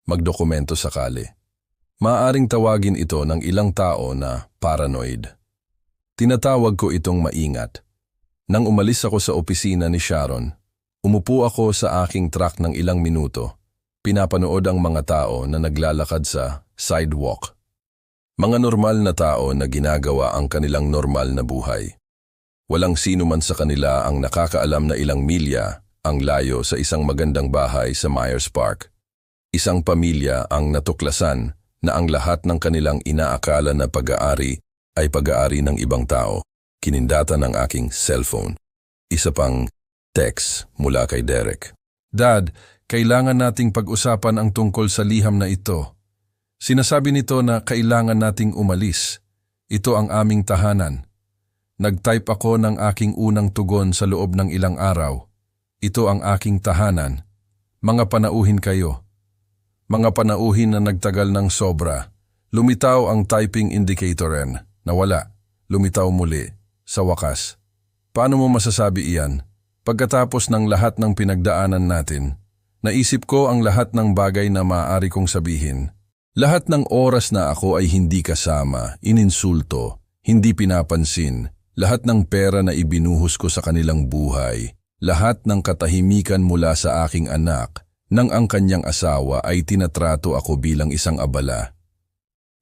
magdokumento sakali. Maaaring tawagin ito ng ilang tao na paranoid. Tinatawag ko itong maingat. Nang umalis ako sa opisina ni Sharon, umupo ako sa aking truck ng ilang minuto. Pinapanood ang mga tao na naglalakad sa sidewalk. Mga normal na tao na ginagawa ang kanilang normal na buhay. Walang sino man sa kanila ang nakakaalam na ilang milya ang layo sa isang magandang bahay sa Myers Park. Isang pamilya ang natuklasan na ang lahat ng kanilang inaakala na pag-aari ay pag-aari ng ibang tao. Kinindata ng aking cellphone. Isa pang text mula kay Derek. Dad, kailangan nating pag-usapan ang tungkol sa liham na ito. Sinasabi nito na kailangan nating umalis. Ito ang aming tahanan. Nag-type ako ng aking unang tugon sa loob ng ilang araw. Ito ang aking tahanan. Mga panauhin kayo. Mga panauhin na nagtagal ng sobra. Lumitaw ang typing indicator rin. Nawala. Lumitaw muli. Sa wakas. Paano mo masasabi iyan? Pagkatapos ng lahat ng pinagdaanan natin, naisip ko ang lahat ng bagay na maaari kong sabihin. Lahat ng oras na ako ay hindi kasama, ininsulto, hindi pinapansin, lahat ng pera na ibinuhos ko sa kanilang buhay, lahat ng katahimikan mula sa aking anak, nang ang kanyang asawa ay tinatrato ako bilang isang abala.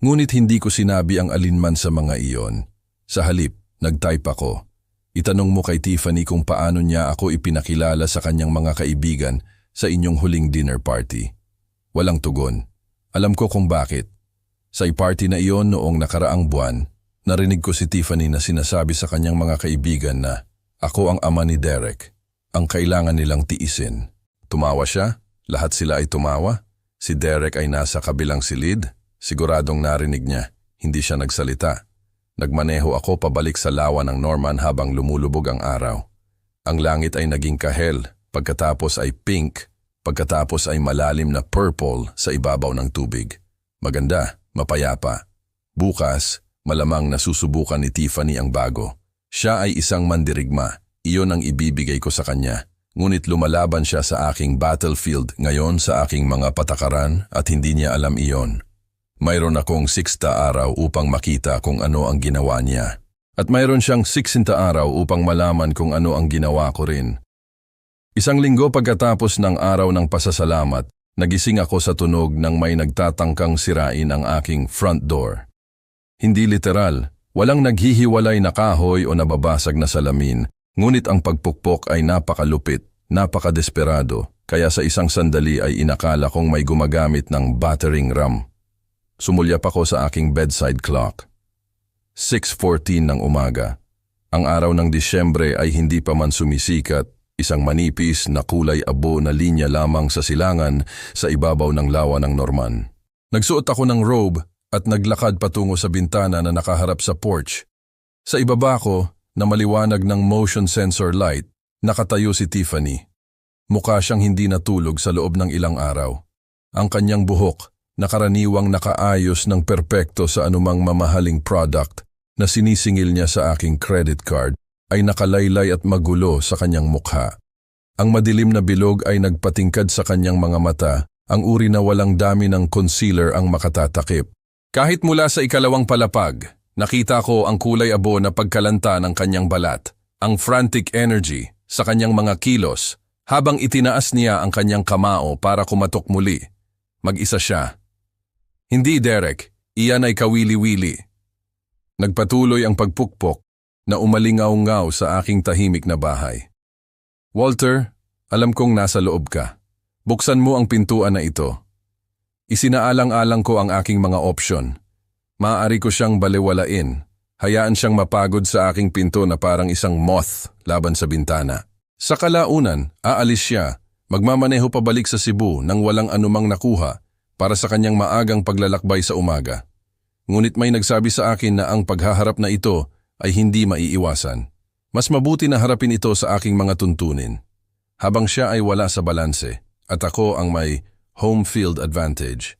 Ngunit hindi ko sinabi ang alinman sa mga iyon. Sa halip, nag-type ako. Itanong mo kay Tiffany kung paano niya ako ipinakilala sa kanyang mga kaibigan sa inyong huling dinner party. Walang tugon. Alam ko kung bakit. Sa party na iyon noong nakaraang buwan, narinig ko si Tiffany na sinasabi sa kanyang mga kaibigan na ako ang ama ni Derek, ang kailangan nilang tiisin. Tumawa siya. Lahat sila ay tumawa. Si Derek ay nasa kabilang silid. Siguradong narinig niya. Hindi siya nagsalita. Nagmaneho ako pabalik sa lawa ng Norman habang lumulubog ang araw. Ang langit ay naging kahel, pagkatapos ay pink, pagkatapos ay malalim na purple sa ibabaw ng tubig. Maganda, mapayapa. Bukas, malamang nasusubukan ni Tiffany ang bago. Siya ay isang mandirigma. Iyon ang ibibigay ko sa kanya. Ngunit lumalaban siya sa aking battlefield ngayon sa aking mga patakaran at hindi niya alam iyon. Mayroon akong 6 araw upang makita kung ano ang ginawa niya. At mayroon siyang 60 araw upang malaman kung ano ang ginawa ko rin. Isang linggo pagkatapos ng araw ng pasasalamat, nagising ako sa tunog ng may nagtatangkang sirain ang aking front door. Hindi literal, walang naghihiwalay na kahoy o nababasag na salamin, ngunit ang pagpukpok ay napakalupit, napakadesperado, kaya sa isang sandali ay inakala kong may gumagamit ng battering ram. Sumulyap ako sa aking bedside clock. 6:14 ng umaga. Ang araw ng Disyembre ay hindi pa man sumisikat, isang manipis na kulay abo na linya lamang sa silangan sa ibabaw ng lawa ng Norman. Nagsuot ako ng robe at naglakad patungo sa bintana na nakaharap sa porch. Sa ibaba ko, na maliwanag ng motion sensor light, nakatayo si Tiffany. Mukha siyang hindi natulog sa loob ng ilang araw. Ang kanyang buhok, nakaraniwang nakaayos ng perpekto sa anumang mamahaling product na sinisingil niya sa aking credit card, ay nakalaylay at magulo sa kanyang mukha. Ang madilim na bilog ay nagpatingkad sa kanyang mga mata, ang uri na walang dami ng concealer ang makatatakip. Kahit mula sa ikalawang palapag, nakita ko ang kulay abo na pagkalanta ng kanyang balat, ang frantic energy sa kanyang mga kilos, habang itinaas niya ang kanyang kamao para kumatok muli. Mag-isa siya. Hindi, Derek, iyan ay kawili-wili. Nagpatuloy ang pagpukpok na umalingaw-ngaw sa aking tahimik na bahay. Walter, alam kong nasa loob ka. Buksan mo ang pintuan na ito. Isinaalang-alang ko ang aking mga opsyon. Maaari ko siyang balewalain. Hayaan siyang mapagod sa aking pinto na parang isang moth laban sa bintana. Sa kalaunan, aalis siya. Magmamaneho pabalik sa Cebu nang walang anumang nakuha para sa kanyang maagang paglalakbay sa umaga. Ngunit may nagsabi sa akin na ang paghaharap na ito ay hindi maiiwasan. Mas mabuti na harapin ito sa aking mga tuntunin. Habang siya ay wala sa balanse at ako ang may home field advantage.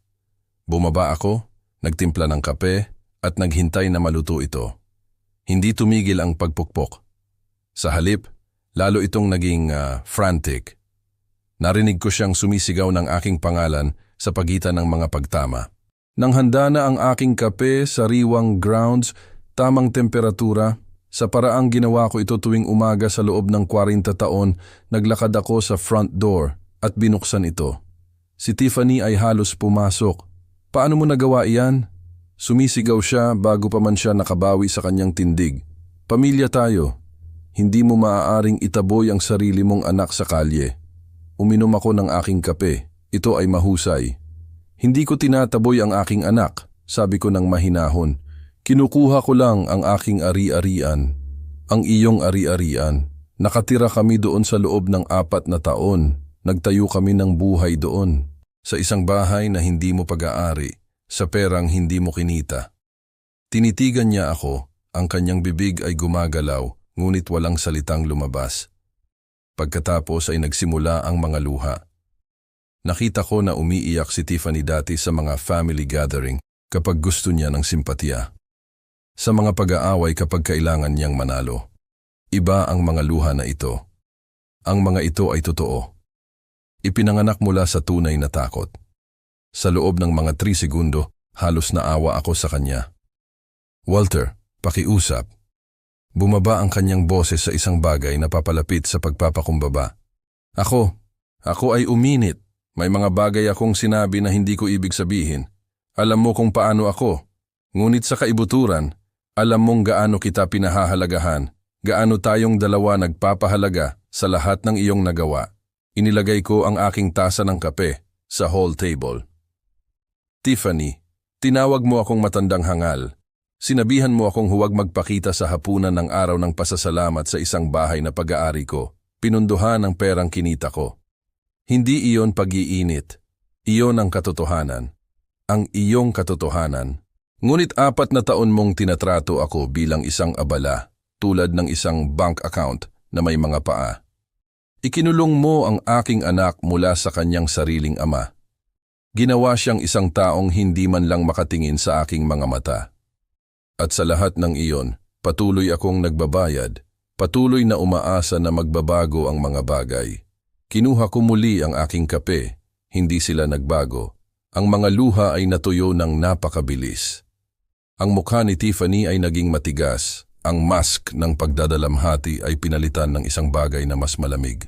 Bumaba ako, nagtimpla ng kape at naghintay na maluto ito. Hindi tumigil ang pagpukpok. Sa halip, lalo itong naging frantic. Narinig ko siyang sumisigaw ng aking pangalan sa pagitan ng mga pagtama. Nang handa na ang aking kape, sariwang grounds, tamang temperatura, sa paraang ginawa ko ito tuwing umaga sa loob ng 40 taon, naglakad ako sa front door at binuksan ito. Si Tiffany ay halos pumasok. Paano mo nagawa iyan? Sumisigaw siya bago pa man siya nakabawi sa kanyang tindig. Pamilya tayo. Hindi mo maaaring itaboy ang sarili mong anak sa kalye. Uminom ako ng aking kape. Ito ay mahusay. Hindi ko tinataboy ang aking anak, sabi ko ng mahinahon. Kinukuha ko lang ang aking ari-arian. Ang iyong ari-arian. Nakatira kami doon sa loob ng 4 na taon. Nagtayo kami ng buhay doon. Sa isang bahay na hindi mo pag-aari, sa perang hindi mo kinita. Tinitigan niya ako, ang kanyang bibig ay gumagalaw, ngunit walang salitang lumabas. Pagkatapos ay nagsimula ang mga luha. Nakita ko na umiiyak si Tiffany dati sa mga family gathering kapag gusto niya ng simpatya. Sa mga pag-aaway kapag kailangan niyang manalo. Iba ang mga luha na ito. Ang mga ito ay totoo. Ipinanganak mula sa tunay na takot. Sa loob ng mga 3 segundo, halos naawa ako sa kanya. Walter, pakiusap. Bumaba ang kanyang boses sa isang bagay na papalapit sa pagpapakumbaba. Ako ay uminit. May mga bagay akong sinabi na hindi ko ibig sabihin. Alam mo kung paano ako. Ngunit sa kaibuturan, alam mong gaano kita pinahahalagahan, gaano tayong dalawa nagpapahalaga sa lahat ng iyong nagawa. Inilagay ko ang aking tasa ng kape sa hall table. Tiffany, tinawag mo akong matandang hangal. Sinabihan mo akong huwag magpakita sa hapunan ng araw ng pasasalamat sa isang bahay na pag-aari ko. Pinunduhan ang perang kinita ko. Hindi iyon pag-iinit. Iyon ang katotohanan. Ang iyong katotohanan. Ngunit 4 na taon mong tinatrato ako bilang isang abala, tulad ng isang bank account na may mga paa. Ikinulong mo ang aking anak mula sa kanyang sariling ama. Ginawa siyang isang taong hindi man lang makatingin sa aking mga mata. At sa lahat ng iyon, patuloy akong nagbabayad, patuloy na umaasa na magbabago ang mga bagay. Kinuha ko muli ang aking kape, hindi sila nagbago. Ang mga luha ay natuyo ng napakabilis. Ang mukha ni Tiffany ay naging matigas. Ang mask ng pagdadalamhati ay pinalitan ng isang bagay na mas malamig.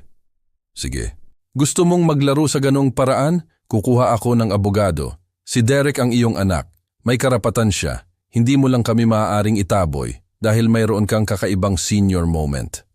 Sige. Gusto mong maglaro sa ganong paraan? Kukuha ako ng abogado. Si Derek ang iyong anak. May karapatan siya. Hindi mo lang kami maaaring itaboy dahil mayroon kang kakaibang senior moment.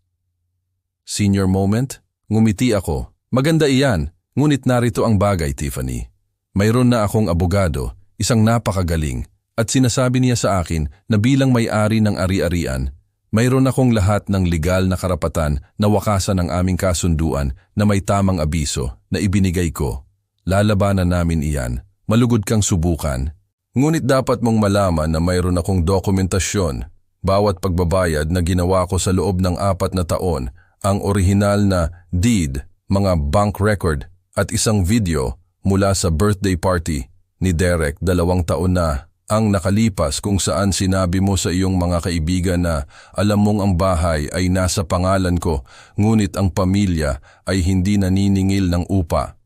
Senior moment? Ngumiti ako. Maganda iyan, ngunit narito ang bagay, Tiffany. Mayroon na akong abogado, isang napakagaling, at sinasabi niya sa akin na bilang may-ari ng ari-arian, mayroon akong lahat ng legal na karapatan na wakasan ang aming kasunduan na may tamang abiso na ibinigay ko. Lalabanan namin iyan. Malugod kang subukan. Ngunit dapat mong malaman na mayroon akong dokumentasyon. Bawat pagbabayad na ginawa ko sa loob ng 4 na taon, ang orihinal na deed, mga bank record at isang video mula sa birthday party ni Derek 2 taon na ang nakalipas kung saan sinabi mo sa iyong mga kaibigan na alam mong ang bahay ay nasa pangalan ko ngunit ang pamilya ay hindi naniningil ng upa.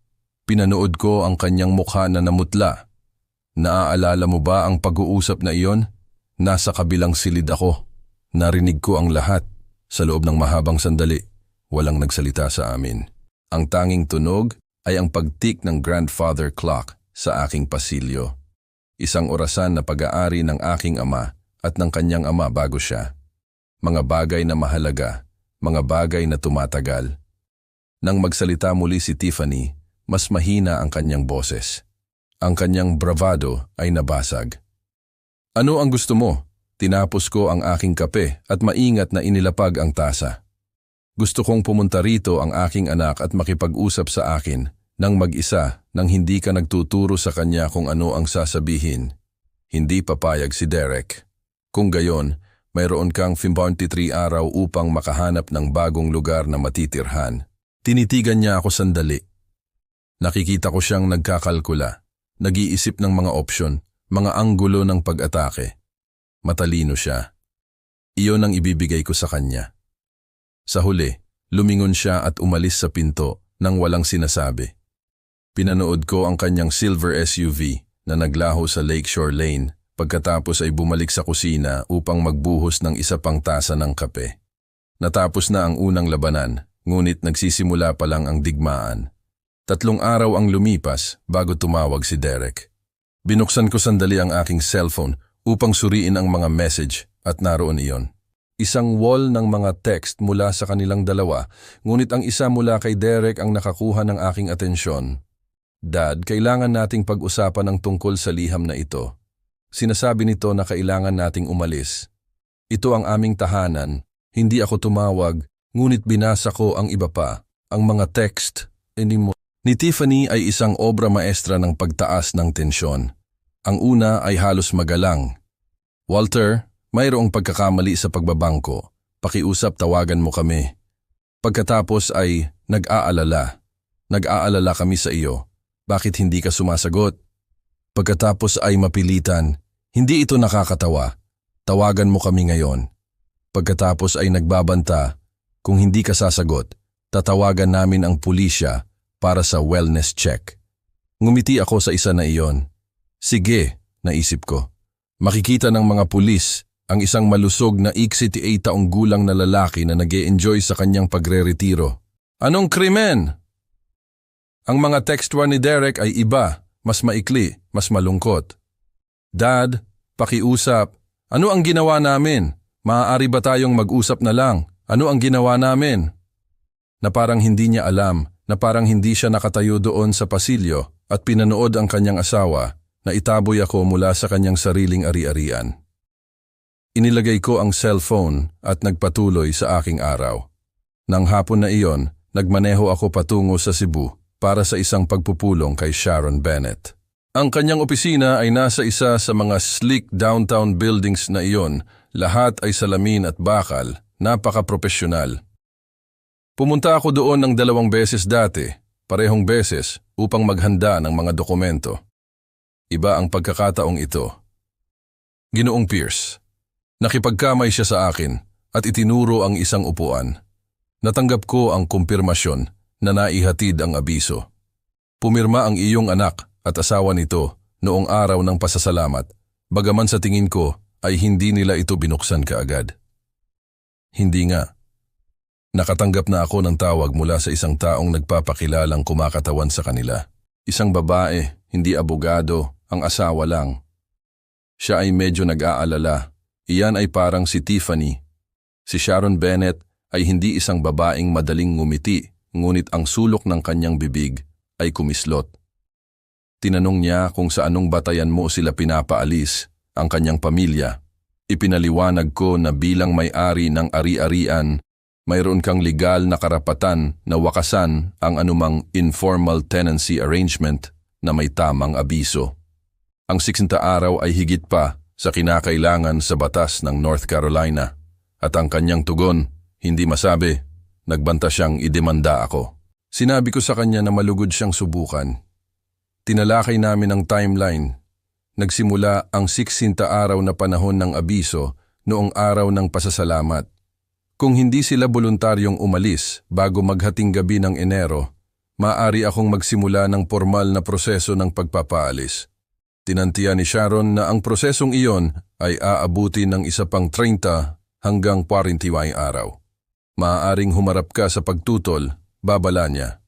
Pinanood ko ang kanyang mukha na namutla. Naaalala mo ba ang pag-uusap na iyon? Nasa kabilang silid ako. Narinig ko ang lahat. Sa loob ng mahabang sandali, walang nagsalita sa amin. Ang tanging tunog ay ang pagtik ng grandfather clock sa aking pasilyo. Isang orasan na pag-aari ng aking ama at ng kanyang ama bago siya. Mga bagay na mahalaga, mga bagay na tumatagal. Nang magsalita muli si Tiffany, mas mahina ang kanyang boses. Ang kanyang bravado ay nabasag. Ano ang gusto mo? Tinapos ko ang aking kape at maingat na inilapag ang tasa. Gusto kong pumunta rito ang aking anak at makipag-usap sa akin nang mag-isa nang hindi ka nagtuturo sa kanya kung ano ang sasabihin. Hindi papayag si Derek. Kung gayon, mayroon kang 53 araw upang makahanap ng bagong lugar na matitirhan. Tinitigan niya ako sandali. Nakikita ko siyang nagkakalkula, nag-iisip ng mga opsyon, mga anggulo ng pag-atake. Matalino siya. Iyon ang ibibigay ko sa kanya. Sa huli, lumingon siya at umalis sa pinto nang walang sinasabi. Pinanood ko ang kanyang silver SUV na naglaho sa Lakeshore Lane pagkatapos ay bumalik sa kusina upang magbuhos ng isa pang tasa ng kape. Natapos na ang unang labanan, ngunit nagsisimula pa lang ang digmaan. 3 araw ang lumipas bago tumawag si Derek. Binuksan ko sandali ang aking cellphone upang suriin ang mga message at naroon iyon. Isang wall ng mga text mula sa kanilang dalawa, ngunit ang isa mula kay Derek ang nakakuha ng aking atensyon. Dad, kailangan nating pag-usapan ang tungkol sa liham na ito. Sinasabi nito na kailangan nating umalis. Ito ang aming tahanan. Hindi ako tumawag, ngunit binasa ko ang iba pa. Ang mga text ni Tiffany ay isang obra maestra ng pagtaas ng tensyon. Ang una ay halos magalang. Walter, mayroong pagkakamali sa pagbabangko. Pakiusap, tawagan mo kami. Pagkatapos ay nag-aalala. Nag-aalala kami sa iyo. Bakit hindi ka sumasagot? Pagkatapos ay mapilitan. Hindi ito nakakatawa. Tawagan mo kami ngayon. Pagkatapos ay nagbabanta. Kung hindi ka sasagot, tatawagan namin ang pulisya para sa wellness check. Ngumiti ako sa isa na iyon. Sige, naisip ko. Makikita ng mga pulis ang isang malusog na 68 taong gulang na lalaki na nag-e-enjoy sa kanyang pagre-retiro. Anong krimen? Ang mga textuan ni Derek ay iba, mas maikli, mas malungkot. Dad, pakiusap. Ano ang ginawa namin? Maaari ba tayong mag-usap na lang? Ano ang ginawa namin? Na parang hindi niya alam, na parang hindi siya nakatayo doon sa pasilyo at pinanood ang kanyang asawa na itaboy ako mula sa kanyang sariling ari-arian. Inilagay ko ang cellphone at nagpatuloy sa aking araw. Nang hapon na iyon, nagmaneho ako patungo sa Cebu para sa isang pagpupulong kay Sharon Bennett. Ang kanyang opisina ay nasa isa sa mga sleek downtown buildings na iyon. Lahat ay salamin at bakal, napaka-propesyonal. Pumunta ako doon ng 2 beses dati, parehong beses upang maghanda ng mga dokumento. Iba ang pagkakataong ito. Ginoong Pierce. Nakipagkamay siya sa akin at itinuro ang isang upuan. Natanggap ko ang kumpirmasyon na naihatid ang abiso. Pumirma ang iyong anak at asawa nito noong araw ng pasasalamat, bagaman sa tingin ko ay hindi nila ito binuksan kaagad. Hindi nga. Nakatanggap na ako ng tawag mula sa isang taong nagpapakilalang kumakatawan sa kanila. Isang babae, hindi abogado, ang asawa lang. Siya ay medyo nag-aalala. Iyan ay parang si Tiffany. Si Sharon Bennett ay hindi isang babaeng madaling ngumiti, ngunit ang sulok ng kanyang bibig ay kumislot. Tinanong niya kung sa anong batayan mo sila pinapaalis, ang kanyang pamilya. Ipinaliwanag ko na bilang may-ari ng ari-arian, mayroon kang legal na karapatan na wakasan ang anumang informal tenancy arrangement na may tamang abiso. Ang 60 araw ay higit pa sa kinakailangan sa batas ng North Carolina at ang kanyang tugon, hindi masabi, nagbanta siyang idemanda ako. Sinabi ko sa kanya na malugod siyang subukan. Tinalakay namin ang timeline. Nagsimula ang 60 araw na panahon ng abiso noong araw ng pasasalamat. Kung hindi sila voluntaryong umalis bago maghating gabi ng Enero, maaari akong magsimula ng formal na proseso ng pagpapaalis. Tinantiya ni Sharon na ang prosesong iyon ay aabuti ng isa pang 30 hanggang 41 araw. Maaaring humarap ka sa pagtutol, babala niya.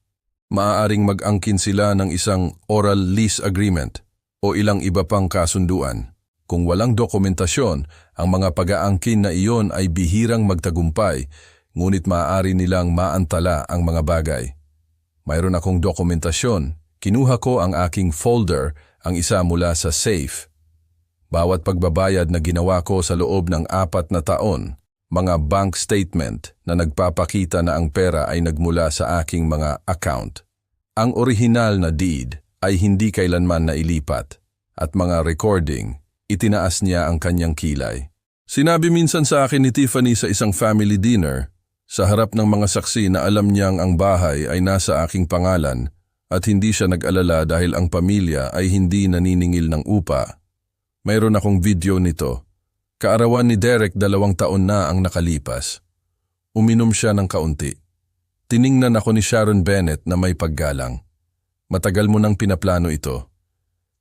Maaaring mag-angkin sila ng isang oral lease agreement o ilang iba pang kasunduan. Kung walang dokumentasyon, ang mga pag-aangkin na iyon ay bihirang magtagumpay, ngunit maaari nilang maantala ang mga bagay. Mayroon akong dokumentasyon. Kinuha ko ang aking folder, ang isa mula sa safe. Bawat pagbabayad na ginawa ko sa loob ng 4 na taon, mga bank statement na nagpapakita na ang pera ay nagmula sa aking mga account. Ang orihinal na deed ay hindi kailanman nailipat at mga recording, itinaas niya ang kanyang kilay. Sinabi minsan sa akin ni Tiffany sa isang family dinner, sa harap ng mga saksi na alam niyang ang bahay ay nasa aking pangalan at hindi siya nag-alala dahil ang pamilya ay hindi naniningil ng upa. Mayroon akong video nito. Kaarawan ni Derek 2 taon na ang nakalipas. Uminom siya ng kaunti. Tiningnan ako ni Sharon Bennett na may paggalang. Matagal mo nang pinaplano ito.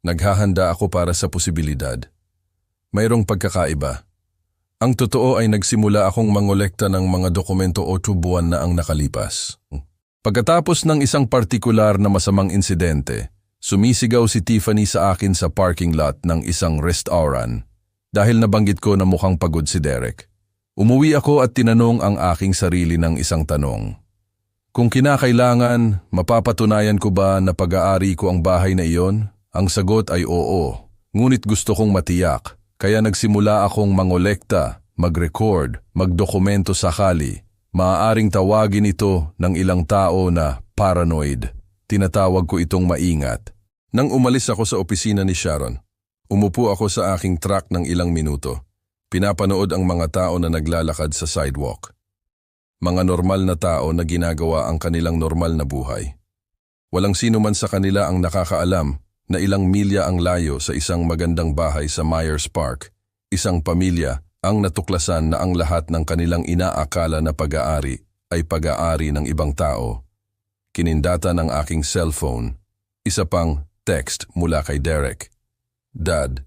Naghahanda ako para sa posibilidad. Mayroong pagkakaiba. Ang totoo ay nagsimula akong mangolekta ng mga dokumento 8 buwan na ang nakalipas. Pagkatapos ng isang partikular na masamang insidente, sumisigaw si Tiffany sa akin sa parking lot ng isang restaurant dahil nabanggit ko na mukhang pagod si Derek. Umuwi ako at tinanong ang aking sarili ng isang tanong. Kung kinakailangan, mapapatunayan ko ba na pag-aari ko ang bahay na iyon? Ang sagot ay oo, ngunit gusto kong matiyak, kaya nagsimula akong mangolekta, mag-record, magdokumento sakali. Maaaring tawagin ito ng ilang tao na paranoid. Tinatawag ko itong maingat. Nang umalis ako sa opisina ni Sharon, umupo ako sa aking truck ng ilang minuto. Pinapanood ang mga tao na naglalakad sa sidewalk. Mga normal na tao na ginagawa ang kanilang normal na buhay. Walang sino man sa kanila ang nakakaalam na ilang milya ang layo sa isang magandang bahay sa Myers Park, isang pamilya ang natuklasan na ang lahat ng kanilang inaakala na pag-aari ay pag-aari ng ibang tao. Kinindata ng aking cellphone, isa pang text mula kay Derek. Dad,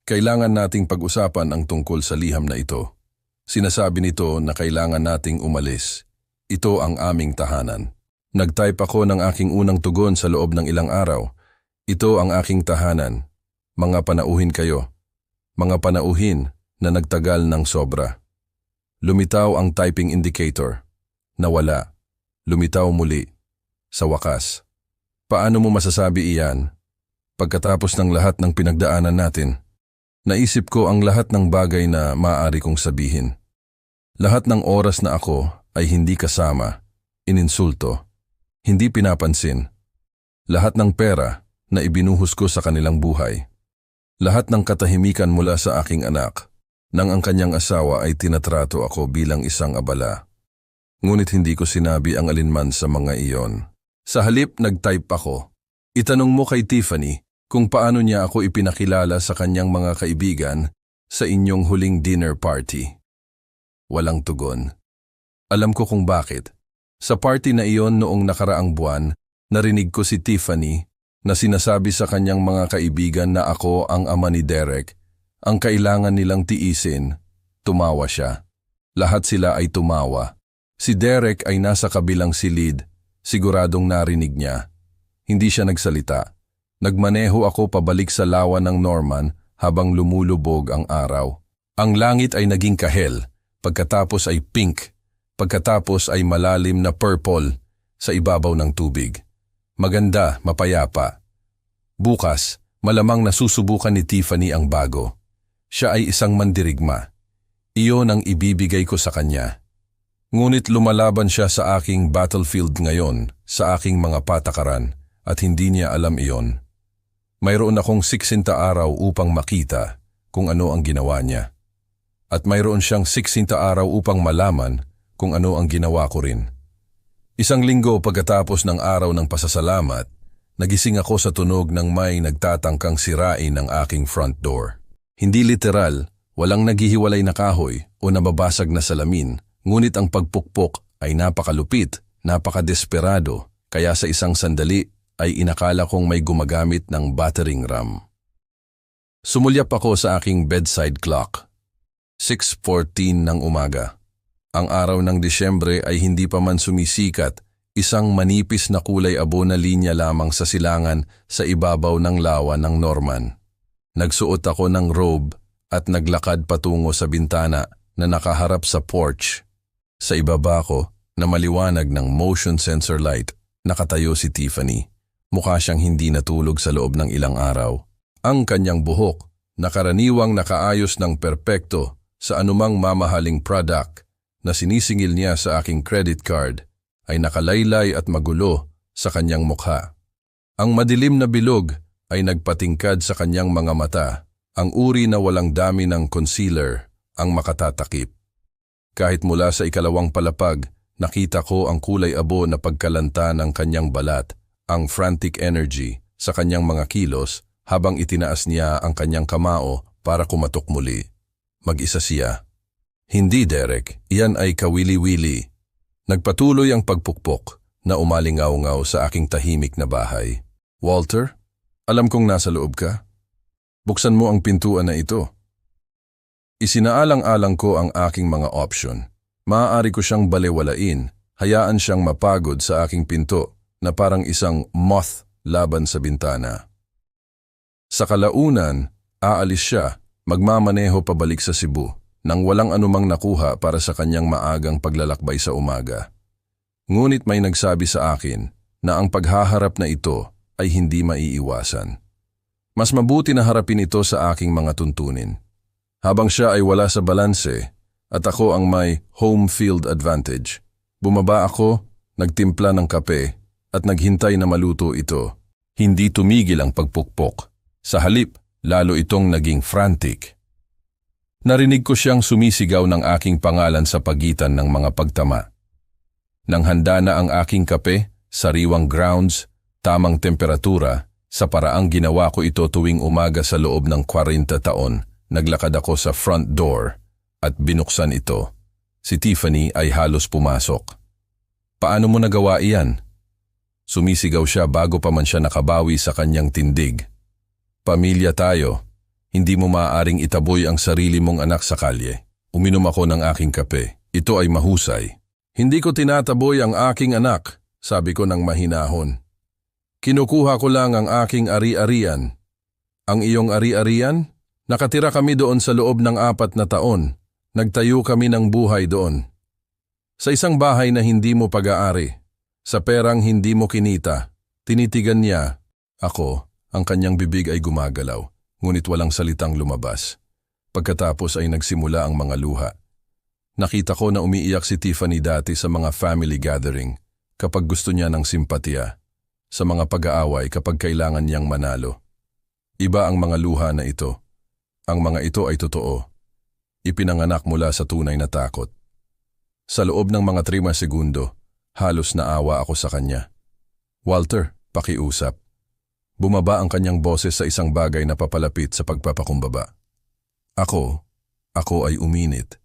kailangan nating pag-usapan ang tungkol sa liham na ito. Sinasabi nito na kailangan nating umalis. Ito ang aming tahanan. Nag-type ako ng aking unang tugon sa loob ng ilang araw. Ito ang aking tahanan. Mga panauhin kayo. Mga panauhin na nagtagal ng sobra. Lumitaw ang typing indicator. Nawala. Lumitaw muli. Sa wakas. Paano mo masasabi iyan? Pagkatapos ng lahat ng pinagdaanan natin, naisip ko ang lahat ng bagay na maaari kong sabihin. Lahat ng oras na ako ay hindi kasama, ininsulto, hindi pinapansin. Lahat ng pera na ibinuhos ko sa kanilang buhay. Lahat ng katahimikan mula sa aking anak, nang ang kanyang asawa ay tinatrato ako bilang isang abala. Ngunit hindi ko sinabi ang alinman sa mga iyon. Sa halip nag-type ako. Itanong mo kay Tiffany kung paano niya ako ipinakilala sa kanyang mga kaibigan sa inyong huling dinner party. Walang tugon. Alam ko kung bakit. Sa party na iyon noong nakaraang buwan, narinig ko si Tiffany na sinasabi sa kanyang mga kaibigan na ako ang ama ni Derek. Ang kailangan nilang tiisin. Tumawa siya. Lahat sila ay tumawa. Si Derek ay nasa kabilang silid. Siguradong narinig niya. Hindi siya nagsalita. Nagmaneho ako pabalik sa lawa ng Norman habang lumulubog ang araw. Ang langit ay naging kahel, pagkatapos ay pink, pagkatapos ay malalim na purple sa ibabaw ng tubig. Maganda, mapayapa. Bukas, malamang nasusubukan ni Tiffany ang bago. Siya ay isang mandirigma. Iyon ang ibibigay ko sa kanya. Ngunit lumalaban siya sa aking battlefield ngayon, sa aking mga patakaran, at hindi niya alam iyon. Mayroon akong 60 araw upang makita kung ano ang ginawa niya. At mayroon siyang 60 araw upang malaman kung ano ang ginawa ko rin. Isang linggo pagkatapos ng araw ng pasasalamat, nagising ako sa tunog ng may nagtatangkang sirain ng aking front door. Hindi literal, walang naghihiwalay na kahoy o nababasag na salamin, ngunit ang pagpukpok ay napakalupit, napakadesperado, kaya sa isang sandali ay inakala kong may gumagamit ng battering ram. Sumulyap ako sa aking bedside clock. 6:14 ng umaga. Ang araw ng Disyembre ay hindi pa man sumisikat, isang manipis na kulay abo na linya lamang sa silangan sa ibabaw ng lawa ng Norman. Nagsuot ako ng robe at naglakad patungo sa bintana na nakaharap sa porch. Sa ibaba ko, na maliwanag ng motion sensor light, nakatayo si Tiffany. Mukha siyang hindi natulog sa loob ng ilang araw. Ang kanyang buhok, na karaniwang nakaayos ng perpekto sa anumang mamahaling product na sinisingil niya sa aking credit card, ay nakalaylay at magulo sa kanyang mukha. Ang madilim na bilog ay nagpatingkad sa kanyang mga mata, ang uri na walang dami ng concealer ang makatatakip. Kahit mula sa ikalawang palapag, nakita ko ang kulay abo na pagkalanta ng kanyang balat, ang frantic energy sa kanyang mga kilos habang itinaas niya ang kanyang kamao para kumatok muli. Mag-isa siya. Hindi, Derek, iyan ay kawili-wili. Nagpatuloy ang pagpukpok na umalingaw-ngaw sa aking tahimik na bahay. Walter, alam kong nasa loob ka. Buksan mo ang pintuan na ito. Isinaalang-alang ko ang aking mga option. Maaari ko siyang balewalain, hayaan siyang mapagod sa aking pinto na parang isang moth laban sa bintana. Sa kalaunan, aalis siya, magmamaneho pabalik sa Cebu nang walang anumang nakuha para sa kanyang maagang paglalakbay sa umaga. Ngunit may nagsabi sa akin na ang paghaharap na ito ay hindi maiiwasan. Mas mabuti na harapin ito sa aking mga tuntunin. Habang siya ay wala sa balanse at ako ang may home field advantage, bumaba ako, nagtimpla ng kape at naghintay na maluto ito. Hindi tumigil ang pagpukpok. Sa halip, lalo itong naging frantic. Narinig ko siyang sumisigaw ng aking pangalan sa pagitan ng mga pagtama. Nang handa na ang aking kape, sariwang grounds, tamang temperatura, sa paraang ginawa ko ito tuwing umaga sa loob ng 40 taon, naglakad ako sa front door at binuksan ito. Si Tiffany ay halos pumasok. Paano mo nagawa iyan? Sumisigaw siya bago pa man siya nakabawi sa kanyang tindig. Pamilya tayo. Hindi mo maaaring itaboy ang sarili mong anak sa kalye. Uminom ako ng aking kape. Ito ay mahusay. Hindi ko tinataboy ang aking anak, sabi ko ng mahinahon. Kinukuha ko lang ang aking ari-arian. Ang iyong ari-arian? Nakatira kami doon sa loob ng 4 na taon. Nagtayo kami ng buhay doon. Sa isang bahay na hindi mo pag-aari. Sa perang hindi mo kinita. Tinitigan niya. Ako, ang kanyang bibig ay gumagalaw. Ngunit walang salitang lumabas. Pagkatapos ay nagsimula ang mga luha. Nakita ko na umiiyak si Tiffany dati sa mga family gathering kapag gusto niya ng simpatiya, sa mga pag-aaway kapag kailangan niyang manalo. Iba ang mga luha na ito. Ang mga ito ay totoo. Ipinanganak mula sa tunay na takot. Sa loob ng mga 3 segundo, halos naawa ako sa kanya. Walter, pakiusap. Bumaba ang kanyang boses sa isang bagay na papalapit sa pagpapakumbaba. Ako ay uminit.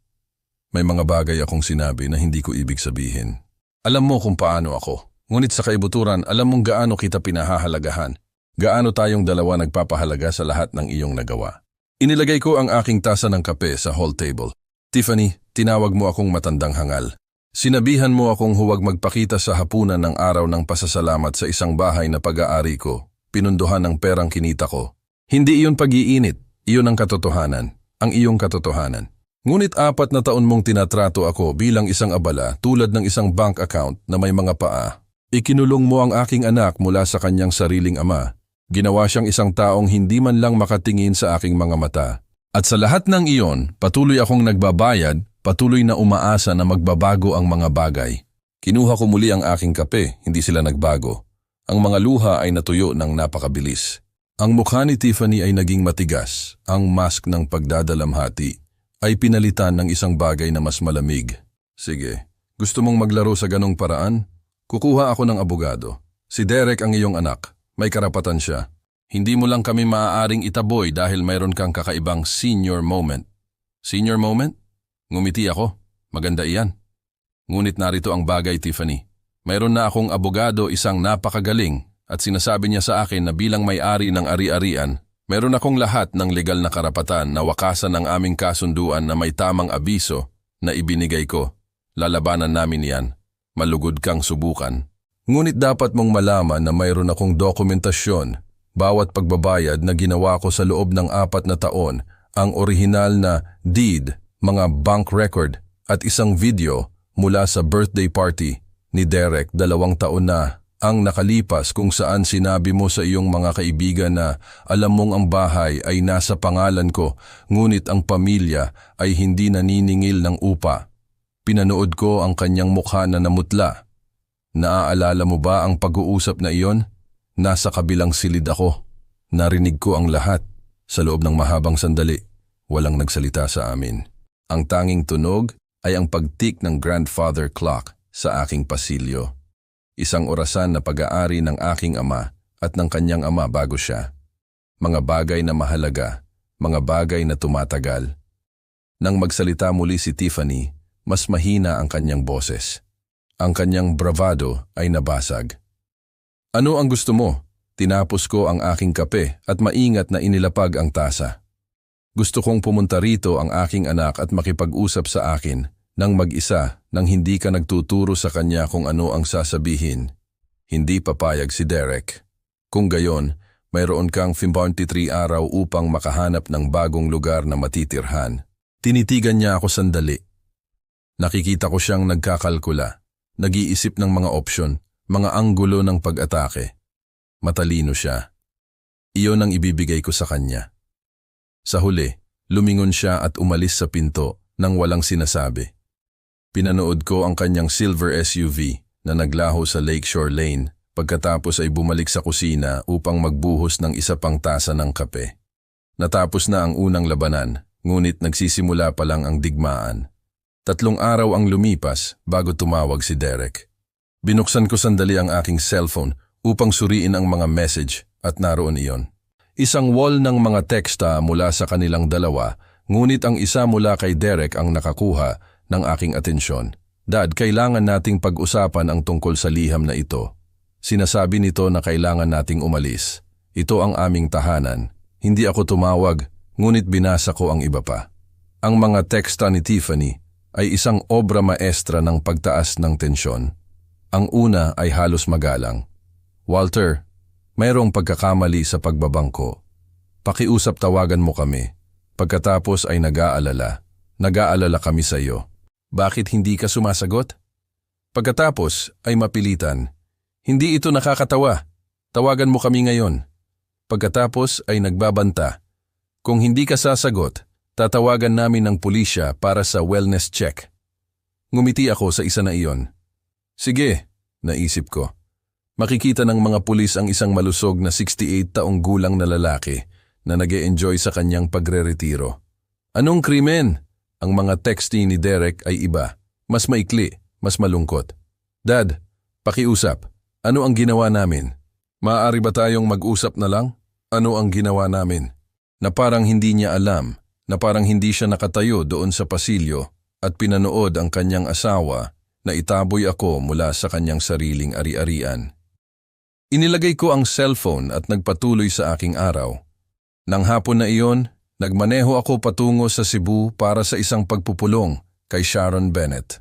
May mga bagay akong sinabi na hindi ko ibig sabihin. Alam mo kung paano ako. Ngunit sa kaibuturan, alam mong gaano kita pinahahalagahan. Gaano tayong dalawa nagpapahalaga sa lahat ng iyong nagawa. Inilagay ko ang aking tasa ng kape sa hall table. Tiffany, tinawag mo akong matandang hangal. Sinabihan mo akong huwag magpakita sa hapunan ng araw ng pasasalamat sa isang bahay na pag-aari ko. Pinunduhan ng perang kinita ko. Hindi iyon pag-iinit, iyon ang katotohanan, ang iyong katotohanan. Ngunit 4 na taon mong tinatrato ako bilang isang abala tulad ng isang bank account na may mga paa. Ikinulong mo ang aking anak mula sa kanyang sariling ama. Ginawa siyang isang taong hindi man lang makatingin sa aking mga mata. At sa lahat ng iyon, patuloy akong nagbabayad, patuloy na umaasa na magbabago ang mga bagay. Kinuha ko muli ang aking kape, hindi sila nagbago. Ang mga luha ay natuyo ng napakabilis. Ang mukha ni Tiffany ay naging matigas. Ang mask ng pagdadalamhati ay pinalitan ng isang bagay na mas malamig. Sige, gusto mong maglaro sa ganong paraan? Kukuha ako ng abogado. Si Derek ang iyong anak. May karapatan siya. Hindi mo lang kami maaaring itaboy dahil mayroon kang kakaibang senior moment. Senior moment? Ngumiti ako. Maganda iyan. Ngunit narito ang bagay, Tiffany. Mayroon na akong abogado, isang napakagaling, at sinasabi niya sa akin na bilang may-ari ng ari-arian, mayroon akong lahat ng legal na karapatan na wakasan ang aming kasunduan na may tamang abiso na ibinigay ko. Lalabanan namin yan. Malugod kang subukan. Ngunit dapat mong malaman na mayroon akong dokumentasyon, bawat pagbabayad na ginawa ko sa loob ng 4 na taon, ang orihinal na deed, mga bank record, at isang video mula sa birthday party ni Derek 2 taon na ang nakalipas kung saan sinabi mo sa iyong mga kaibigan na alam mong ang bahay ay nasa pangalan ko ngunit ang pamilya ay hindi naniningil ng upa. Pinanood ko ang kanyang mukha na namutla. Naaalala mo ba ang pag-uusap na iyon? Nasa kabilang silid ako. Narinig ko ang lahat. Sa loob ng mahabang sandali, walang nagsalita sa amin. Ang tanging tunog ay ang pagtik ng grandfather clock sa aking pasilyo. Isang orasan na pag-aari ng aking ama at ng kanyang ama bago siya. Mga bagay na mahalaga, mga bagay na tumatagal. Nang magsalita muli si Tiffany, mas mahina ang kanyang boses. Ang kanyang bravado ay nabasag. Ano ang gusto mo? Tinapos ko ang aking kape at maingat na inilapag ang tasa. Gusto kong pumunta rito ang aking anak at makipag-usap sa akin nang mag-isa nang hindi ka nagtuturo sa kanya kung ano ang sasabihin. Hindi papayag si Derek. Kung gayon, mayroon kang 53 araw upang makahanap ng bagong lugar na matitirhan. Tinitigan niya ako sandali. Nakikita ko siyang nagkakalkula, nag-iisip ng mga opsyon, mga anggulo ng pag-atake. Matalino siya. Iyon ang ibibigay ko sa kanya. Sa huli, lumingon siya at umalis sa pinto nang walang sinasabi. Pinanood ko ang kanyang silver SUV na naglaho sa Lakeshore Lane pagkatapos ay bumalik sa kusina upang magbuhos ng isa pang tasa ng kape. Natapos na ang unang labanan, ngunit nagsisimula pa lang ang digmaan. 3 araw ang lumipas bago tumawag si Derek. Binuksan ko sandali ang aking cellphone upang suriin ang mga message at naroon iyon. Isang wall ng mga teksta mula sa kanilang dalawa, ngunit ang isa mula kay Derek ang nakakuha ng aking atensyon. Dad, kailangan nating pag-usapan ang tungkol sa liham na ito. Sinasabi nito na kailangan nating umalis. Ito ang aming tahanan. Hindi ako tumawag, ngunit binasa ko ang iba pa. Ang mga teksta ni Tiffany ay isang obra maestra ng pagtaas ng tensyon. Ang una ay halos magalang. Walter, mayroong pagkakamali sa pagbabangko. Pakiusap, tawagan mo kami. Pagkatapos ay nag-aalala. Nag-aalala kami sa iyo. Bakit hindi ka sumasagot? Pagkatapos ay mapilitan. Hindi ito nakakatawa. Tawagan mo kami ngayon. Pagkatapos ay nagbabanta. Kung hindi ka sasagot, tatawagan namin ng pulisya para sa wellness check. Ngumiti ako sa isa na iyon. Sige, naisip ko. Makikita ng mga pulis ang isang malusog na 68 taong gulang na lalaki na nag-e-enjoy sa kanyang pagre-retiro. Anong krimen? Ang mga texti ni Derek ay iba. Mas maikli, mas malungkot. Dad, pakiusap. Ano ang ginawa namin? Maaari ba tayong mag-usap na lang? Ano ang ginawa namin? Na parang hindi niya alam, na parang hindi siya nakatayo doon sa pasilyo at pinanood ang kanyang asawa na itaboy ako mula sa kanyang sariling ari-arian. Inilagay ko ang cellphone at nagpatuloy sa aking araw. Nang hapon na iyon, nagmaneho ako patungo sa Cebu para sa isang pagpupulong kay Sharon Bennett.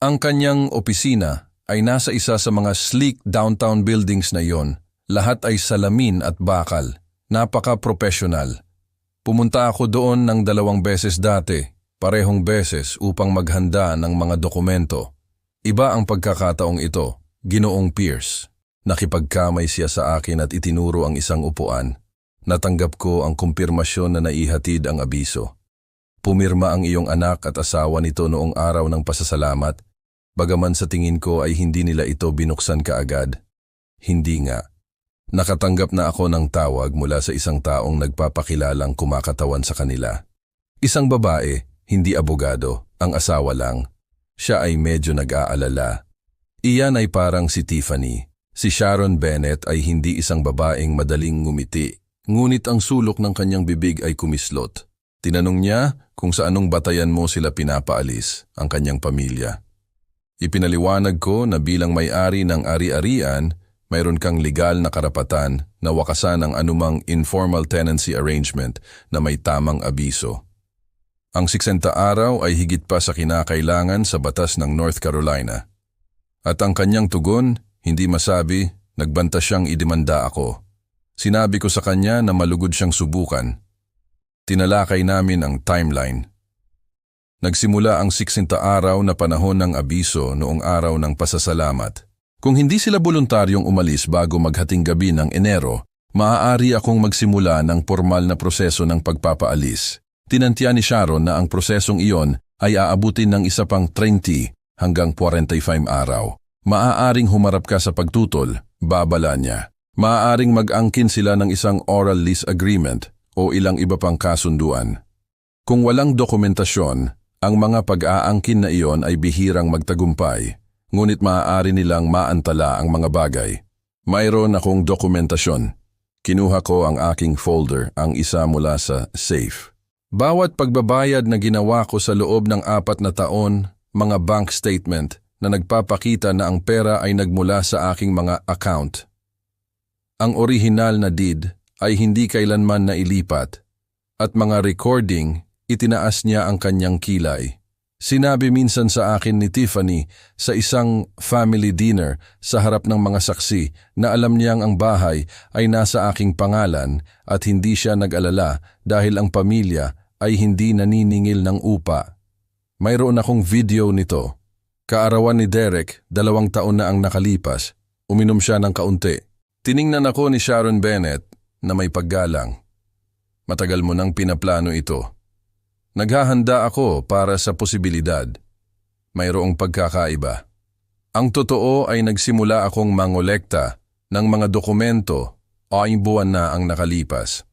Ang kanyang opisina ay nasa isa sa mga sleek downtown buildings na iyon. Lahat ay salamin at bakal. Napaka-professional. Pumunta ako doon ng 2 beses dati, parehong beses upang maghanda ng mga dokumento. Iba ang pagkakataong ito, Ginoong Pierce. Nakipagkamay siya sa akin at itinuro ang isang upuan. Natanggap ko ang kumpirmasyon na naihatid ang abiso. Pumirma ang iyong anak at asawa nito noong araw ng pasasalamat, bagaman sa tingin ko ay hindi nila ito binuksan kaagad. Hindi nga. Nakatanggap na ako ng tawag mula sa isang taong nagpapakilalang kumakatawan sa kanila. Isang babae, hindi abogado, ang asawa lang. Siya ay medyo nag-aalala. Iyan ay parang si Tiffany. Si Sharon Bennett ay hindi isang babaeng madaling ngumiti, ngunit ang sulok ng kanyang bibig ay kumislot. Tinanong niya kung sa anong batayan mo sila pinapaalis, ang kanyang pamilya. Ipinaliwanag ko na bilang may-ari ng ari-arian, mayroon kang legal na karapatan na wakasan ang anumang informal tenancy arrangement na may tamang abiso. Ang 60 araw ay higit pa sa kinakailangan sa batas ng North Carolina. At ang kanyang tugon, hindi masabi, nagbanta siyang idemanda ako. Sinabi ko sa kanya na malugod siyang subukan. Tinalakay namin ang timeline. Nagsimula ang 60 araw na panahon ng abiso noong araw ng pasasalamat. Kung hindi sila voluntaryong umalis bago maghating gabi ng Enero, maaari akong magsimula ng formal na proseso ng pagpapaalis. Tinantya ni Sharon na ang prosesong iyon ay aabutin ng isa pang 30 hanggang 45 araw. Maaaring humarap ka sa pagtutol, babala niya. Maaaring mag-angkin sila ng isang oral lease agreement o ilang iba pang kasunduan. Kung walang dokumentasyon, ang mga pag-aangkin na iyon ay bihirang magtagumpay, ngunit maaari nilang maantala ang mga bagay. Mayroon akong dokumentasyon. Kinuha ko ang aking folder, ang isa mula sa safe. Bawat pagbabayad na ginawa ko sa loob ng 4 na taon, mga bank statement na nagpapakita na ang pera ay nagmula sa aking mga account. Ang orihinal na deed ay hindi kailanman nailipat at mga recording itinaas niya ang kanyang kilay. Sinabi minsan sa akin ni Tiffany sa isang family dinner sa harap ng mga saksi na alam niyang ang bahay ay nasa aking pangalan at hindi siya nag-alala dahil ang pamilya ay hindi naniningil ng upa. Mayroon akong video nito. Kaarawan ni Derek, 2 taon na ang nakalipas. Uminom siya ng kaunti. Tiningnan ako ni Sharon Bennett na may paggalang. Matagal mo nang pinaplano ito. Naghahanda ako para sa posibilidad. Mayroong pagkakaiba. Ang totoo ay nagsimula akong mangolekta ng mga dokumento 8 buwan na ang nakalipas.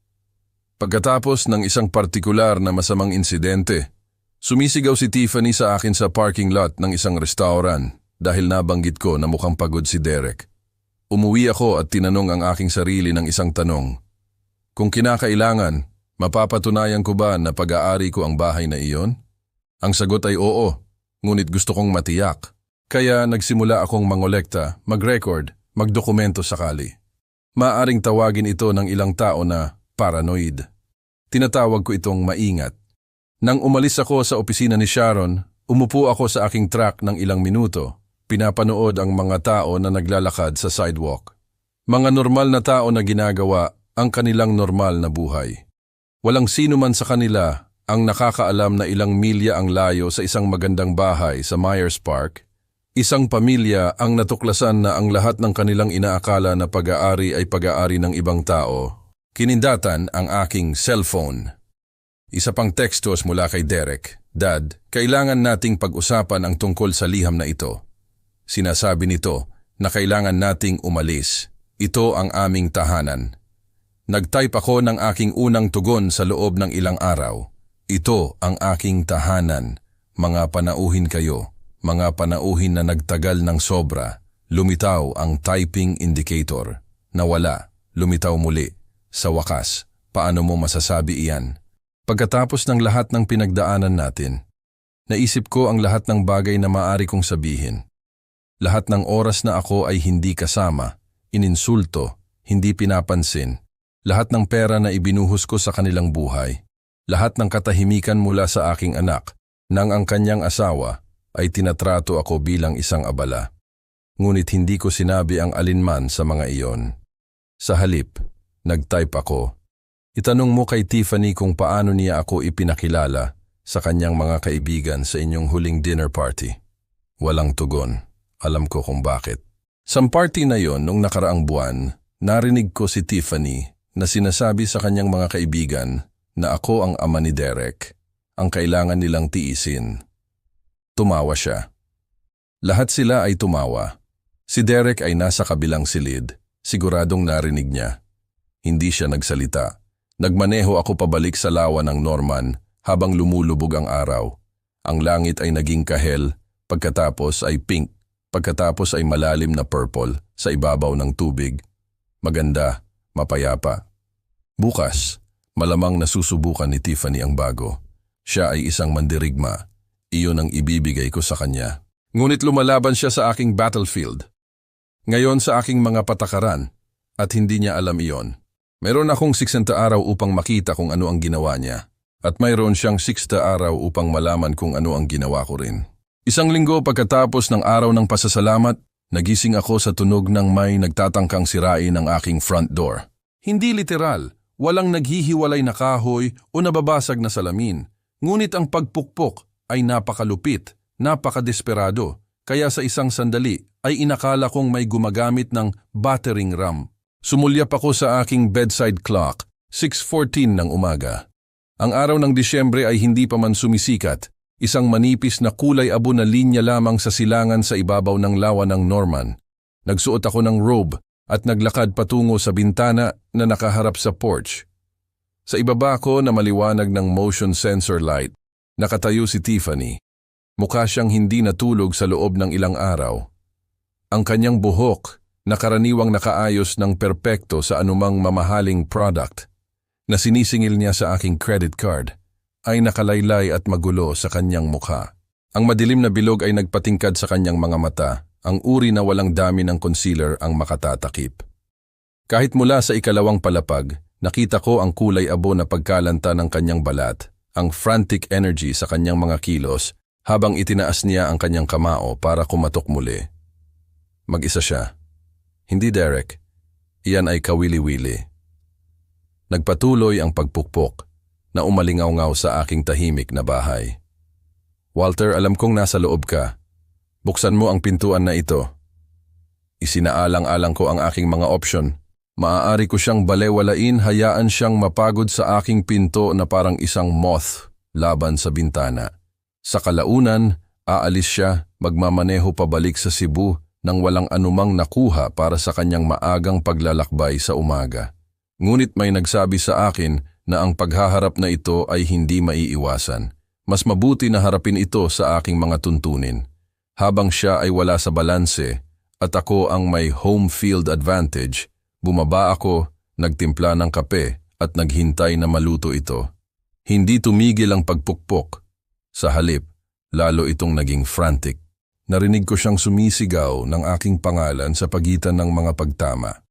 Pagkatapos ng isang partikular na masamang insidente, sumisigaw si Tiffany sa akin sa parking lot ng isang restaurant dahil nabanggit ko na mukhang pagod si Derek. Umuwi ako at tinanong ang aking sarili ng isang tanong. Kung kinakailangan, mapapatunayan ko ba na pag-aari ko ang bahay na iyon? Ang sagot ay oo, ngunit gusto kong matiyak. Kaya nagsimula akong mangolekta, mag-record, magdokumento sakali. Maaring tawagin ito ng ilang tao na paranoid. Tinatawag ko itong maingat. Nang umalis ako sa opisina ni Sharon, umupo ako sa aking truck ng ilang minuto. Pinapanood ang mga tao na naglalakad sa sidewalk. Mga normal na tao na ginagawa ang kanilang normal na buhay. Walang sino man sa kanila ang nakakaalam na ilang milya ang layo sa isang magandang bahay sa Myers Park. Isang pamilya ang natuklasan na ang lahat ng kanilang inaakala na pag-aari ay pag-aari ng ibang tao. Kinindatan ang aking cellphone. Isa pang tekstos mula kay Derek. Dad, kailangan nating pag-usapan ang tungkol sa liham na ito. Sinasabi nito na kailangan nating umalis. Ito ang aming tahanan. Nag-type ako ng aking unang tugon sa loob ng ilang araw. Ito ang aking tahanan. Mga panauhin kayo. Mga panauhin na nagtagal ng sobra. Lumitaw ang typing indicator. Nawala. Lumitaw muli. Sa wakas, paano mo masasabi iyan? Pagkatapos ng lahat ng pinagdaanan natin, naisip ko ang lahat ng bagay na maaari kong sabihin. Lahat ng oras na ako ay hindi kasama, ininsulto, hindi pinapansin. Lahat ng pera na ibinuhos ko sa kanilang buhay. Lahat ng katahimikan mula sa aking anak nang ang kanyang asawa ay tinatrato ako bilang isang abala. Ngunit hindi ko sinabi ang alinman sa mga iyon. Sa halip, nag-type ako. Itanong mo kay Tiffany kung paano niya ako ipinakilala sa kanyang mga kaibigan sa inyong huling dinner party. Walang tugon. Alam ko kung bakit. Sa party na yon nung nakaraang buwan, narinig ko si Tiffany na sinasabi sa kanyang mga kaibigan na ako ang ama ni Derek, ang kailangan nilang tiisin. Tumawa siya. Lahat sila ay tumawa. Si Derek ay nasa kabilang silid, siguradong narinig niya. Hindi siya nagsalita. Nagmaneho ako pabalik sa lawa ng Norman habang lumulubog ang araw. Ang langit ay naging kahel, pagkatapos ay pink, pagkatapos ay malalim na purple sa ibabaw ng tubig. Maganda, mapayapa. Bukas, malamang nasusubukan ni Tiffany ang bago. Siya ay isang mandirigma. Iyon ang ibibigay ko sa kanya. Ngunit lumalaban siya sa aking battlefield. Ngayon sa aking mga patakaran, at hindi niya alam iyon. Mayroon akong 60 araw upang makita kung ano ang ginawa niya. At mayroon siyang 60 araw upang malaman kung ano ang ginawa ko rin. Isang linggo pagkatapos ng araw ng pasasalamat, nagising ako sa tunog ng may nagtatangkang sirain ang aking front door. Hindi literal, walang naghihiwalay na kahoy o nababasag na salamin. Ngunit ang pagpukpok ay napakalupit, napakadesperado. Kaya sa isang sandali ay inakala kong may gumagamit ng battering ram. Sumulyap ako sa aking bedside clock, 6:14 ng umaga. Ang araw ng Disyembre ay hindi pa man sumisikat. Isang manipis na kulay abo na linya lamang sa silangan sa ibabaw ng lawa ng Norman. Nagsuot ako ng robe at naglakad patungo sa bintana na nakaharap sa porch. Sa ibaba ko na maliwanag ng motion sensor light, nakatayo si Tiffany. Mukha siyang hindi natulog sa loob ng ilang araw. Ang kanyang buhok, na karaniwang nakaayos ng perpekto sa anumang mamahaling product, na sinisingil niya sa aking credit card, ay nakalaylay at magulo sa kanyang mukha. Ang madilim na bilog ay nagpatingkad sa kanyang mga mata, ang uri na walang dami ng concealer ang makatatakip. Kahit mula sa ikalawang palapag, nakita ko ang kulay abo na pagkalanta ng kanyang balat, ang frantic energy sa kanyang mga kilos habang itinaas niya ang kanyang kamao para kumatok muli. Mag-isa siya. Hindi Derek. Iyan ay kawili-wili. Nagpatuloy ang pagpukpok na umalingaw-ngaw sa aking tahimik na bahay. Walter, alam kong nasa loob ka. Buksan mo ang pintuan na ito. Isinaalang-alang ko ang aking mga opsyon. Maaari ko siyang balewalain, hayaan siyang mapagod sa aking pinto na parang isang moth laban sa bintana. Sa kalaunan, aalis siya, magmamaneho pabalik sa Cebu nang walang anumang nakuha para sa kanyang maagang paglalakbay sa umaga. Ngunit may nagsabi sa akin na ang paghaharap na ito ay hindi maiiwasan. Mas mabuti na harapin ito sa aking mga tuntunin. Habang siya ay wala sa balanse at ako ang may home field advantage, bumaba ako, nagtimpla ng kape at naghintay na maluto ito. Hindi tumigil ang pagpukpok. Sa halip, lalo itong naging frantic. Narinig ko siyang sumisigaw ng aking pangalan sa pagitan ng mga pagtama.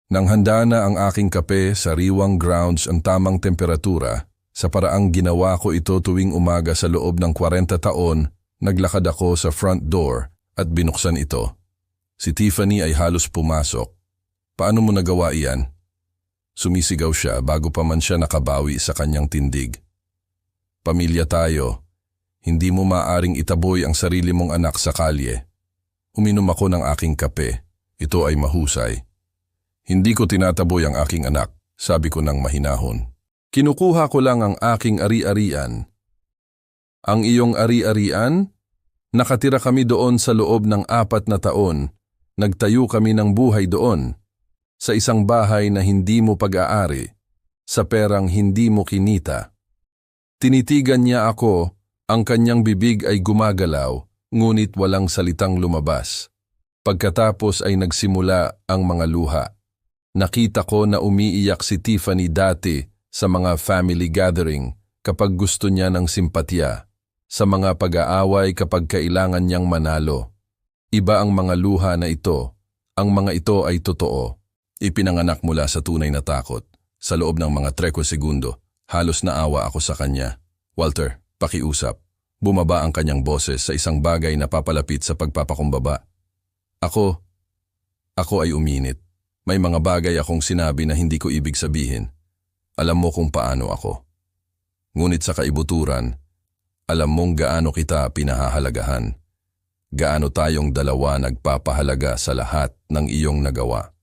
Nang handa na ang aking kape, sariwang grounds ang tamang temperatura, sa paraang ginawa ko ito tuwing umaga sa loob ng 40 taon, naglakad ako sa front door at binuksan ito. Si Tiffany ay halos pumasok. Paano mo nagawa iyan? Sumisigaw siya bago pa man siya nakabawi sa kanyang tindig. Pamilya tayo. Hindi mo maaring itaboy ang sarili mong anak sa kalye. Uminom ako ng aking kape. Ito ay mahusay. Hindi ko tinataboy ang aking anak, sabi ko ng mahinahon. Kinukuha ko lang ang aking ari-arian. Ang iyong ari-arian? Nakatira kami doon sa loob ng 4 na taon. Nagtayo kami ng buhay doon. Sa isang bahay na hindi mo pag-aari, sa perang hindi mo kinita. Tinitigan niya ako, ang kanyang bibig ay gumagalaw, ngunit walang salitang lumabas. Pagkatapos ay nagsimula ang mga luha. Nakita ko na umiiyak si Tiffany dati sa mga family gathering kapag gusto niya ng simpatya, sa mga pag-aaway kapag kailangan niyang manalo. Iba ang mga luha na ito. Ang mga ito ay totoo. Ipinanganak mula sa tunay na takot. Sa loob ng mga 3 segundo, halos naawa ako sa kanya. Walter, pakiusap. Bumaba ang kanyang boses sa isang bagay na papalapit sa pagpapakumbaba. Ako ay uminit. May mga bagay akong sinabi na hindi ko ibig sabihin. Alam mo kung paano ako. Ngunit sa kaibuturan, alam mong gaano kita pinahahalagahan. Gaano tayong dalawa nagpapahalaga sa lahat ng iyong nagawa.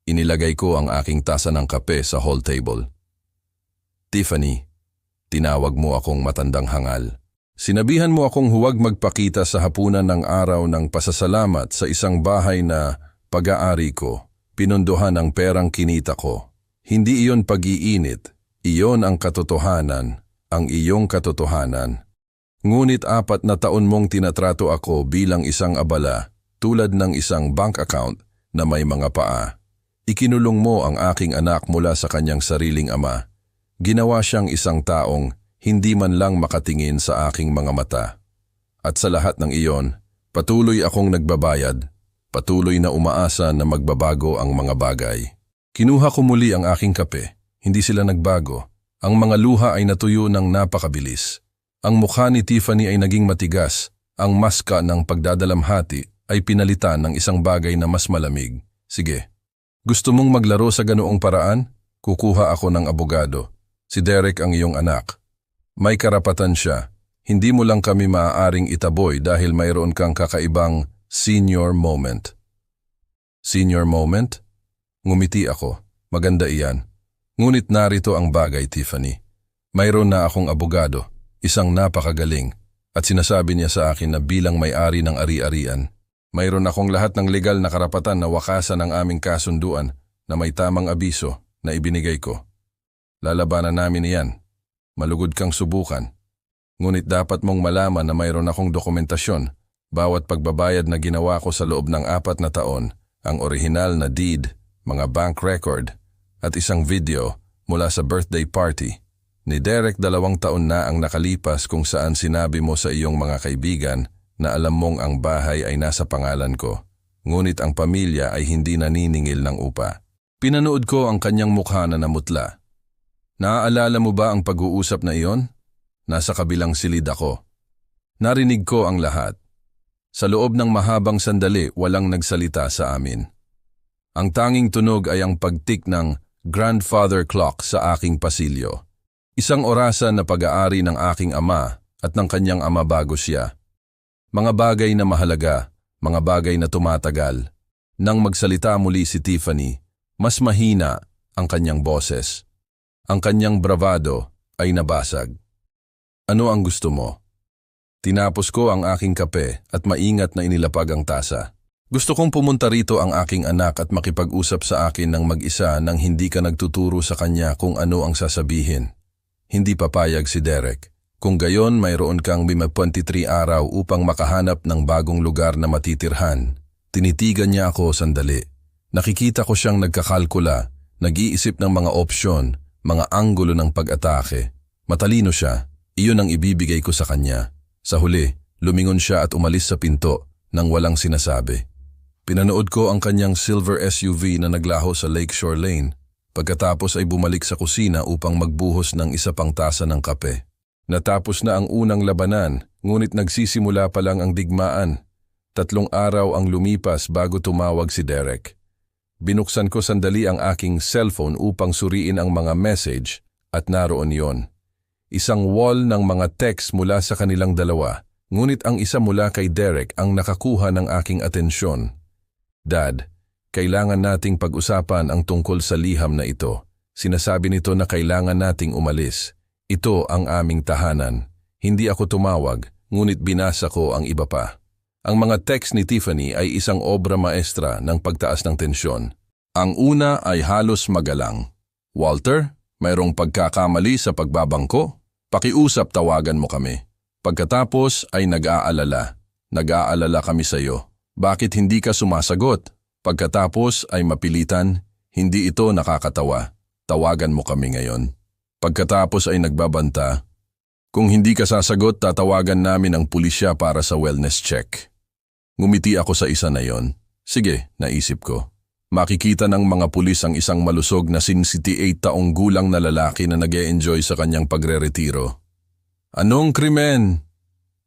Inilagay ko ang aking tasa ng kape sa hall table. Tiffany, tinawag mo akong matandang hangal. Sinabihan mo akong huwag magpakita sa hapunan ng araw ng pasasalamat sa isang bahay na pag-aari ko. Pinunduhan ang perang kinita ko. Hindi iyon pag-iinit. Iyon ang katotohanan, ang iyong katotohanan. Ngunit 4 na taon mong tinatrato ako bilang isang abala, tulad ng isang bank account na may mga paa. Ikinulong mo ang aking anak mula sa kanyang sariling ama. Ginawa siyang isang taong hindi man lang makatingin sa aking mga mata. At sa lahat ng iyon, patuloy akong nagbabayad, patuloy na umaasa na magbabago ang mga bagay. Kinuha ko muli ang aking kape, hindi sila nagbago. Ang mga luha ay natuyo ng napakabilis. Ang mukha ni Tiffany ay naging matigas, ang maska ng pagdadalamhati ay pinalitan ng isang bagay na mas malamig. Sige. Gusto mong maglaro sa ganoong paraan? Kukuha ako ng abogado. Si Derek ang iyong anak. May karapatan siya. Hindi mo lang kami maaaring itaboy dahil mayroon kang kakaibang senior moment. Senior moment? Ngumiti ako. Maganda iyan. Ngunit narito ang bagay, Tiffany. Mayroon na akong abogado, isang napakagaling, at sinasabi niya sa akin na bilang may-ari ng ari-arian, mayroon akong lahat ng legal na karapatan na wakasan ang aming kasunduan na may tamang abiso na ibinigay ko. Lalabanan namin iyan. Malugod kang subukan. Ngunit dapat mong malaman na mayroon akong dokumentasyon. Bawat pagbabayad na ginawa ko sa loob ng 4 na taon, ang orihinal na deed, mga bank record, at isang video mula sa birthday party ni Derek. 2 taon na ang nakalipas kung saan sinabi mo sa iyong mga kaibigan na alam mong ang bahay ay nasa pangalan ko. ngunit ang pamilya ay hindi naniningil ng upa. Pinanood ko ang kanyang mukha na namutla. Naaalala mo ba ang pag-uusap na iyon? Nasa kabilang silid ako. Narinig ko ang lahat. Sa loob ng mahabang sandali, walang nagsalita sa amin. Ang tanging tunog ay ang pagtik ng grandfather clock sa aking pasilyo. Isang orasan na pag-aari ng aking ama at ng kanyang ama bago siya. Mga bagay na mahalaga, mga bagay na tumatagal. Nang magsalita muli si Tiffany, mas mahina ang kanyang boses. Ang kanyang bravado ay nabasag. Ano ang gusto mo? Tinapos ko ang aking kape at maingat na inilapag ang tasa. Gusto kong pumunta rito ang aking anak at makipag-usap sa akin ng mag-isa nang hindi ka nagtuturo sa kanya kung ano ang sasabihin. Hindi papayag si Derek. Kung gayon, mayroon kang 23 araw upang makahanap ng bagong lugar na matitirhan. Tinitigan niya ako sandali. Nakikita ko siyang nagkakalkula, nag-iisip ng mga opsyon, mga anggulo ng pag-atake. Matalino siya, iyon ang ibibigay ko sa kanya. Sa huli, lumingon siya at umalis sa pinto nang walang sinasabi. Pinanood ko ang kanyang silver SUV na naglaho sa Lakeshore Lane. Pagkatapos ay bumalik sa kusina upang magbuhos ng isa pang tasa ng kape. Natapos na ang unang labanan, ngunit nagsisimula pa lang ang digmaan. 3 araw ang lumipas bago tumawag si Derek. Binuksan ko sandali ang aking cellphone upang suriin ang mga message at naroon yon. Isang wall ng mga text mula sa kanilang dalawa, ngunit ang isa mula kay Derek ang nakakuha ng aking atensyon. Dad, kailangan nating pag-usapan ang tungkol sa liham na ito. Sinasabi nito na kailangan nating umalis. Ito ang aming tahanan. Hindi ako tumawag, ngunit binasa ko ang iba pa. Ang mga text ni Tiffany ay isang obra maestra ng pagtaas ng tensyon. Ang una ay halos magalang. Walter, mayroong pagkakamali sa pagbabangko? Pakiusap, tawagan mo kami. Pagkatapos ay nag-aalala. Nag-aalala kami sa iyo. Bakit hindi ka sumasagot? Pagkatapos ay mapilitan, hindi ito nakakatawa. Tawagan mo kami ngayon. Pagkatapos ay nagbabanta. Kung hindi ka sasagot, tatawagan namin ang pulisya para sa wellness check. Ngumiti ako sa isa na yon. Sige, naisip ko. Makikita ng mga pulis ang isang malusog na 68 taong gulang na lalaki na nag-e-enjoy sa kanyang pagre-retiro. Anong krimen?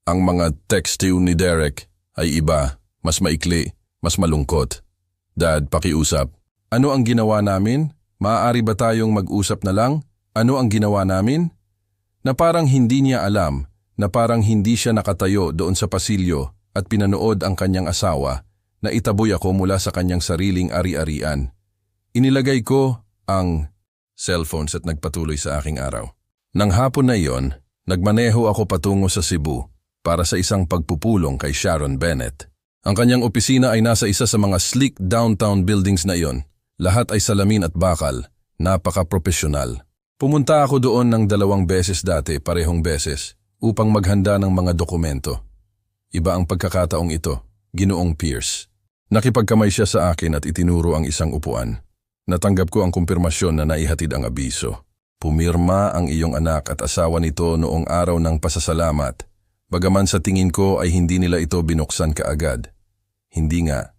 Ang mga text ni Derek ay iba, mas maikli, mas malungkot. Dad, pakiusap. Ano ang ginawa namin? Maaari ba tayong mag-usap na lang? Ano ang ginawa namin? Na parang hindi niya alam, na parang hindi siya nakatayo doon sa pasilyo at pinanood ang kanyang asawa, na itaboy ako mula sa kanyang sariling ari-arian. Inilagay ko ang cellphones at nagpatuloy sa aking araw. Nang hapon na iyon, nagmaneho ako patungo sa Cebu para sa isang pagpupulong kay Sharon Bennett. Ang kanyang opisina ay nasa isa sa mga sleek downtown buildings na iyon. Lahat ay salamin at bakal, napaka-profesional. Pumunta ako doon ng 2 beses dati, parehong beses, upang maghanda ng mga dokumento. Iba ang pagkakataong ito. Ginoong Pierce. Nakipagkamay siya sa akin at itinuro ang isang upuan. Natanggap ko ang kumpirmasyon na naihatid ang abiso. Pumirma ang iyong anak at asawa nito noong araw ng pasasalamat. Bagaman sa tingin ko ay hindi nila ito binuksan kaagad. Hindi nga.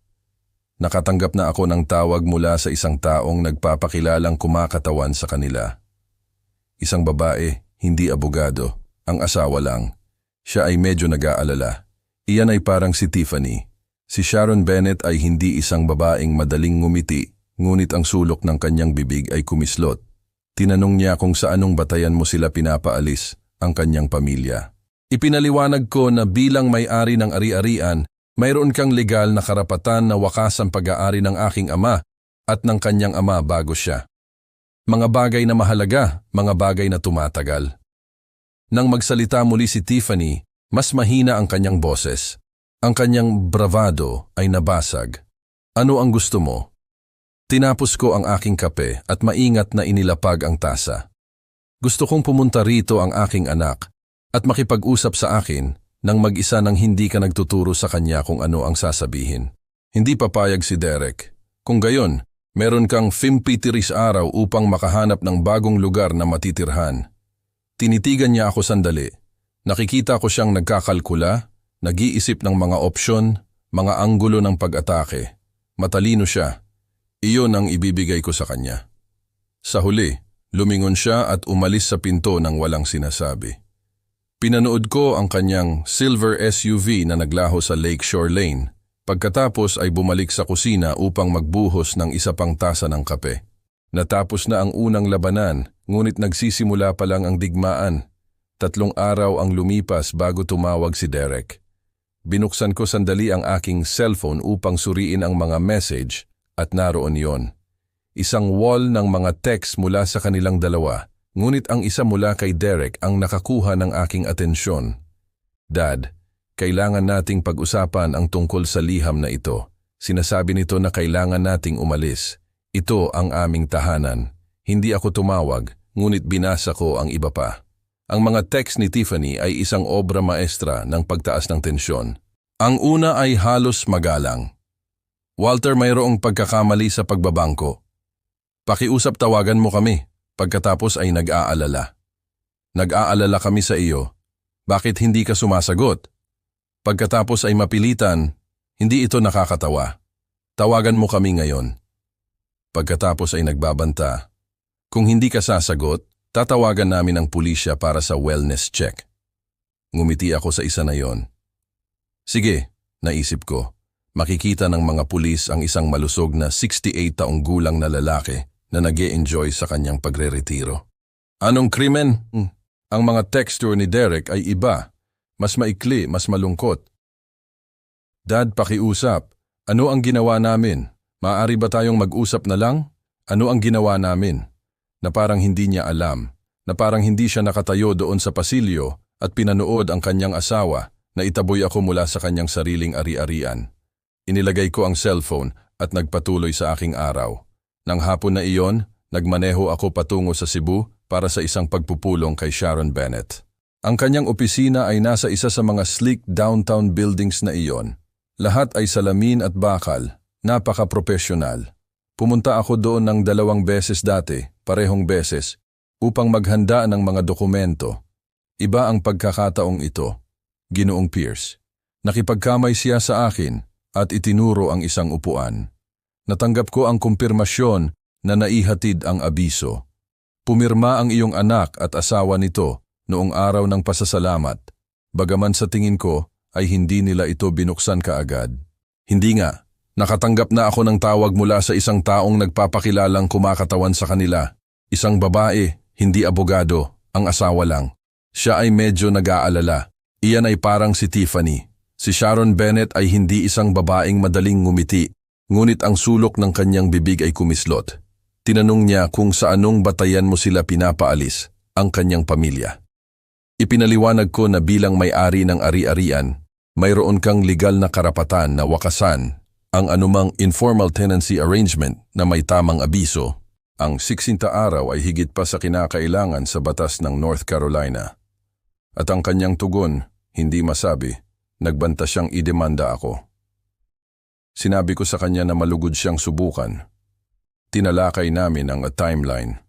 Nakatanggap na ako ng tawag mula sa isang taong nagpapakilalang kumakatawan sa kanila. Isang babae, hindi abogado, ang asawa lang. Siya ay medyo nag-aalala. Iyan ay parang si Tiffany. Si Sharon Bennett ay hindi isang babaeng madaling ngumiti, ngunit ang sulok ng kanyang bibig ay kumislot. Tinanong niya kung sa anong batayan mo sila pinapaalis, ang kanyang pamilya. Ipinaliwanag ko na bilang may-ari ng ari-arian, mayroon kang legal na karapatan na wakasan pag-aari ng aking ama at ng kanyang ama bago siya. Mga bagay na mahalaga, mga bagay na tumatagal. Nang magsalita muli si Tiffany, mas mahina ang kanyang boses. Ang kanyang bravado ay nabasag. Ano ang gusto mo? Tinapos ko ang aking kape at maingat na inilapag ang tasa. Gusto kong pumunta rito ang aking anak at makipag-usap sa akin nang mag-isa nang hindi ka nagtuturo sa kanya kung ano ang sasabihin. Hindi papayag si Derek. Kung gayon, meron kang 53 araw upang makahanap ng bagong lugar na matitirhan. Tinitigan niya ako sandali. Nakikita ko siyang nagkakalkula, nag-iisip ng mga opsyon, mga anggulo ng pag-atake. Matalino siya. Iyon ang ibibigay ko sa kanya. Sa huli, lumingon siya at umalis sa pinto nang walang sinasabi. Pinanood ko ang kanyang silver SUV na naglaho sa Lakeshore Lane. Pagkatapos ay bumalik sa kusina upang magbuhos ng isa pang tasa ng kape. Natapos na ang unang labanan, ngunit nagsisimula pa lang ang digmaan. 3 araw ang lumipas bago tumawag si Derek. Binuksan ko sandali ang aking cellphone upang suriin ang mga message at naroon yon. Isang wall ng mga text mula sa kanilang dalawa, ngunit ang isa mula kay Derek ang nakakuha ng aking atensyon. Dad, kailangan nating pag-usapan ang tungkol sa liham na ito. Sinasabi nito na kailangan nating umalis. Ito ang aming tahanan. Hindi ako tumawag, ngunit binasa ko ang iba pa. Ang mga text ni Tiffany ay isang obra maestra ng pagtaas ng tensyon. Ang una ay halos magalang. Walter, mayroong pagkakamali sa pagbabangko. Pakiusap, tawagan mo kami. Pagkatapos ay nag-aalala. Nag-aalala kami sa iyo. Bakit hindi ka sumasagot? Pagkatapos ay mapilitan, hindi ito nakakatawa. Tawagan mo kami ngayon. Pagkatapos ay nagbabanta. Kung hindi ka sasagot, tatawagan namin ang pulisya para sa wellness check. Ngumiti ako sa isa na yon. Sige, naisip ko. Makikita ng mga pulis ang isang malusog na 68 taong gulang na lalaki na nag-e-enjoy sa kanyang pagre-retiro. Anong krimen? Ang mga texture ni Derek ay iba. Mas maikli, mas malungkot. Dad, pakiusap. Ano ang ginawa namin? Maaari ba tayong mag-usap na lang? Ano ang ginawa namin? Na parang hindi niya alam. Na parang hindi siya nakatayo doon sa pasilyo at pinanood ang kanyang asawa na itaboy ako mula sa kanyang sariling ari-arian. Inilagay ko ang cellphone at nagpatuloy sa aking araw. Nang hapon na iyon, nagmaneho ako patungo sa Cebu para sa isang pagpupulong kay Sharon Bennett. Ang kanyang opisina ay nasa isa sa mga sleek downtown buildings na iyon. Lahat ay salamin at bakal, napaka-profesional. Pumunta ako doon ng 2 beses dati, parehong beses, upang maghanda ng mga dokumento. Iba ang pagkakataong ito. Ginoong Pierce. Nakipagkamay siya sa akin at itinuro ang isang upuan. Natanggap ko ang kumpirmasyon na naihatid ang abiso. Pumirma ang iyong anak at asawa nito noong araw ng pasasalamat. Bagaman sa tingin ko ay hindi nila ito binuksan kaagad. Hindi nga, nakatanggap na ako ng tawag mula sa isang taong nagpapakilalang kumakatawan sa kanila. Isang babae, hindi abogado, ang asawa lang. Siya ay medyo nag-aalala. Iyan ay parang si Tiffany. Si Sharon Bennett ay hindi isang babaeng madaling ngumiti, ngunit ang sulok ng kanyang bibig ay kumislot. Tinanong niya kung sa anong batayan mo sila pinapaalis, ang kanyang pamilya. Ipinaliwanag ko na bilang may-ari ng ari-arian, mayroon kang legal na karapatan na wakasan ang anumang informal tenancy arrangement na may tamang abiso. Ang 60 araw ay higit pa sa kinakailangan sa batas ng North Carolina. At ang kanyang tugon, hindi masabi, nagbanta siyang idemanda ako. Sinabi ko sa kanya na malugod siyang subukan. Tinalakay namin ang timeline.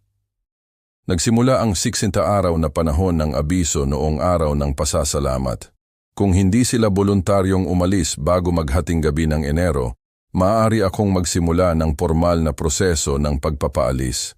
Nagsimula ang 60 araw na panahon ng abiso noong araw ng pasasalamat. Kung hindi sila voluntaryong umalis bago maghating gabi ng Enero, maaari akong magsimula ng formal na proseso ng pagpapaalis.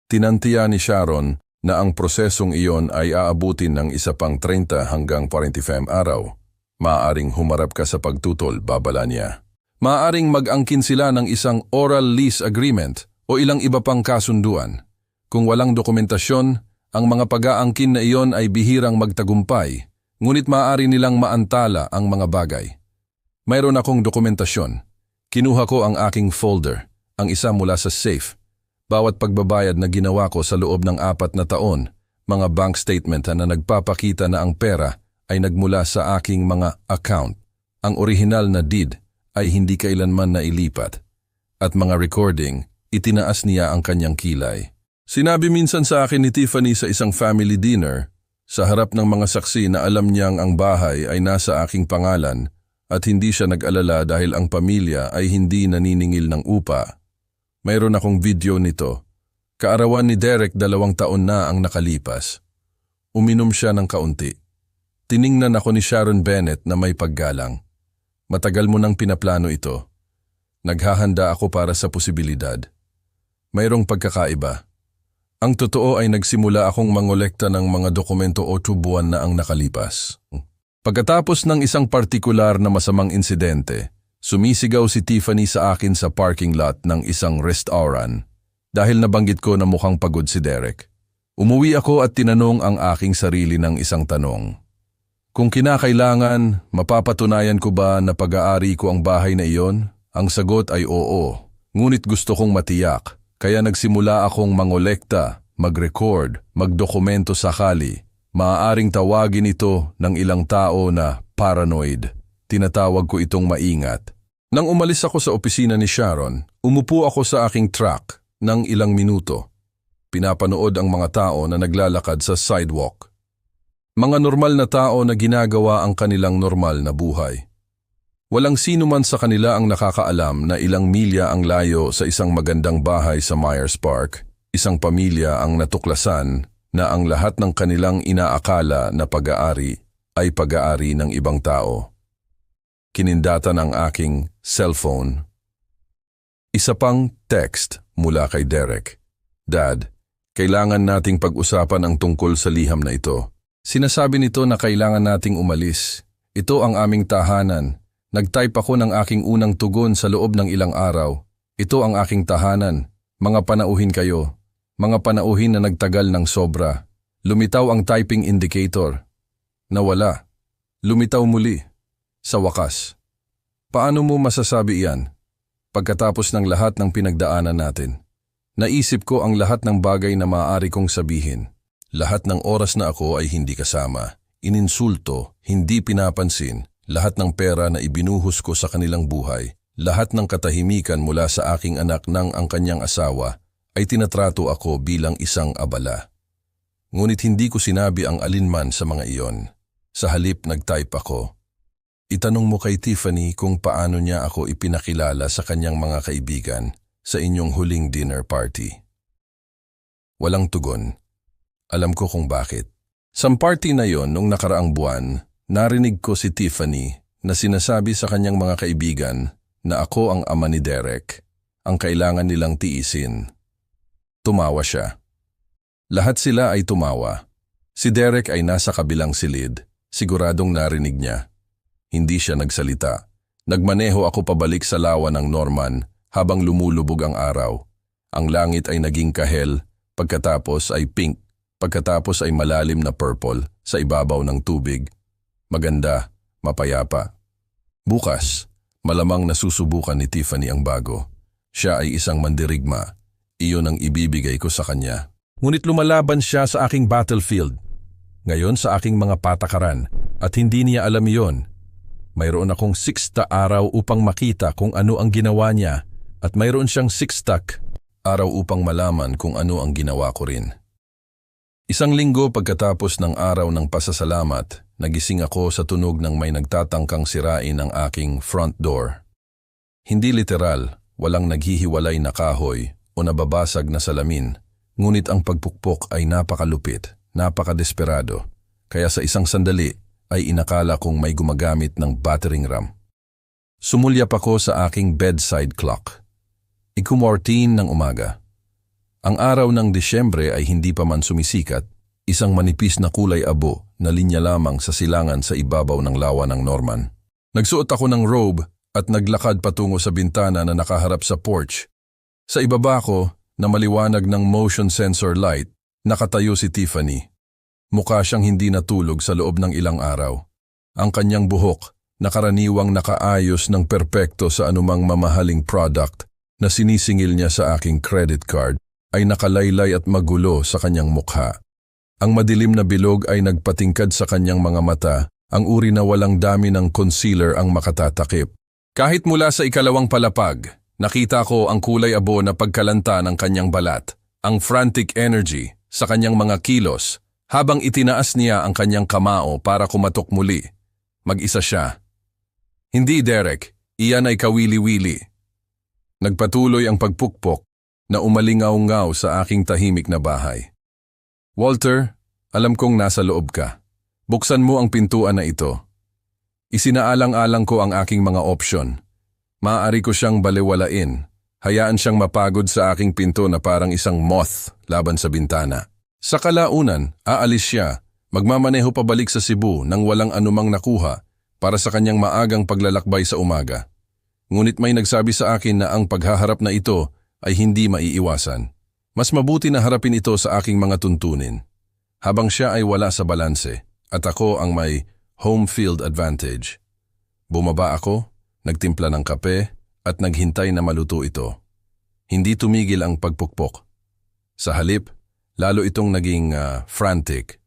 Tinantiya ni Sharon na ang prosesong iyon ay aabutin ng isa pang 30 hanggang 45 araw. Maaaring humarap ka sa pagtutol, babala niya. Maaaring mag-angkin sila ng isang oral lease agreement o ilang iba pang kasunduan. Kung walang dokumentasyon, ang mga pag-aangkin na iyon ay bihirang magtagumpay, ngunit maaari nilang maantala ang mga bagay. Mayroon akong dokumentasyon. Kinuha ko ang aking folder, ang isa mula sa safe. Bawat pagbabayad na ginawa ko sa loob ng 4 na taon, mga bank statement na nagpapakita na ang pera ay nagmula sa aking mga account. Ang orihinal na deed ay hindi kailanman nailipat. At mga recording, itinaas niya ang kanyang kilay. Sinabi minsan sa akin ni Tiffany sa isang family dinner, sa harap ng mga saksi na alam niyang ang bahay ay nasa aking pangalan at hindi siya nag-alala dahil ang pamilya ay hindi naniningil ng upa. Mayroon akong video nito. Kaarawan ni Derek 2 taon na ang nakalipas. Uminom siya ng kaunti. Tiningnan ako ni Sharon Bennett na may paggalang. Matagal mo nang pinaplano ito. Naghahanda ako para sa posibilidad. Mayroong pagkakaiba. Ang totoo ay nagsimula akong mangolekta ng mga dokumento 8 buwan na ang nakalipas. Pagkatapos ng isang partikular na masamang insidente, sumisigaw si Tiffany sa akin sa parking lot ng isang restaurant dahil nabanggit ko na mukhang pagod si Derek. Umuwi ako at tinanong ang aking sarili ng isang tanong. Kung kinakailangan, mapapatunayan ko ba na pag-aari ko ang bahay na iyon? Ang sagot ay oo, ngunit gusto kong matiyak. Kaya nagsimula akong mangolekta, mag-record, magdokumento sakali. Maaaring tawagin ito ng ilang tao na paranoid. Tinatawag ko itong maingat. Nang umalis ako sa opisina ni Sharon, umupo ako sa aking truck ng ilang minuto. Pinapanood ang mga tao na naglalakad sa sidewalk. Mga normal na tao na ginagawa ang kanilang normal na buhay. Walang sino man sa kanila ang nakakaalam na ilang milya ang layo sa isang magandang bahay sa Myers Park, isang pamilya ang natuklasan na ang lahat ng kanilang inaakala na pag-aari ay pag-aari ng ibang tao. Kinindatan ang aking cellphone. Isa pang text mula kay Derek. Dad, kailangan nating pag-usapan ang tungkol sa liham na ito. Sinasabi nito na kailangan nating umalis. Ito ang aming tahanan. Nag-type ako ng aking unang tugon sa loob ng ilang araw. Ito ang aking tahanan. Mga panauhin kayo. Mga panauhin na nagtagal ng sobra. Lumitaw ang typing indicator. Nawala. Lumitaw muli. Sa wakas. Paano mo masasabi iyan? Pagkatapos ng lahat ng pinagdaanan natin. Naisip ko ang lahat ng bagay na maaari kong sabihin. Lahat ng oras na ako ay hindi kasama. Ininsulto, hindi pinapansin. Lahat ng pera na ibinuhos ko sa kanilang buhay, lahat ng katahimikan mula sa aking anak nang ang kanyang asawa, ay tinatrato ako bilang isang abala. Ngunit hindi ko sinabi ang alinman sa mga iyon. Sa halip nag-type ako. Itanong mo kay Tiffany kung paano niya ako ipinakilala sa kanyang mga kaibigan sa inyong huling dinner party. Walang tugon. Alam ko kung bakit. Sa party na yon nung nakaraang buwan, narinig ko si Tiffany na sinasabi sa kanyang mga kaibigan na ako ang ama ni Derek, ang kailangan nilang tiisin. Tumawa siya. Lahat sila ay tumawa. Si Derek ay nasa kabilang silid, siguradong narinig niya. Hindi siya nagsalita. Nagmaneho ako pabalik sa lawa ng Norman habang lumulubog ang araw. Ang langit ay naging kahel, pagkatapos ay pink, pagkatapos ay malalim na purple sa ibabaw ng tubig. Maganda, mapayapa. Bukas, malamang nasusubukan ni Tiffany ang bago. Siya ay isang mandirigma. Iyon ang ibibigay ko sa kanya. Ngunit lumalaban siya sa aking battlefield. Ngayon sa aking mga patakaran at hindi niya alam iyon. Mayroon akong 6 araw upang makita kung ano ang ginawa niya at mayroon siyang 6 araw upang malaman kung ano ang ginawa ko rin. Isang linggo pagkatapos ng araw ng pasasalamat, nagising ako sa tunog ng may nagtatangkang sirain ang aking front door. Hindi literal, walang naghihiwalay na kahoy o nababasag na salamin, ngunit ang pagpukpok ay napakalupit, napakadesperado, kaya sa isang sandali ay inakala kong may gumagamit ng battering ram. Sumulyap ako sa aking bedside clock. 1:14 ng umaga. Ang araw ng Disyembre ay hindi pa man sumisikat, isang manipis na kulay abo na linya lamang sa silangan sa ibabaw ng lawa ng Norman. Nagsuot ako ng robe at naglakad patungo sa bintana na nakaharap sa porch. Sa ibaba ko, na maliwanag ng motion sensor light, nakatayo si Tiffany. Mukha siyang hindi natulog sa loob ng ilang araw. Ang kanyang buhok, nakaraniwang nakaayos ng perpekto sa anumang mamahaling product na sinisingil niya sa aking credit card, ay nakalaylay at magulo sa kanyang mukha. Ang madilim na bilog ay nagpatingkad sa kanyang mga mata, ang uri na walang dami ng concealer ang makatatakip. Kahit mula sa ikalawang palapag, nakita ko ang kulay abo na pagkalanta ng kanyang balat, ang frantic energy sa kanyang mga kilos, habang itinaas niya ang kanyang kamao para kumatok muli. Mag-isa siya. Hindi, Derek, iyan ay kawili-wili. Nagpatuloy ang pagpukpok na umalingaw-ngaw sa aking tahimik na bahay. Walter, alam kong nasa loob ka. Buksan mo ang pintuan na ito. Isinaalang-alang ko ang aking mga opsyon. Maaari ko siyang balewalain. Hayaan siyang mapagod sa aking pinto na parang isang moth laban sa bintana. Sa kalaunan, aalis siya. Magmamaneho pabalik sa Cebu nang walang anumang nakuha para sa kanyang maagang paglalakbay sa umaga. Ngunit may nagsabi sa akin na ang paghaharap na ito ay hindi maiiwasan. Mas mabuti na harapin ito sa aking mga tuntunin. Habang siya ay wala sa balanse at ako ang may home field advantage. Bumaba ako, nagtimpla ng kape at naghintay na maluto ito. Hindi tumigil ang pagpukpok. Sa halip, lalo itong naging frantic.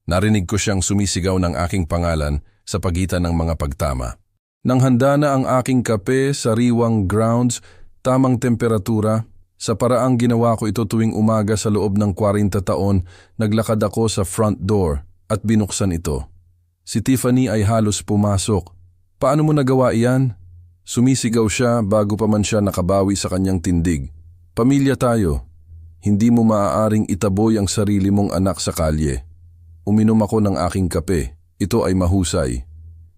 Narinig ko siyang sumisigaw ng aking pangalan sa pagitan ng mga pagtama. Nang handa na ang aking kape, sariwang grounds, tamang temperatura, sa paraang ginawa ko ito tuwing umaga sa loob ng 40 taon, naglakad ako sa front door at binuksan ito. Si Tiffany ay halos pumasok. Paano mo nagawa iyan? Sumisigaw siya bago pa man siya nakabawi sa kanyang tindig. Pamilya tayo. Hindi mo maaaring itaboy ang sarili mong anak sa kalye. Uminom ako ng aking kape. Ito ay mahusay.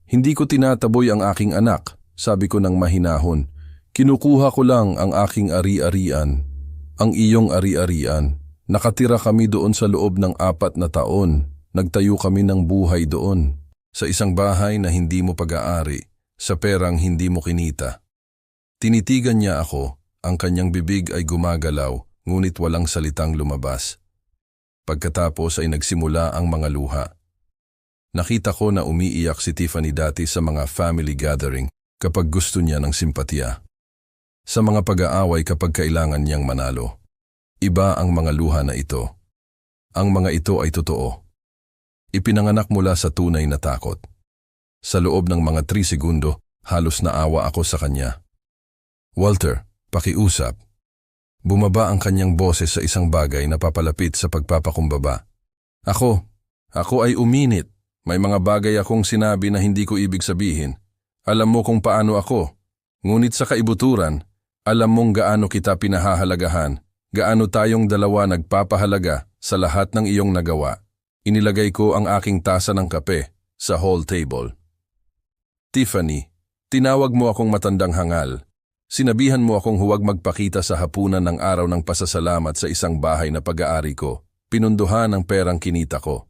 Hindi ko tinataboy ang aking anak, sabi ko ng mahinahon. Kinukuha ko lang ang aking ari-arian. Ang iyong ari-arian. Nakatira kami doon sa loob ng 4 na taon. Nagtayo kami ng buhay doon. Sa isang bahay na hindi mo pag-aari. Sa perang hindi mo kinita. Tinitigan niya ako. Ang kanyang bibig ay gumagalaw, ngunit walang salitang lumabas. Pagkatapos ay nagsimula ang mga luha. Nakita ko na umiiyak si Tiffany dati sa mga family gathering kapag gusto niya ng simpatya. Sa mga pag-aaway kapag kailangan niyang manalo. Iba ang mga luha na ito. Ang mga ito ay totoo. Ipinanganak mula sa tunay na takot. Sa loob ng mga 3 segundo, halos naawa ako sa kanya. Walter, pakiusap. Bumaba ang kanyang boses sa isang bagay na papalapit sa pagpapakumbaba. Ako ay uminit. May mga bagay akong sinabi na hindi ko ibig sabihin. Alam mo kung paano ako. Ngunit sa kaibuturan, alam mong gaano kita pinahahalagahan, gaano tayong dalawa nagpapahalaga sa lahat ng iyong nagawa. Inilagay ko ang aking tasa ng kape sa hall table. Tiffany, tinawag mo akong matandang hangal. Sinabihan mo akong huwag magpakita sa hapunan ng araw ng pasasalamat sa isang bahay na pag-aari ko. Pinunduhan ang perang kinita ko.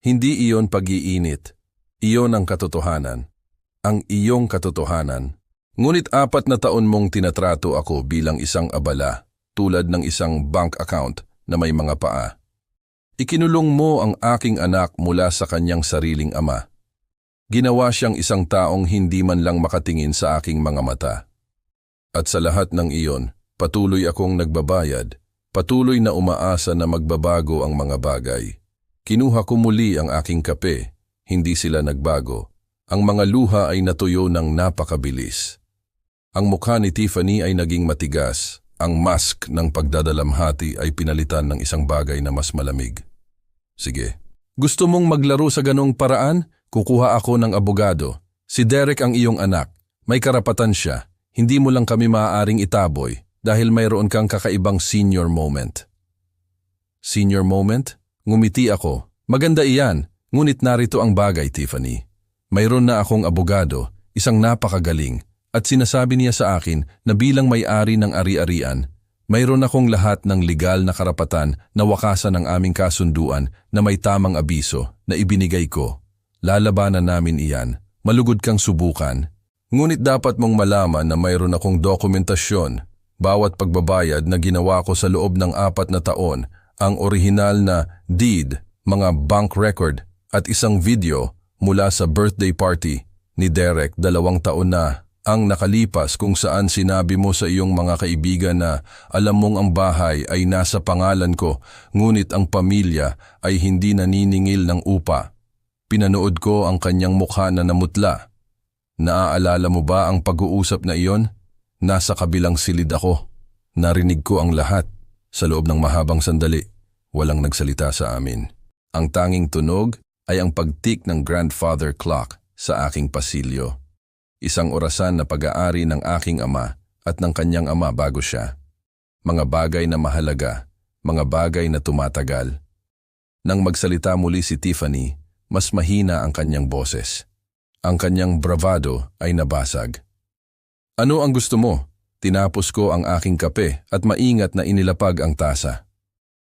Hindi iyon pag-iinit. Iyon ang katotohanan. Ang iyong katotohanan. Ngunit 4 na taon mong tinatrato ako bilang isang abala, tulad ng isang bank account na may mga paa. Ikinulong mo ang aking anak mula sa kanyang sariling ama. Ginawa siyang isang taong hindi man lang makatingin sa aking mga mata. At sa lahat ng iyon, patuloy akong nagbabayad, patuloy na umaasa na magbabago ang mga bagay. Kinuha ko muli ang aking kape, hindi sila nagbago. Ang mga luha ay natuyo ng napakabilis. Ang mukha ni Tiffany ay naging matigas. Ang mask ng pagdadalamhati ay pinalitan ng isang bagay na mas malamig. Sige. Gusto mong maglaro sa ganong paraan? Kukuha ako ng abogado. Si Derek ang iyong anak. May karapatan siya. Hindi mo lang kami maaaring itaboy dahil mayroon kang kakaibang senior moment. Senior moment? Ngumiti ako. Maganda iyan. Ngunit narito ang bagay, Tiffany. Mayroon na akong abogado, isang napakagaling. At sinasabi niya sa akin na bilang may-ari ng ari-arian, mayroon akong lahat ng legal na karapatan na wakasan ang aming kasunduan na may tamang abiso na ibinigay ko. Lalabanan namin iyan. Malugod kang subukan. Ngunit dapat mong malaman na mayroon akong dokumentasyon. Bawat pagbabayad na ginawa ko sa loob ng 4 na taon, ang orihinal na deed, mga bank record at isang video mula sa birthday party ni Derek 2 taon na ang nakalipas kung saan sinabi mo sa iyong mga kaibigan na alam mong ang bahay ay nasa pangalan ko ngunit ang pamilya ay hindi naniningil ng upa. Pinanood ko ang kanyang mukha na namutla. Naaalala mo ba ang pag-uusap na iyon? Nasa kabilang silid ako. Narinig ko ang lahat. Sa loob ng mahabang sandali, walang nagsalita sa amin. Ang tanging tunog ay ang pagtik ng grandfather clock sa aking pasilyo. Isang orasan na pag-aari ng aking ama at ng kanyang ama bago siya. Mga bagay na mahalaga, mga bagay na tumatagal. Nang magsalita muli si Tiffany, mas mahina ang kanyang boses. Ang kanyang bravado ay nabasag. Ano ang gusto mo? Tinapos ko ang aking kape at maingat na inilapag ang tasa.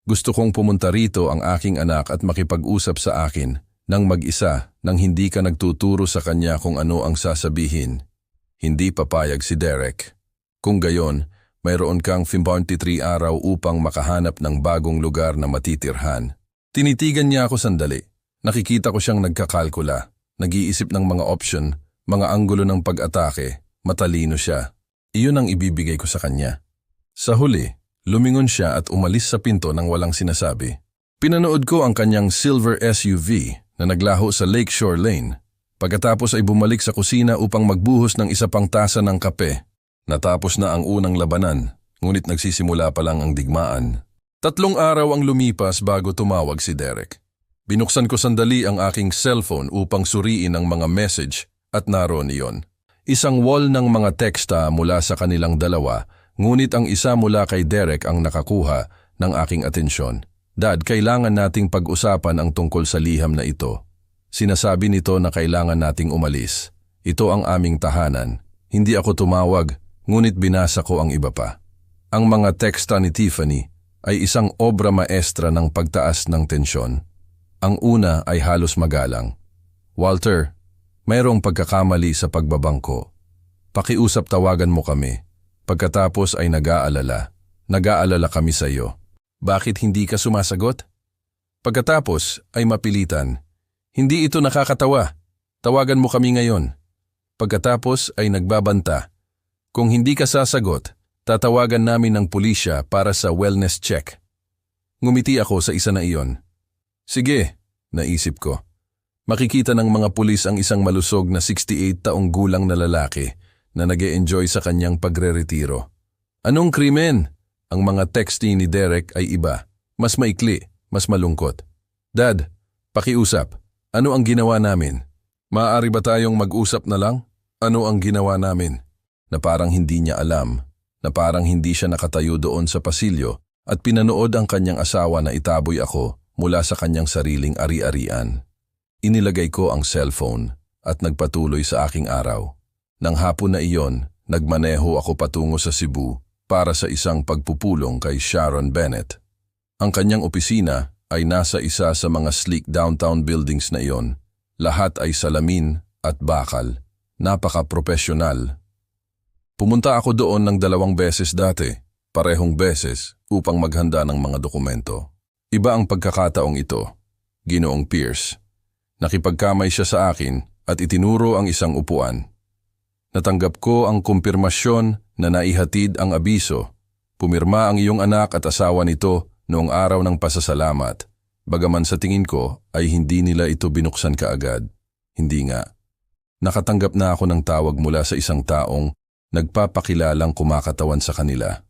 Gusto kong pumunta rito ang aking anak at makipag-usap sa akin nang mag-isa nang hindi ka nagtuturo sa kanya kung ano ang sasabihin. Hindi papayag si Derek. Kung gayon, mayroon kang 53 araw upang makahanap ng bagong lugar na matitirhan. Tinitigan niya ako sandali. Nakikita ko siyang nagkakalkula, nag-iisip ng mga option, mga anggulo ng pag-atake. Matalino siya. Iyon ang ibibigay ko sa kanya. Sa huli, lumingon siya at umalis sa pinto nang walang sinasabi. Pinanood ko ang kanyang silver SUV na naglaho sa Lakeshore Lane. Pagkatapos ay bumalik sa kusina upang magbuhos ng isa pang tasa ng kape. Natapos na ang unang labanan, ngunit nagsisimula pa lang ang digmaan. 3 araw ang lumipas bago tumawag si Derek. Binuksan ko sandali ang aking cellphone upang suriin ang mga message at naroon iyon. Isang wall ng mga teksta mula sa kanilang dalawa, ngunit ang isa mula kay Derek ang nakakuha ng aking atensyon. Dad, kailangan nating pag-usapan ang tungkol sa liham na ito. Sinasabi nito na kailangan nating umalis. Ito ang aming tahanan. Hindi ako tumawag, ngunit binasa ko ang iba pa. Ang mga teksta ni Tiffany ay isang obra maestra ng pagtaas ng tensyon. Ang una ay halos magalang. Walter, mayroong pagkakamali sa pagbabangko. Pakiusap, tawagan mo kami. Pagkatapos ay nag-aalala. Nag-aalala kami sa iyo. Bakit hindi ka sumasagot? Pagkatapos ay mapilitan. Hindi ito nakakatawa. Tawagan mo kami ngayon. Pagkatapos ay nagbabanta. Kung hindi ka sasagot, tatawagan namin ng pulisya para sa wellness check. Ngumiti ako sa isa na iyon. Sige, naisip ko. Makikita ng mga pulis ang isang malusog na 68 taong gulang na lalaki na nag-e-enjoy sa kanyang pagre-retiro. Anong krimen? Ang mga texting ni Derek ay iba. Mas maikli, mas malungkot. Dad, pakiusap. Ano ang ginawa namin? Maaari ba tayong mag-usap na lang? Ano ang ginawa namin? Na parang hindi niya alam, na parang hindi siya nakatayo doon sa pasilyo at pinanood ang kanyang asawa na itaboy ako mula sa kanyang sariling ari-arian. Inilagay ko ang cellphone at nagpatuloy sa aking araw. Nang hapon na iyon, nagmaneho ako patungo sa Cebu para sa isang pagpupulong kay Sharon Bennett. Ang kanyang opisina ay nasa isa sa mga sleek downtown buildings na iyon. Lahat ay salamin at bakal. Napaka-profesional. Pumunta ako doon ng 2 beses dati, parehong beses upang maghanda ng mga dokumento. Iba ang pagkakataong ito. Ginoong Pierce. Nakipagkamay siya sa akin at itinuro ang isang upuan. Natanggap ko ang kumpirmasyon na naihatid ang abiso. Pumirma ang iyong anak at asawa nito noong araw ng pasasalamat. Bagaman sa tingin ko ay hindi nila ito binuksan kaagad. Hindi nga. Nakatanggap na ako ng tawag mula sa isang taong nagpapakilalang kumakatawan sa kanila.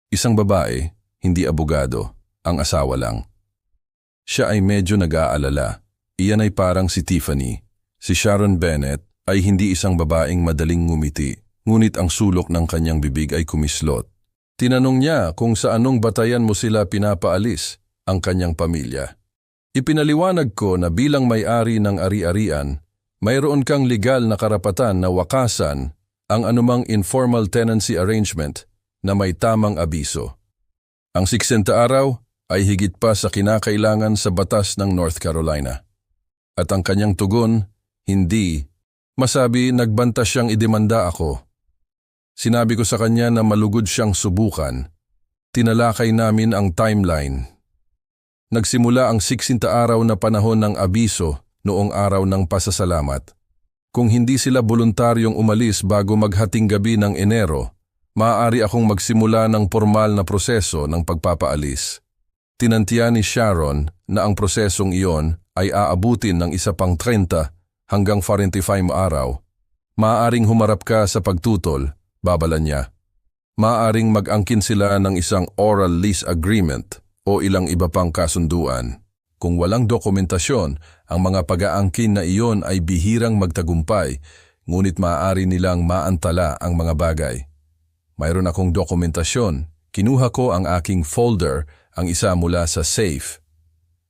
Isang babae, hindi abogado, ang asawa lang. Siya ay medyo nag-aalala. Iyan ay parang si Tiffany. Si Sharon Bennett ay hindi isang babaeng madaling ngumiti, ngunit ang sulok ng kanyang bibig ay kumislot. Tinanong niya kung sa anong batayan mo sila pinapaalis, ang kanyang pamilya. Ipinaliwanag ko na bilang may-ari ng ari-arian, mayroon kang legal na karapatan na wakasan ang anumang informal tenancy arrangement na may tamang abiso. Ang 60 araw ay higit pa sa kinakailangan sa batas ng North Carolina. At ang kanyang tugon, hindi. Masabi nagbanta siyang idemanda ako. Sinabi ko sa kanya na malugod siyang subukan. Tinalakay namin ang timeline. Nagsimula ang 60 araw na panahon ng abiso noong araw ng pasasalamat. Kung hindi sila voluntaryong umalis bago maghating gabi ng Enero, maaari akong magsimula ng formal na proseso ng pagpapaalis. Tinantiyan ni Sharon na ang prosesong iyon ay aabutin ng isa pang 30 hanggang 45 araw. Maaaring humarap ka sa pagtutol, babala niya. Maaaring mag-angkin sila ng isang oral lease agreement o ilang iba pang kasunduan. Kung walang dokumentasyon, ang mga pag-aangkin na iyon ay bihirang magtagumpay, ngunit maaari nilang maantala ang mga bagay. Mayroon akong dokumentasyon. Kinuha ko ang aking folder, ang isa mula sa safe.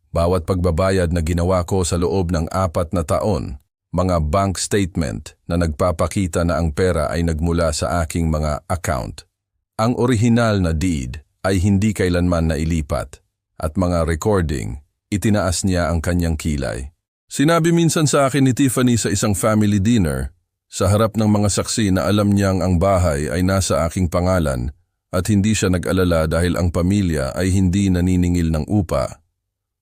Bawat pagbabayad na ginawa ko sa loob ng 4 na taon, mga bank statement na nagpapakita na ang pera ay nagmula sa aking mga account. Ang orihinal na deed ay hindi kailanman nailipat at mga recording, itinaas niya ang kanyang kilay. Sinabi minsan sa akin ni Tiffany sa isang family dinner, sa harap ng mga saksi na alam niyang ang bahay ay nasa aking pangalan at hindi siya nag-alala dahil ang pamilya ay hindi naniningil ng upa.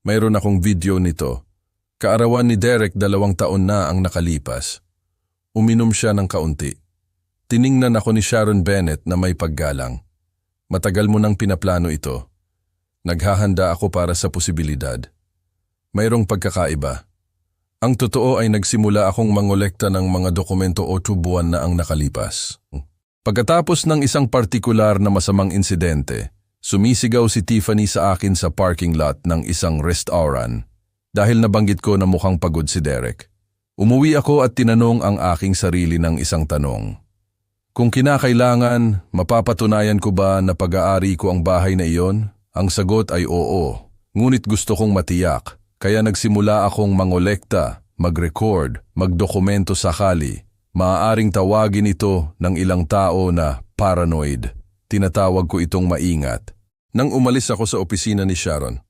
Mayroon akong video nito. Kaarawan ni Derek 2 taon na ang nakalipas. Uminom siya ng kaunti. Tiningnan ako ni Sharon Bennett na may paggalang. Matagal mo nang pinaplano ito. Naghahanda ako para sa posibilidad. Mayroong pagkakaiba. Ang totoo ay nagsimula akong mangolekta ng mga dokumento 8 buwan na ang nakalipas. Pagkatapos ng isang partikular na masamang insidente, sumisigaw si Tiffany sa akin sa parking lot ng isang restaurant. Dahil nabanggit ko na mukhang pagod si Derek. Umuwi ako at tinanong ang aking sarili ng isang tanong. Kung kinakailangan, mapapatunayan ko ba na pag-aari ko ang bahay na iyon? Ang sagot ay oo. Ngunit gusto kong matiyak, kaya nagsimula akong mangolekta, mag-record, magdokumento sakali. Maaaring tawagin ito ng ilang tao na paranoid. Tinatawag ko itong maingat. Nang umalis ako sa opisina ni Sharon,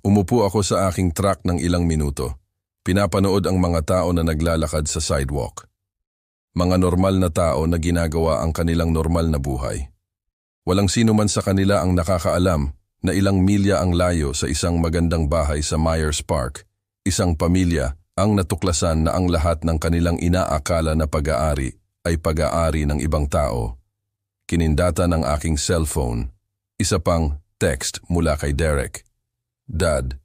umupo ako sa aking truck ng ilang minuto. Pinapanood ang mga tao na naglalakad sa sidewalk. Mga normal na tao na ginagawa ang kanilang normal na buhay. Walang sino man sa kanila ang nakakaalam na ilang milya ang layo sa isang magandang bahay sa Myers Park. Isang pamilya ang natuklasan na ang lahat ng kanilang inaakala na pag-aari ay pag-aari ng ibang tao. Kinindata ng aking cellphone. Isa pang text mula kay Derek. Dad,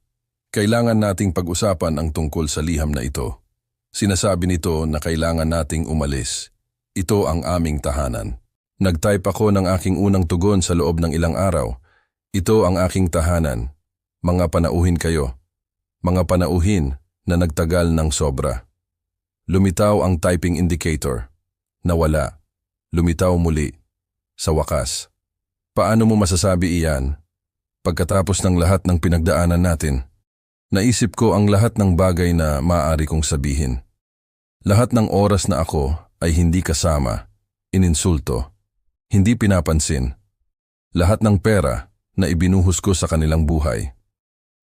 kailangan nating pag-usapan ang tungkol sa liham na ito. Sinasabi nito na kailangan nating umalis. Ito ang aming tahanan. Nag-type ako ng aking unang tugon sa loob ng ilang araw. Ito ang aking tahanan. Mga panauhin kayo. Mga panauhin na nagtagal ng sobra. Lumitaw ang typing indicator. Nawala. Lumitaw muli. Sa wakas. Paano mo masasabi iyan? Pagkatapos ng lahat ng pinagdaanan natin, naisip ko ang lahat ng bagay na maaari kong sabihin. Lahat ng oras na ako ay hindi kasama, ininsulto, hindi pinapansin. Lahat ng pera na ibinuhos ko sa kanilang buhay.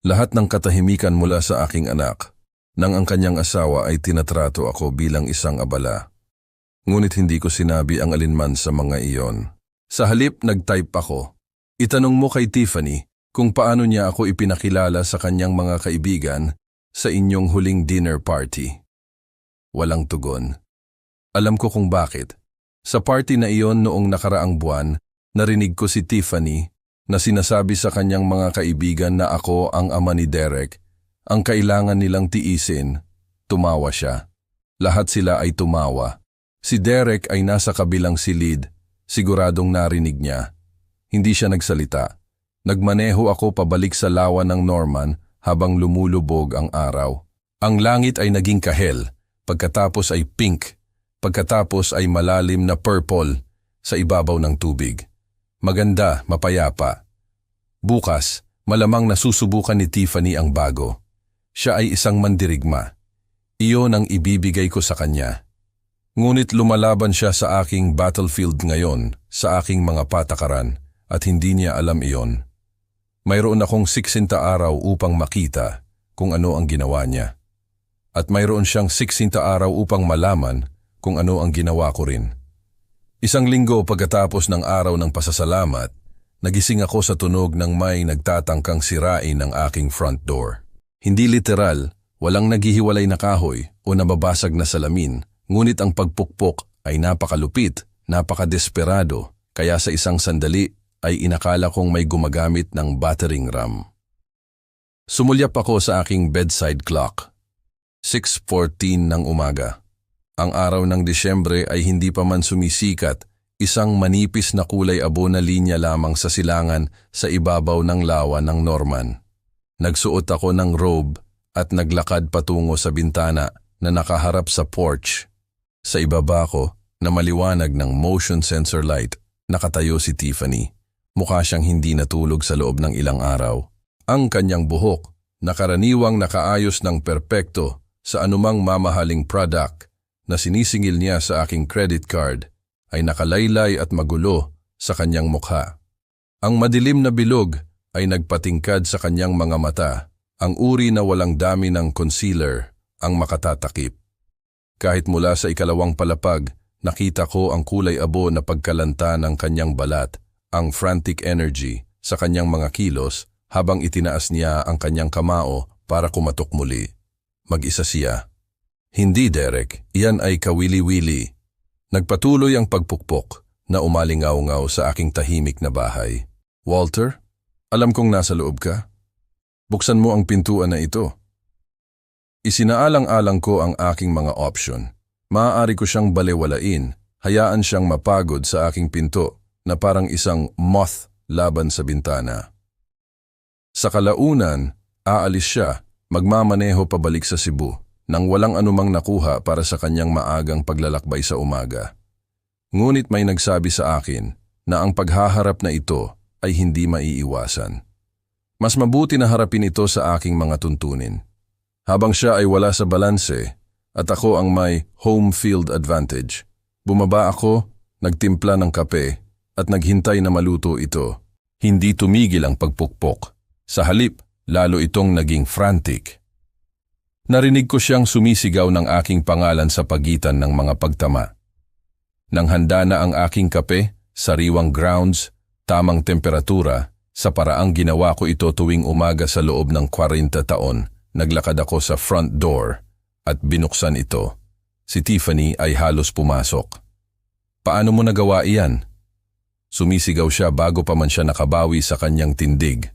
Lahat ng katahimikan mula sa aking anak, nang ang kanyang asawa ay tinatrato ako bilang isang abala. Ngunit hindi ko sinabi ang alinman sa mga iyon. Sa halip nag-type ako. Itanong mo kay Tiffany kung paano niya ako ipinakilala sa kanyang mga kaibigan sa inyong huling dinner party. Walang tugon. Alam ko kung bakit. Sa party na iyon noong nakaraang buwan, narinig ko si Tiffany na sinasabi sa kanyang mga kaibigan na ako ang ama ni Derek. Ang kailangan nilang tiisin. Tumawa siya. Lahat sila ay tumawa. Si Derek ay nasa kabilang silid. Siguradong narinig niya. Hindi siya nagsalita. Nagmaneho ako pabalik sa lawa ng Norman habang lumulubog ang araw. Ang langit ay naging kahel, pagkatapos ay pink, pagkatapos ay malalim na purple sa ibabaw ng tubig. Maganda, mapayapa. Bukas, malamang nasusubukan ni Tiffany ang bago. Siya ay isang mandirigma. Iyon ang ibibigay ko sa kanya. Ngunit lumalaban siya sa aking battlefield ngayon, sa aking mga patakaran, at hindi niya alam iyon. Mayroon akong 60 araw upang makita kung ano ang ginawa niya. At mayroon siyang 60 araw upang malaman kung ano ang ginawa ko rin. Isang linggo pagkatapos ng araw ng pasasalamat, nagising ako sa tunog ng may nagtatangkang sirain ng aking front door. Hindi literal, walang naghihiwalay na kahoy o nababasag na salamin, ngunit ang pagpukpok ay napakalupit, napakadesperado, kaya sa isang sandali ay inakala kong may gumagamit ng battering ram. Sumulyap ako sa aking bedside clock. 6:14 ng umaga. Ang araw ng Disyembre ay hindi pa man sumisikat, isang manipis na kulay abo na linya lamang sa silangan sa ibabaw ng lawa ng Norman. Nagsuot ako ng robe at naglakad patungo sa bintana na nakaharap sa porch. Sa ibaba ko, na maliwanag ng motion sensor light, nakatayo si Tiffany. Mukha siyang hindi natulog sa loob ng ilang araw. Ang kanyang buhok, nakaraniwang nakaayos ng perpekto sa anumang mamahaling product, na sinisingil niya sa aking credit card ay nakalaylay at magulo sa kanyang mukha. Ang madilim na bilog ay nagpatingkad sa kanyang mga mata, ang uri na walang dami ng concealer ang makatatakip. Kahit mula sa ikalawang palapag, nakita ko ang kulay abo na pagkalanta ng kanyang balat, ang frantic energy sa kanyang mga kilos habang itinaas niya ang kanyang kamao para kumatok muli. Mag-isa siya. Hindi, Derek, iyan ay kawili-wili. Nagpatuloy ang pagpukpok na umalingaw-ngaw sa aking tahimik na bahay. Walter, alam kong nasa loob ka. Buksan mo ang pintuan na ito. Isinaalang-alang ko ang aking mga option. Maaari ko siyang balewalain, hayaan siyang mapagod sa aking pinto na parang isang moth laban sa bintana. Sa kalaunan, aalis siya, magmamaneho pabalik sa Cebu nang walang anumang nakuha para sa kanyang maagang paglalakbay sa umaga. Ngunit may nagsabi sa akin na ang paghaharap na ito ay hindi maiiwasan. Mas mabuti na harapin ito sa aking mga tuntunin. Habang siya ay wala sa balanse at ako ang may home field advantage, bumaba ako, nagtimpla ng kape at naghintay na maluto ito. Hindi tumigil ang pagpukpok. Sa halip, lalo itong naging frantic. Narinig ko siyang sumisigaw ng aking pangalan sa pagitan ng mga pagtama. Nang handa na ang aking kape, sariwang grounds, tamang temperatura, sa paraang ginawa ko ito tuwing umaga sa loob ng 40 taon, naglakad ako sa front door at binuksan ito. Si Tiffany ay halos pumasok. Paano mo nagawa iyan? Sumisigaw siya bago pa man siya nakabawi sa kanyang tindig.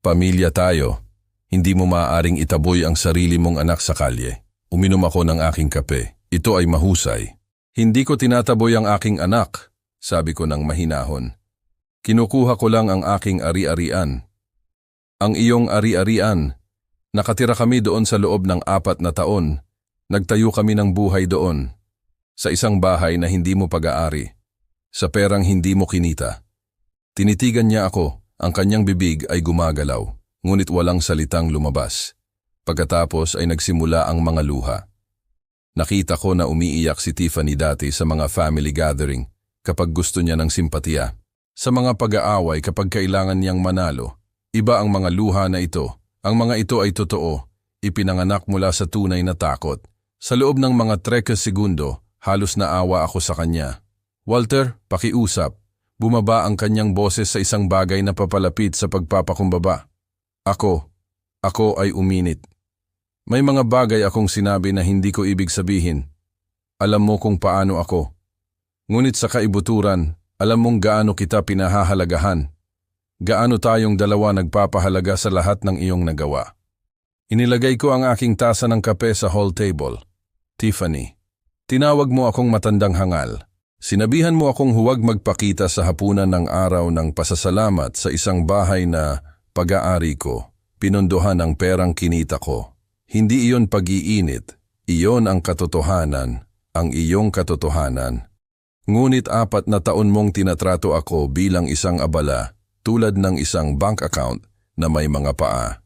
Pamilya tayo. Hindi mo maaaring itaboy ang sarili mong anak sa kalye. Uminom ako ng aking kape. Ito ay mahusay. Hindi ko tinataboy ang aking anak, sabi ko ng mahinahon. Kinukuha ko lang ang aking ari-arian. Ang iyong ari-arian. Nakatira kami doon sa loob ng 4 na taon. Nagtayo kami ng buhay doon. Sa isang bahay na hindi mo pag-aari. Sa perang hindi mo kinita. Tinitigan niya ako, ang kanyang bibig ay gumagalaw, ngunit walang salitang lumabas. Pagkatapos ay nagsimula ang mga luha. Nakita ko na umiiyak si Tiffany dati sa mga family gathering kapag gusto niya ng simpatiya. Sa mga pag-aaway kapag kailangan niyang manalo, iba ang mga luha na ito. Ang mga ito ay totoo, ipinanganak mula sa tunay na takot. Sa loob ng mga 3 segundo, halos naawa ako sa kanya. Walter, pakiusap. Bumaba ang kanyang boses sa isang bagay na papalapit sa pagpapakumbaba. Ako ay uminit. May mga bagay akong sinabi na hindi ko ibig sabihin. Alam mo kung paano ako. Ngunit sa kaibuturan, alam mong gaano kita pinahahalagahan. Gaano tayong dalawa nagpapahalaga sa lahat ng iyong nagawa. Inilagay ko ang aking tasa ng kape sa hall table. Tiffany, tinawag mo akong matandang hangal. Sinabihan mo akong huwag magpakita sa hapunan ng araw ng pasasalamat sa isang bahay na pag-aari ko. Pinondohan ang perang kinita ko. Hindi iyon pag-iinit. Iyon ang katotohanan, ang iyong katotohanan. Ngunit 4 na taon mong tinatrato ako bilang isang abala, tulad ng isang bank account na may mga paa.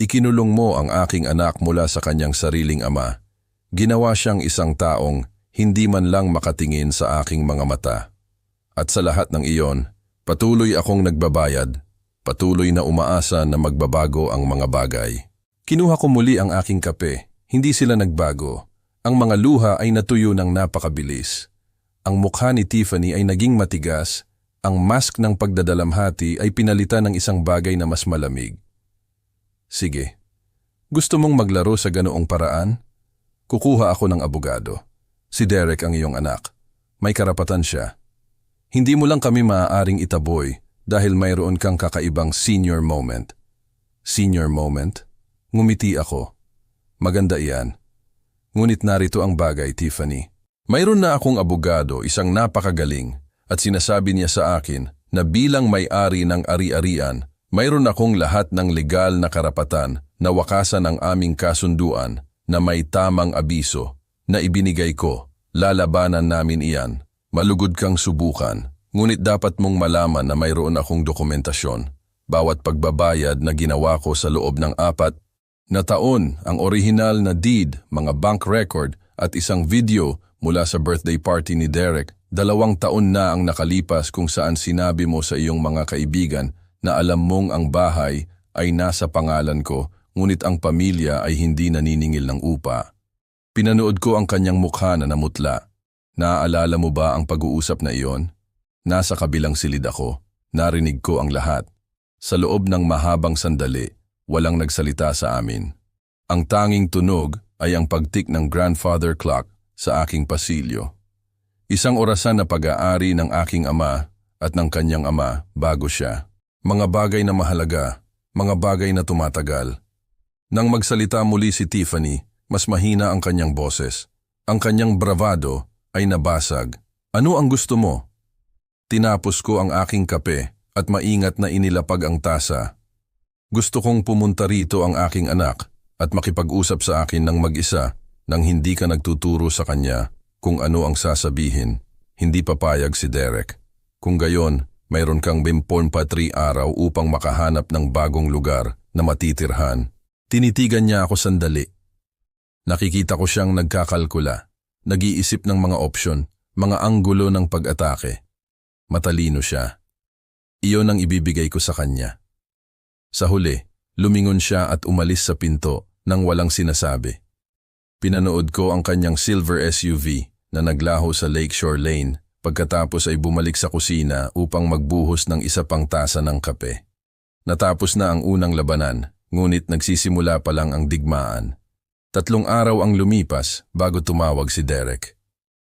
Ikinulong mo ang aking anak mula sa kanyang sariling ama. Ginawa siyang isang taong hindi man lang makatingin sa aking mga mata. At sa lahat ng iyon, patuloy akong nagbabayad, patuloy na umaasa na magbabago ang mga bagay. Kinuha ko muli ang aking kape, hindi sila nagbago. Ang mga luha ay natuyo ng napakabilis. Ang mukha ni Tiffany ay naging matigas. Ang mask ng pagdadalamhati ay pinalitan ng isang bagay na mas malamig. Sige, gusto mong maglaro sa ganoong paraan? Kukuha ako ng abogado. Si Derek ang iyong anak. May karapatan siya. Hindi mo lang kami maaaring itaboy dahil mayroon kang kakaibang senior moment. Senior moment? Ngumiti ako. Maganda iyan. Ngunit narito ang bagay, Tiffany. Mayroon na akong abogado, isang napakagaling. At sinasabi niya sa akin na bilang may-ari ng ari-arian, mayroon akong lahat ng legal na karapatan na wakasan ang aming kasunduan na may tamang abiso na ibinigay ko. Lalabanan namin iyan. Malugod kang subukan, ngunit dapat mong malaman na mayroon akong dokumentasyon. Bawat pagbabayad na ginawa ko sa loob ng 4 na taon, ang orihinal na deed, mga bank record at isang video mula sa birthday party ni Derek. 2 taon na ang nakalipas kung saan sinabi mo sa iyong mga kaibigan na alam mong ang bahay ay nasa pangalan ko, ngunit ang pamilya ay hindi naniningil ng upa. Pinanood ko ang kanyang mukha na namutla. Naaalala mo ba ang pag-uusap na iyon? Nasa kabilang silid ako. Narinig ko ang lahat. Sa loob ng mahabang sandali, walang nagsalita sa amin. Ang tanging tunog ay ang pagtik ng grandfather clock sa aking pasilyo. Isang orasan na pag-aari ng aking ama at ng kanyang ama bago siya. Mga bagay na mahalaga, mga bagay na tumatagal. Nang magsalita muli si Tiffany, mas mahina ang kanyang boses. Ang kanyang bravado ay nabasag. Ano ang gusto mo? Tinapos ko ang aking kape at maingat na inilapag ang tasa. Gusto kong pumunta rito ang aking anak at makipag-usap sa akin ng mag-isa nang hindi ka nagtuturo sa kanya kung ano ang sasabihin. Hindi papayag si Derek. Kung gayon, mayroon kang 24 araw upang makahanap ng bagong lugar na matitirhan. Tinitigan niya ako sandali. Nakikita ko siyang nagkakalkula, nag-iisip ng mga opsyon, mga anggulo ng pag-atake. Matalino siya. Iyon ang ibibigay ko sa kanya. Sa huli, lumingon siya at umalis sa pinto nang walang sinasabi. Pinanood ko ang kanyang silver SUV na naglaho sa Lakeshore Lane pagkatapos ay bumalik sa kusina upang magbuhos ng isa pang tasa ng kape. Natapos na ang unang labanan, ngunit nagsisimula pa lang ang digmaan. 3 araw ang lumipas bago tumawag si Derek.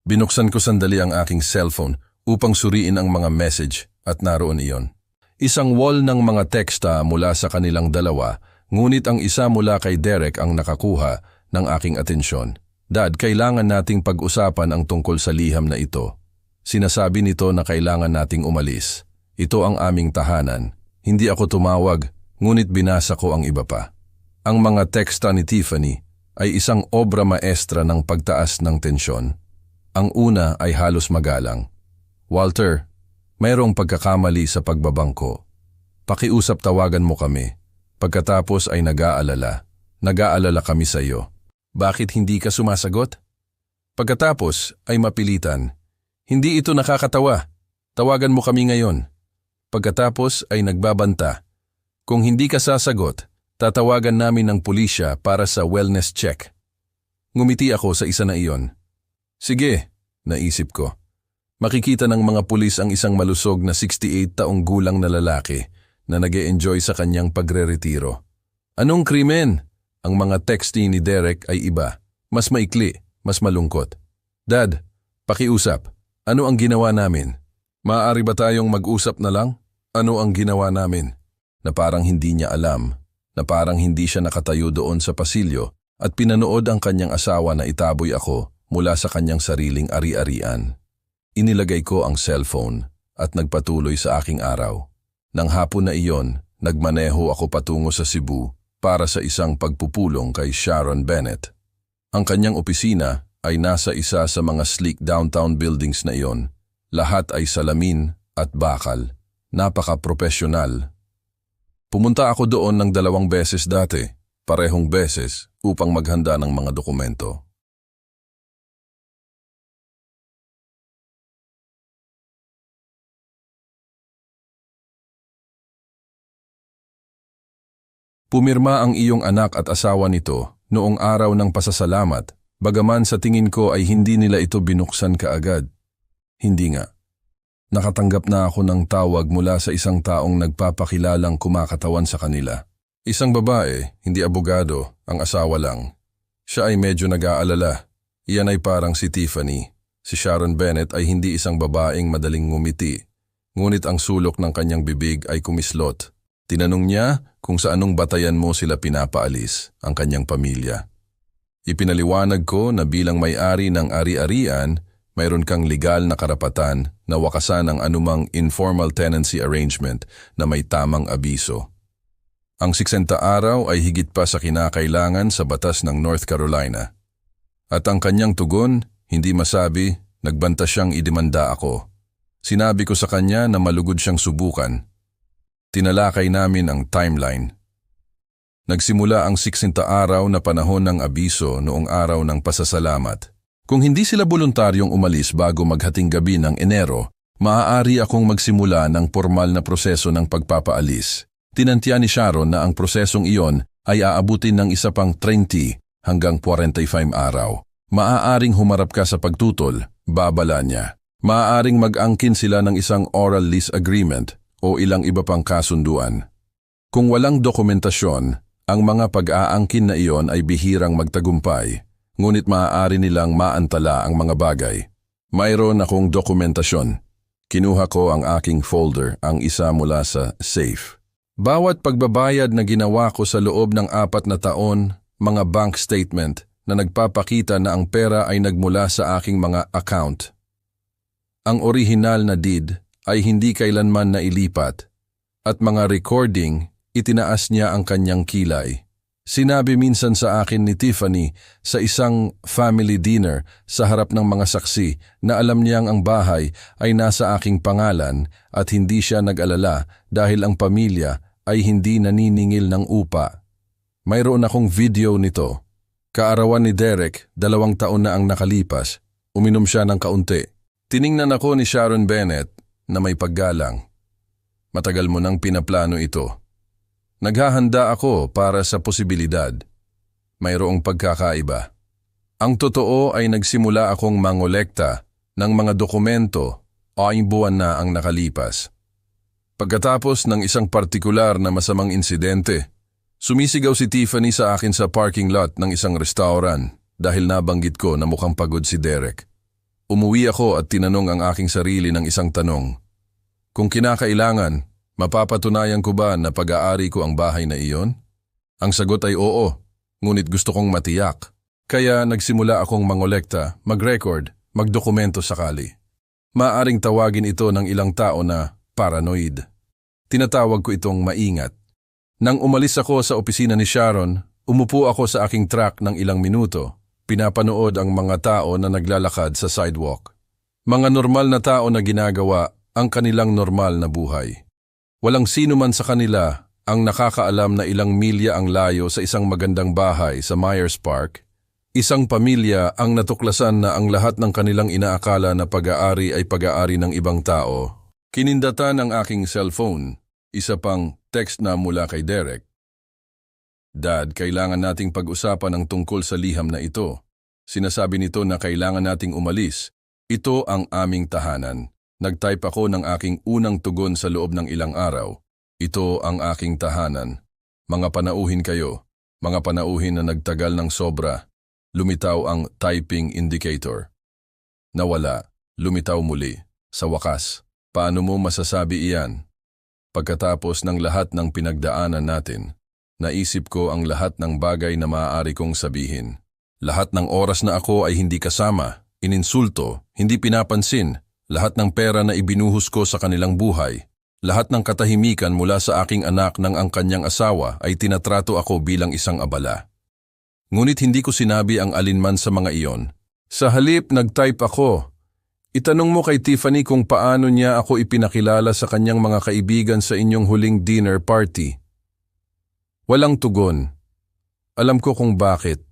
Binuksan ko sandali ang aking cellphone upang suriin ang mga message at naroon iyon. Isang wall ng mga teksta mula sa kanilang dalawa, ngunit ang isa mula kay Derek ang nakakuha ng aking atensyon. Dad, kailangan nating pag-usapan ang tungkol sa liham na ito. Sinasabi nito na kailangan nating umalis. Ito ang aming tahanan. Hindi ako tumawag, ngunit binasa ko ang iba pa. Ang mga teksta ni Tiffany ay isang obra maestra ng pagtaas ng tensyon. Ang una ay halos magalang. Walter, mayroong pagkakamali sa pagbabangko. Pakiusap, tawagan mo kami. Pagkatapos ay nag-aalala. Nag-aalala kami sa iyo. Bakit hindi ka sumasagot? Pagkatapos ay mapilitan. Hindi ito nakakatawa. Tawagan mo kami ngayon. Pagkatapos ay nagbabanta. Kung hindi ka sasagot, tatawagan namin ng pulisya para sa wellness check. Ngumiti ako sa isa na iyon. Sige, naisip ko. Makikita ng mga pulis ang isang malusog na 68 taong gulang na lalaki na nag-e-enjoy sa kanyang pagre-retiro. Anong krimen? Ang mga texti ni Derek ay iba. Mas maikli, mas malungkot. Dad, pakiusap. Ano ang ginawa namin? Maaari ba tayong mag-usap na lang? Ano ang ginawa namin? Na parang hindi niya alam, na parang hindi siya nakatayo doon sa pasilyo at pinanood ang kanyang asawa na itaboy ako mula sa kanyang sariling ari-arian. Inilagay ko ang cellphone at nagpatuloy sa aking araw. Nang hapon na iyon, nagmaneho ako patungo sa Cebu para sa isang pagpupulong kay Sharon Bennett. Ang kanyang opisina ay nasa isa sa mga sleek downtown buildings na iyon. Lahat ay salamin at bakal. Napaka-profesional. Pumunta ako doon ng 2 beses dati, parehong beses, upang maghanda ng mga dokumento. Pumirma ang iyong anak at asawa nito noong araw ng pasasalamat, bagaman sa tingin ko ay hindi nila ito binuksan kaagad. Hindi nga. Nakatanggap na ako ng tawag mula sa isang taong nagpapakilalang kumakatawan sa kanila. Isang babae, hindi abogado, ang asawa lang. Siya ay medyo nag-aalala. Iyan ay parang si Tiffany. Si Sharon Bennett ay hindi isang babaeng madaling ngumiti, ngunit ang sulok ng kanyang bibig ay kumislot. Tinanong niya kung sa anong batayan mo sila pinapaalis, ang kanyang pamilya. Ipinaliwanag ko na bilang may-ari ng ari-arian, mayroon kang legal na karapatan na wakasan ang anumang informal tenancy arrangement na may tamang abiso. Ang 60 araw ay higit pa sa kinakailangan sa batas ng North Carolina. At ang kanyang tugon, hindi masabi, nagbanta siyang idemanda ako. Sinabi ko sa kanya na malugod siyang subukan. Tinalakay namin ang timeline. Nagsimula ang 60 araw na panahon ng abiso noong araw ng pasasalamat. Kung hindi sila voluntaryong umalis bago maghating gabi ng Enero, maaari akong magsimula ng formal na proseso ng pagpapaalis. Tinantya ni Sharon na ang prosesong iyon ay aabutin ng isa pang 30 hanggang 45 araw. Maaaring humarap ka sa pagtutol, babala niya. Maaaring mag-angkin sila ng isang oral lease agreement o ilang iba pang kasunduan. Kung walang dokumentasyon, ang mga pag-aangkin na iyon ay bihirang magtagumpay, ngunit maaari nilang maantala ang mga bagay. Mayroon akong dokumentasyon. Kinuha ko ang aking folder, ang isa mula sa safe. Bawat pagbabayad na ginawa ko sa loob ng 4 na taon, mga bank statement na nagpapakita na ang pera ay nagmula sa aking mga account. Ang orihinal na deed ay hindi kailanman nailipat at mga recording, itinaas niya ang kanyang kilay. Sinabi minsan sa akin ni Tiffany sa isang family dinner sa harap ng mga saksi na alam niyang ang bahay ay nasa aking pangalan at hindi siya nag-alala dahil ang pamilya ay hindi naniningil ng upa. Mayroon akong video nito. Kaarawan ni Derek, 2 taon na ang nakalipas. Uminom siya ng kaunti. Tiningnan ako ni Sharon Bennett na may paggalang. Matagal mo nang pinaplano ito. Naghahanda ako para sa posibilidad. Mayroong pagkakaiba. Ang totoo ay nagsimula akong mangolekta ng mga dokumento o buwan na ang nakalipas. Pagkatapos ng isang partikular na masamang insidente, sumisigaw si Tiffany sa akin sa parking lot ng isang restaurant dahil nabanggit ko na mukhang pagod si Derek. Umuwi ako at tinanong ang aking sarili ng isang tanong. Kung kinakailangan, mapapatunayan ko ba na pag-aari ko ang bahay na iyon? Ang sagot ay oo, ngunit gusto kong matiyak. Kaya nagsimula akong mangolekta, mag-record, magdokumento sakali. Maaring tawagin ito ng ilang tao na paranoid. Tinatawag ko itong maingat. Nang umalis ako sa opisina ni Sharon, umupo ako sa aking truck ng ilang minuto. Pinapanood ang mga tao na naglalakad sa sidewalk. Mga normal na tao na ginagawa ang kanilang normal na buhay. Walang sino man sa kanila ang nakakaalam na ilang milya ang layo sa isang magandang bahay sa Myers Park. Isang pamilya ang natuklasan na ang lahat ng kanilang inaakala na pag-aari ay pag-aari ng ibang tao. Kinindatan ang aking cellphone, isa pang text na mula kay Derek. Dad, kailangan nating pag-usapan ang tungkol sa liham na ito. Sinasabi nito na kailangan nating umalis. Ito ang aming tahanan. Nag-type ako ng aking unang tugon sa loob ng ilang araw. Ito ang aking tahanan. Mga panauhin kayo. Mga panauhin na nagtagal ng sobra. Lumitaw ang typing indicator. Nawala. Lumitaw muli. Sa wakas. Paano mo masasabi iyan? Pagkatapos ng lahat ng pinagdaanan natin, naisip ko ang lahat ng bagay na maaari kong sabihin. Lahat ng oras na ako ay hindi kasama, ininsulto, hindi pinapansin, lahat ng pera na ibinuhos ko sa kanilang buhay, lahat ng katahimikan mula sa aking anak nang ang kanyang asawa ay tinatrato ako bilang isang abala. Ngunit hindi ko sinabi ang alinman sa mga iyon. Sa halip, nag-type ako. Itanong mo kay Tiffany kung paano niya ako ipinakilala sa kanyang mga kaibigan sa inyong huling dinner party. Walang tugon. Alam ko kung bakit.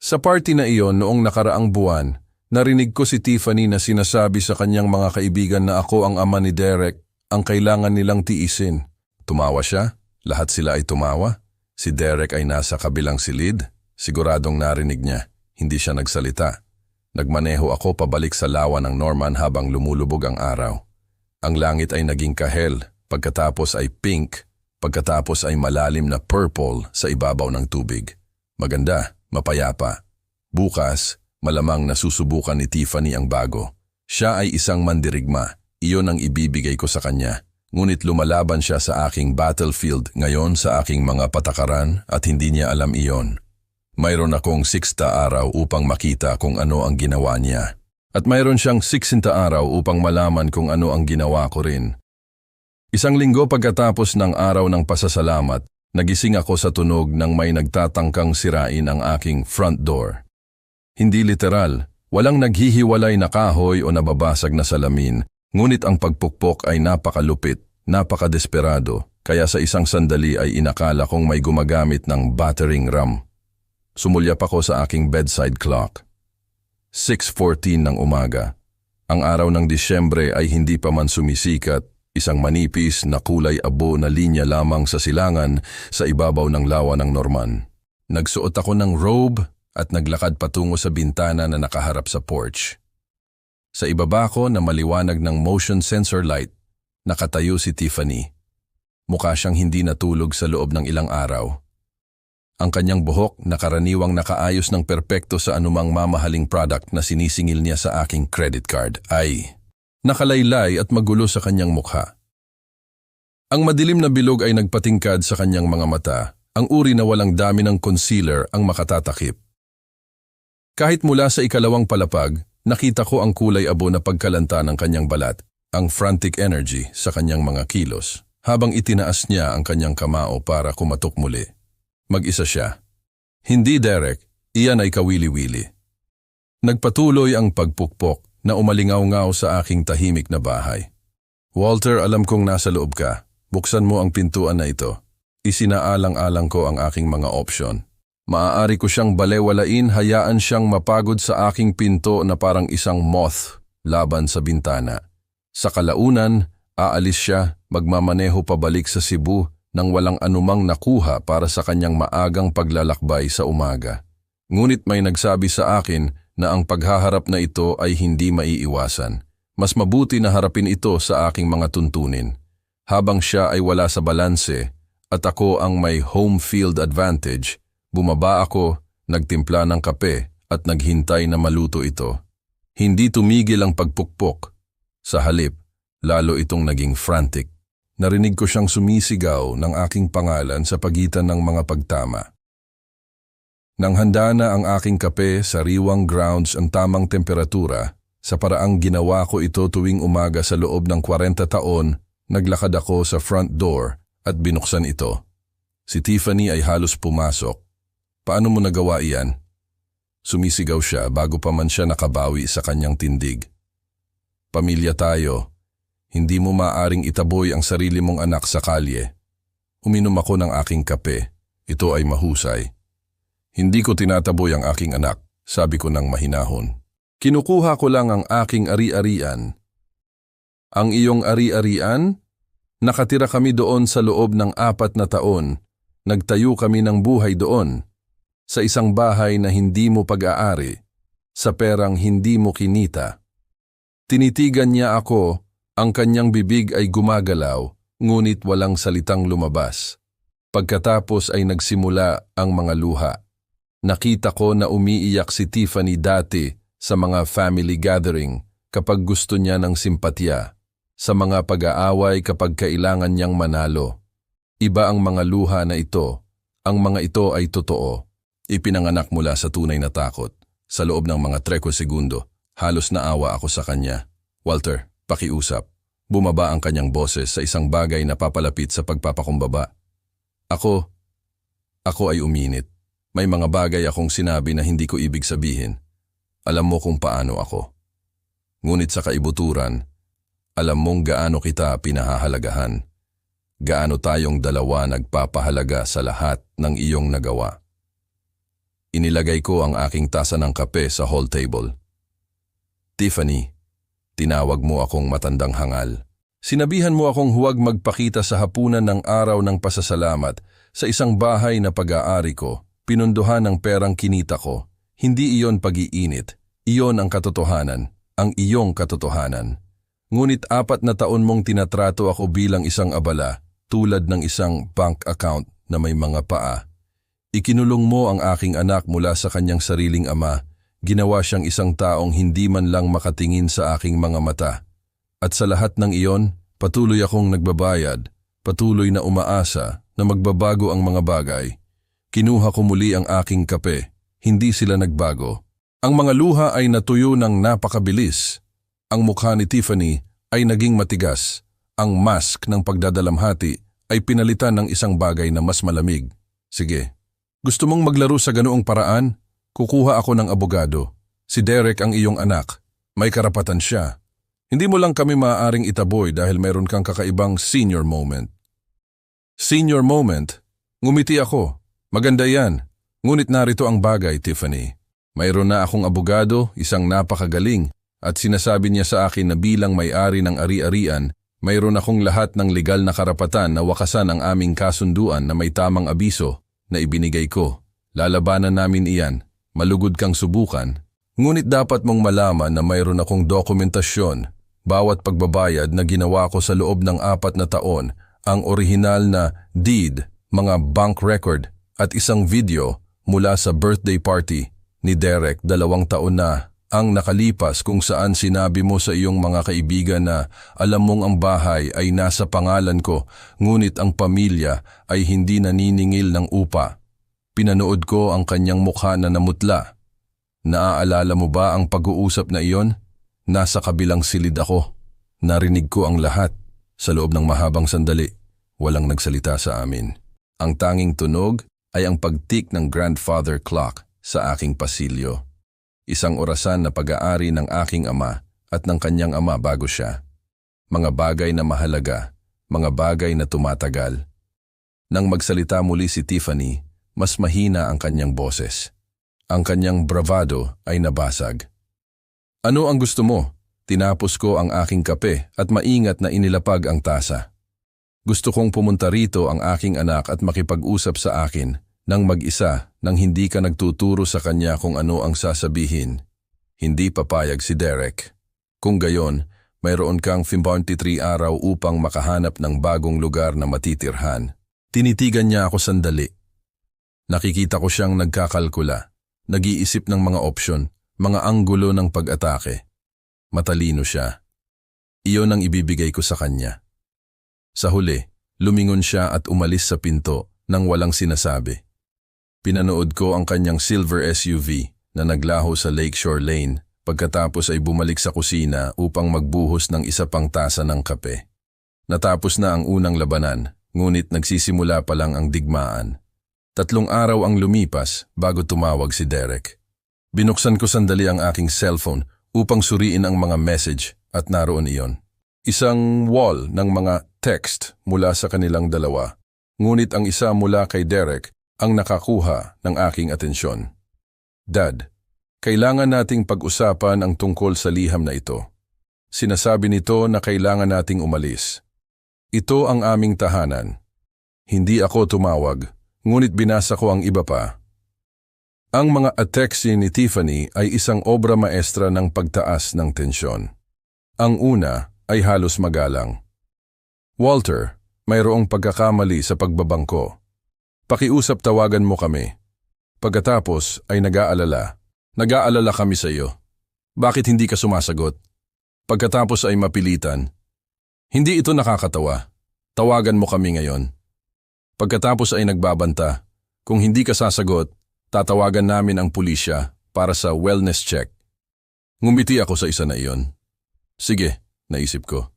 Sa party na iyon noong nakaraang buwan, narinig ko si Tiffany na sinasabi sa kanyang mga kaibigan na ako ang ama ni Derek, ang kailangan nilang tiisin. Tumawa siya, lahat sila ay tumawa. Si Derek ay nasa kabilang silid, siguradong narinig niya, hindi siya nagsalita. Nagmaneho ako pabalik sa lawa ng Norman habang lumulubog ang araw. Ang langit ay naging kahel, pagkatapos ay pink, pagkatapos ay malalim na purple sa ibabaw ng tubig. Maganda, mapayapa. Bukas, malamang nasusubukan ni Tiffany ang bago. Siya ay isang mandirigma, iyon ang ibibigay ko sa kanya. Ngunit lumalaban siya sa aking battlefield ngayon sa aking mga patakaran at hindi niya alam iyon. Mayroon akong 6 araw upang makita kung ano ang ginawa niya. At mayroon siyang 60 araw upang malaman kung ano ang ginawa ko rin. Isang linggo pagkatapos ng araw ng pasasalamat, nagising ako sa tunog ng may nagtatangkang sirain ang aking front door. Hindi literal, walang naghihiwalay na kahoy o nababasag na salamin, ngunit ang pagpukpok ay napakalupit, napakadesperado, kaya sa isang sandali ay inakala kong may gumagamit ng battering ram. Sumulyap ako sa aking bedside clock. 6:14 ng umaga. Ang araw ng Disyembre ay hindi pa man sumisikat, isang manipis na kulay abo na linya lamang sa silangan sa ibabaw ng lawa ng Norman. Nagsuot ako ng robe at naglakad patungo sa bintana na nakaharap sa porch. Sa ibaba ko na maliwanag ng motion sensor light, nakatayo si Tiffany. Mukha siyang hindi natulog sa loob ng ilang araw. Ang kanyang buhok na karaniwang nakaayos ng perpekto sa anumang mamahaling product na sinisingil niya sa aking credit card ay nakalaylay at magulo sa kanyang mukha. Ang madilim na bilog ay nagpatingkad sa kanyang mga mata, ang uri na walang dami ng concealer ang makatatakip. Kahit mula sa ikalawang palapag, nakita ko ang kulay abo na pagkalanta ng kanyang balat, ang frantic energy sa kanyang mga kilos, habang itinaas niya ang kanyang kamao para kumatok muli. Mag-isa siya. Hindi Derek, iyan ay kawili-wili. Nagpatuloy ang pagpukpok na umalingaw-ngaw sa aking tahimik na bahay. Walter, alam kong nasa loob ka. Buksan mo ang pintuan na ito. Isinaalang-alang ko ang aking mga opsyon. Maaari ko siyang balewalain, hayaan siyang mapagod sa aking pinto na parang isang moth laban sa bintana. Sa kalaunan, aalis siya, magmamaneho pabalik sa Cebu nang walang anumang nakuha para sa kanyang maagang paglalakbay sa umaga. Ngunit may nagsabi sa akin na ang paghaharap na ito ay hindi maiiwasan. Mas mabuti na harapin ito sa aking mga tuntunin. Habang siya ay wala sa balanse at ako ang may home field advantage, bumaba ako, nagtimpla ng kape at naghintay na maluto ito. Hindi tumigil ang pagpukpok. Sa halip, lalo itong naging frantic. Narinig ko siyang sumisigaw ng aking pangalan sa pagitan ng mga pagtama. Nang handa na ang aking kape, sariwang grounds ang tamang temperatura, sa paraang ginawa ko ito tuwing umaga sa loob ng 40 taon, naglakad ako sa front door at binuksan ito. Si Tiffany ay halos pumasok. Paano mo nagawa iyan? Sumisigaw siya bago pa man siya nakabawi sa kanyang tindig. Pamilya tayo. Hindi mo maaring itaboy ang sarili mong anak sa kalye. Uminom ako ng aking kape. Ito ay mahusay. Hindi ko tinataboy ang aking anak, sabi ko ng mahinahon. Kinukuha ko lang ang aking ari-arian. Ang iyong ari-arian? Nakatira kami doon sa loob ng 4 na taon. Nagtayo kami ng buhay doon. Sa isang bahay na hindi mo pag-aari. Sa perang hindi mo kinita. Tinitigan niya ako. Ang kanyang bibig ay gumagalaw, ngunit walang salitang lumabas. Pagkatapos ay nagsimula ang mga luha. Nakita ko na umiiyak si Tiffany dati sa mga family gathering kapag gusto niya ng simpatya, sa mga pag-aaway kapag kailangan niyang manalo. Iba ang mga luha na ito. Ang mga ito ay totoo. Ipinanganak mula sa tunay na takot. Sa loob ng mga 3 segundo, halos naawa ako sa kanya. Walter, pakiusap. Bumaba ang kanyang boses sa isang bagay na papalapit sa pagpapakumbaba. Ako ay uminit. May mga bagay akong sinabi na hindi ko ibig sabihin. Alam mo kung paano ako. Ngunit sa kaibuturan, alam mong gaano kita pinahahalagahan. Gaano tayong dalawa nagpapahalaga sa lahat ng iyong nagawa. Inilagay ko ang aking tasa ng kape sa hall table. Tiffany, tinawag mo akong matandang hangal. Sinabihan mo akong huwag magpakita sa hapunan ng araw ng pasasalamat sa isang bahay na pag-aari ko, pinunduhan ng perang kinita ko. Hindi iyon pag-iinit, iyon ang katotohanan, ang iyong katotohanan. Ngunit 4 na taon mong tinatrato ako bilang isang abala, tulad ng isang bank account na may mga paa. Ikinulong mo ang aking anak mula sa kanyang sariling ama. Ginawa siyang isang taong hindi man lang makatingin sa aking mga mata. At sa lahat ng iyon, patuloy akong nagbabayad, patuloy na umaasa na magbabago ang mga bagay. Kinuha ko muli ang aking kape, hindi sila nagbago. Ang mga luha ay natuyo ng napakabilis. Ang mukha ni Tiffany ay naging matigas. Ang mask ng pagdadalamhati ay pinalitan ng isang bagay na mas malamig. Sige, gusto mong maglaro sa ganoong paraan? Kukuha ako ng abogado. Si Derek ang iyong anak. May karapatan siya. Hindi mo lang kami maaaring itaboy dahil mayroon kang kakaibang senior moment. Senior moment? Ngumiti ako. Maganda yan. Ngunit narito ang bagay, Tiffany. Mayroon na akong abogado, isang napakagaling, at sinasabi niya sa akin na bilang may-ari ng ari-arian, mayroon akong lahat ng legal na karapatan na wakasan ang aming kasunduan na may tamang abiso na ibinigay ko. Lalabanan namin iyan, malugod kang subukan. Ngunit dapat mong malaman na mayroon akong dokumentasyon. Bawat pagbabayad na ginawa ko sa loob ng 4 na taon, ang orihinal na deed, mga bank record at isang video mula sa birthday party ni Derek 2 taon na ang nakalipas kung saan sinabi mo sa iyong mga kaibigan na alam mong ang bahay ay nasa pangalan ko ngunit ang pamilya ay hindi naniningil ng upa. Pinanood ko ang kanyang mukha na namutla. Naaalala mo ba ang pag-uusap na iyon? Nasa kabilang silid ako. Narinig ko ang lahat. Sa loob ng mahabang sandali, walang nagsalita sa amin. Ang tanging tunog ay ang pagtik ng grandfather clock sa aking pasilyo. Isang orasan na pag-aari ng aking ama at ng kanyang ama bago siya. Mga bagay na mahalaga, mga bagay na tumatagal. Nang magsalita muli si Tiffany, mas mahina ang kanyang boses. Ang kanyang bravado ay nabasag. Ano ang gusto mo? Tinapos ko ang aking kape at maingat na inilapag ang tasa. Gusto kong pumunta rito ang aking anak at makipag-usap sa akin nang mag-isa nang hindi ka nagtuturo sa kanya kung ano ang sasabihin. Hindi papayag si Derek. Kung gayon, mayroon kang 53 araw upang makahanap ng bagong lugar na matitirhan. Tinitigan niya ako sandali. Nakikita ko siyang nagkakalkula, nag-iisip ng mga opsyon, mga anggulo ng pag-atake. Matalino siya. Iyon ang ibibigay ko sa kanya. Sa huli, lumingon siya at umalis sa pinto nang walang sinasabi. Pinanood ko ang kanyang silver SUV na naglaho sa Lakeshore Lane pagkatapos ay bumalik sa kusina upang magbuhos ng isa pang tasa ng kape. Natapos na ang unang labanan, ngunit nagsisimula pa lang ang digmaan. 3 araw ang lumipas bago tumawag si Derek. Binuksan ko sandali ang aking cellphone upang suriin ang mga message at naroon iyon. Isang wall ng mga text mula sa kanilang dalawa, ngunit ang isa mula kay Derek ang nakakuha ng aking atensyon. Dad, kailangan nating pag-usapan ang tungkol sa liham na ito. Sinasabi nito na kailangan nating umalis. Ito ang aming tahanan. Hindi ako tumawag, ngunit binasa ko ang iba pa. Ang mga atexte ni Tiffany ay isang obra maestra ng pagtaas ng tensyon. Ang una ay halos magalang. Walter, mayroong pagkakamali sa pagbabangko. Pakiusap tawagan mo kami. Pagkatapos ay nag-aalala. Nag-aalala kami sa iyo. Bakit hindi ka sumasagot? Pagkatapos ay mapilitan. Hindi ito nakakatawa. Tawagan mo kami ngayon. Pagkatapos ay nagbabanta. Kung hindi ka sasagot, tatawagan namin ang pulisya para sa wellness check. Ngumiti ako sa isa na iyon. Sige, naisip ko.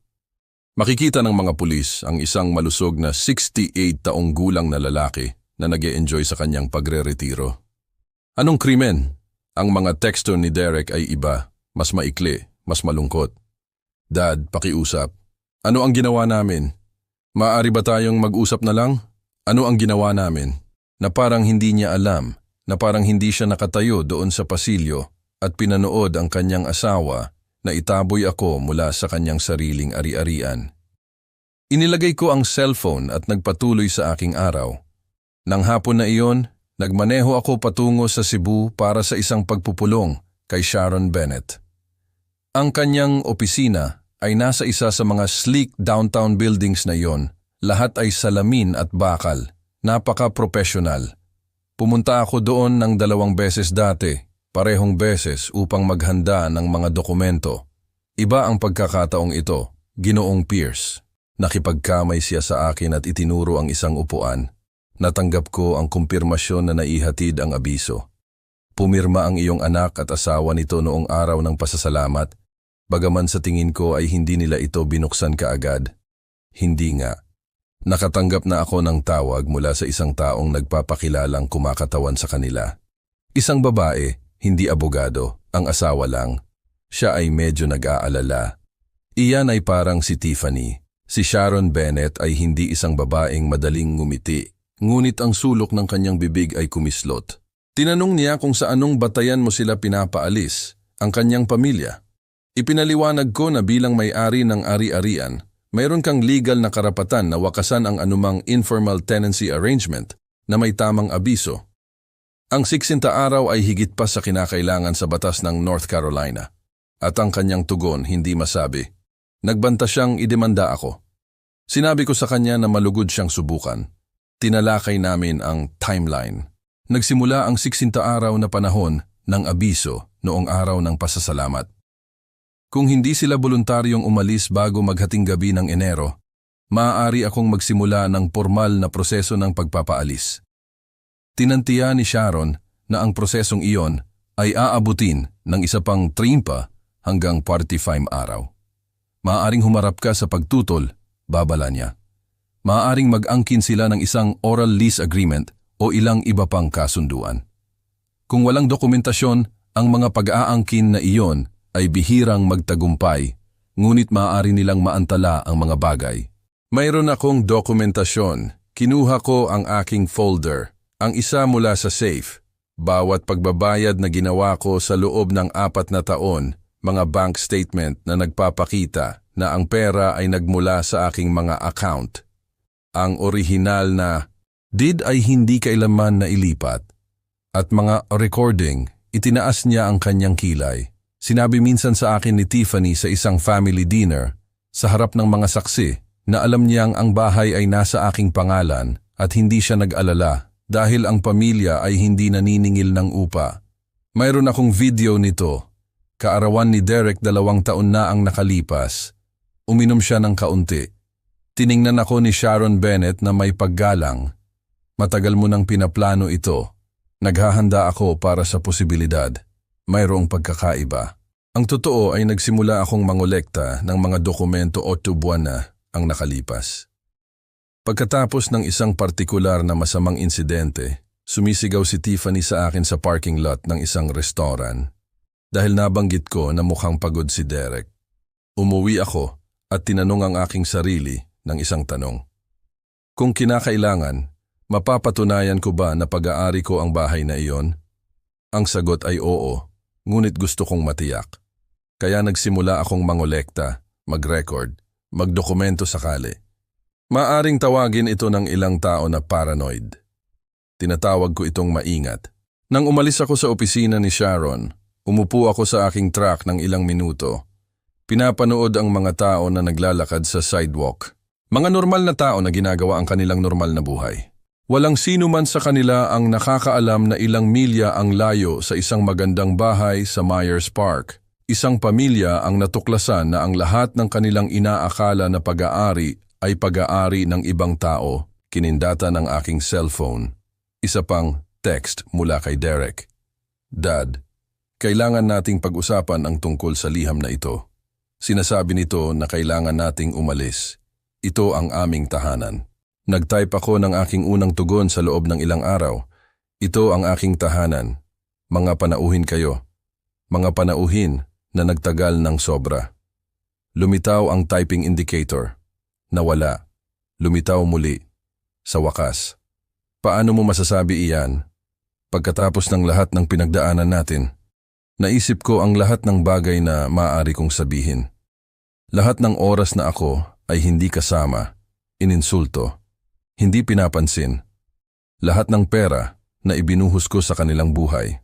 Makikita ng mga pulis ang isang malusog na 68 taong gulang na lalaki na nag-e-enjoy sa kanyang pagre-retiro. Anong krimen? Ang mga teksto ni Derek ay iba, mas maikli, mas malungkot. Dad, pakiusap. Ano ang ginawa namin? Maaari ba tayong mag-usap na lang? Ano ang ginawa namin? Na parang hindi niya alam, na parang hindi siya nakatayo doon sa pasilyo at pinanood ang kanyang asawa na itaboy ako mula sa kanyang sariling ari-arian. Inilagay ko ang cellphone at nagpatuloy sa aking araw. Nang hapon na iyon, nagmaneho ako patungo sa Cebu para sa isang pagpupulong kay Sharon Bennett. Ang kanyang opisina ay nasa isa sa mga sleek downtown buildings na iyon. Lahat ay salamin at bakal. Napaka-professional. Pumunta ako doon ng 2 beses dati, parehong beses upang maghanda ng mga dokumento. Iba ang pagkakataong ito, Ginoong Pierce. Nakipagkamay siya sa akin at itinuro ang isang upuan. Natanggap ko ang kumpirmasyon na naihatid ang abiso. Pumirma ang iyong anak at asawa nito noong araw ng pasasalamat, bagaman sa tingin ko ay hindi nila ito binuksan kaagad. Hindi nga. Nakatanggap na ako ng tawag mula sa isang taong nagpapakilalang kumakatawan sa kanila. Isang babae, hindi abogado, ang asawa lang. Siya ay medyo nag-aalala. Iyan ay parang si Tiffany. Si Sharon Bennett ay hindi isang babaeng madaling ngumiti, ngunit ang sulok ng kanyang bibig ay kumislot. Tinanong niya kung sa anong batayan mo sila pinapaalis, ang kanyang pamilya. Ipinaliwanag ko na bilang may-ari ng ari-arian, mayroon kang legal na karapatan na wakasan ang anumang informal tenancy arrangement na may tamang abiso. Ang 60 araw ay higit pa sa kinakailangan sa batas ng North Carolina. At ang kanyang tugon hindi masabi. Nagbanta siyang idemanda ako. Sinabi ko sa kanya na malugod siyang subukan. Tinalakay namin ang timeline. Nagsimula ang 60 araw na panahon ng abiso noong araw ng pasasalamat. Kung hindi sila voluntaryong umalis bago maghating gabi ng Enero, maaari akong magsimula ng formal na proseso ng pagpapaalis. Tinantiya ni Sharon na ang prosesong iyon ay aabutin ng isa pang 30 hanggang 45 araw. Maaaring humarap ka sa pagtutol, babala niya. Maaaring mag-angkin sila ng isang oral lease agreement o ilang iba pang kasunduan. Kung walang dokumentasyon, ang mga pag-aangkin na iyon ay bihirang magtagumpay, ngunit maaari nilang maantala ang mga bagay. Mayroon akong dokumentasyon. Kinuha ko ang aking folder, ang isa mula sa safe. Bawat pagbabayad na ginawa ko sa loob ng 4 na taon, mga bank statement na nagpapakita na ang pera ay nagmula sa aking mga account. Ang orihinal na deed ay hindi kailanman nailipat. At mga recording, itinaas niya ang kanyang kilay. Sinabi minsan sa akin ni Tiffany sa isang family dinner, sa harap ng mga saksi, na alam niyang ang bahay ay nasa aking pangalan at hindi siya nag-alala dahil ang pamilya ay hindi naniningil ng upa. Mayroon akong video nito. Kaarawan ni Derek 2 taon na ang nakalipas. Uminom siya ng kaunti. Tiningnan ako ni Sharon Bennett na may paggalang. Matagal mo nang pinaplano ito. Naghahanda ako para sa posibilidad. Mayroong pagkakaiba. Ang totoo ay nagsimula akong mangolekta ng mga dokumento 8 buwan na ang nakalipas. Pagkatapos ng isang partikular na masamang insidente, sumisigaw si Tiffany sa akin sa parking lot ng isang restaurant. Dahil nabanggit ko na mukhang pagod si Derek. Umuwi ako at tinanong ang aking sarili ng isang tanong. Kung kinakailangan, mapapatunayan ko ba na pag-aari ko ang bahay na iyon? Ang sagot ay oo, ngunit gusto kong matiyak. Kaya nagsimula akong mangolekta, mag-record, magdokumento sakali. Maaring tawagin ito ng ilang tao na paranoid. Tinatawag ko itong maingat. Nang umalis ako sa opisina ni Sharon, umupo ako sa aking truck ng ilang minuto. Pinapanood ang mga tao na naglalakad sa sidewalk. Mga normal na tao na ginagawa ang kanilang normal na buhay. Walang sino man sa kanila ang nakakaalam na ilang milya ang layo sa isang magandang bahay sa Myers Park. Isang pamilya ang natuklasan na ang lahat ng kanilang inaakala na pag-aari ay pag-aari ng ibang tao. Kinindata ng aking cellphone. Isa pang text mula kay Derek. Dad, kailangan nating pag-usapan ang tungkol sa liham na ito. Sinasabi nito na kailangan nating umalis. Ito ang aming tahanan. Nag-type ako ng aking unang tugon sa loob ng ilang araw. Ito ang aking tahanan. Mga panauhin kayo. Mga panauhin na nagtagal ng sobra. Lumitaw ang typing indicator. Nawala. Lumitaw muli. Sa wakas. Paano mo masasabi iyan? Pagkatapos ng lahat ng pinagdaanan natin, naisip ko ang lahat ng bagay na maaari kong sabihin. Lahat ng oras na ako ay hindi kasama, ininsulto, hindi pinapansin. Lahat ng pera na ibinuhos ko sa kanilang buhay.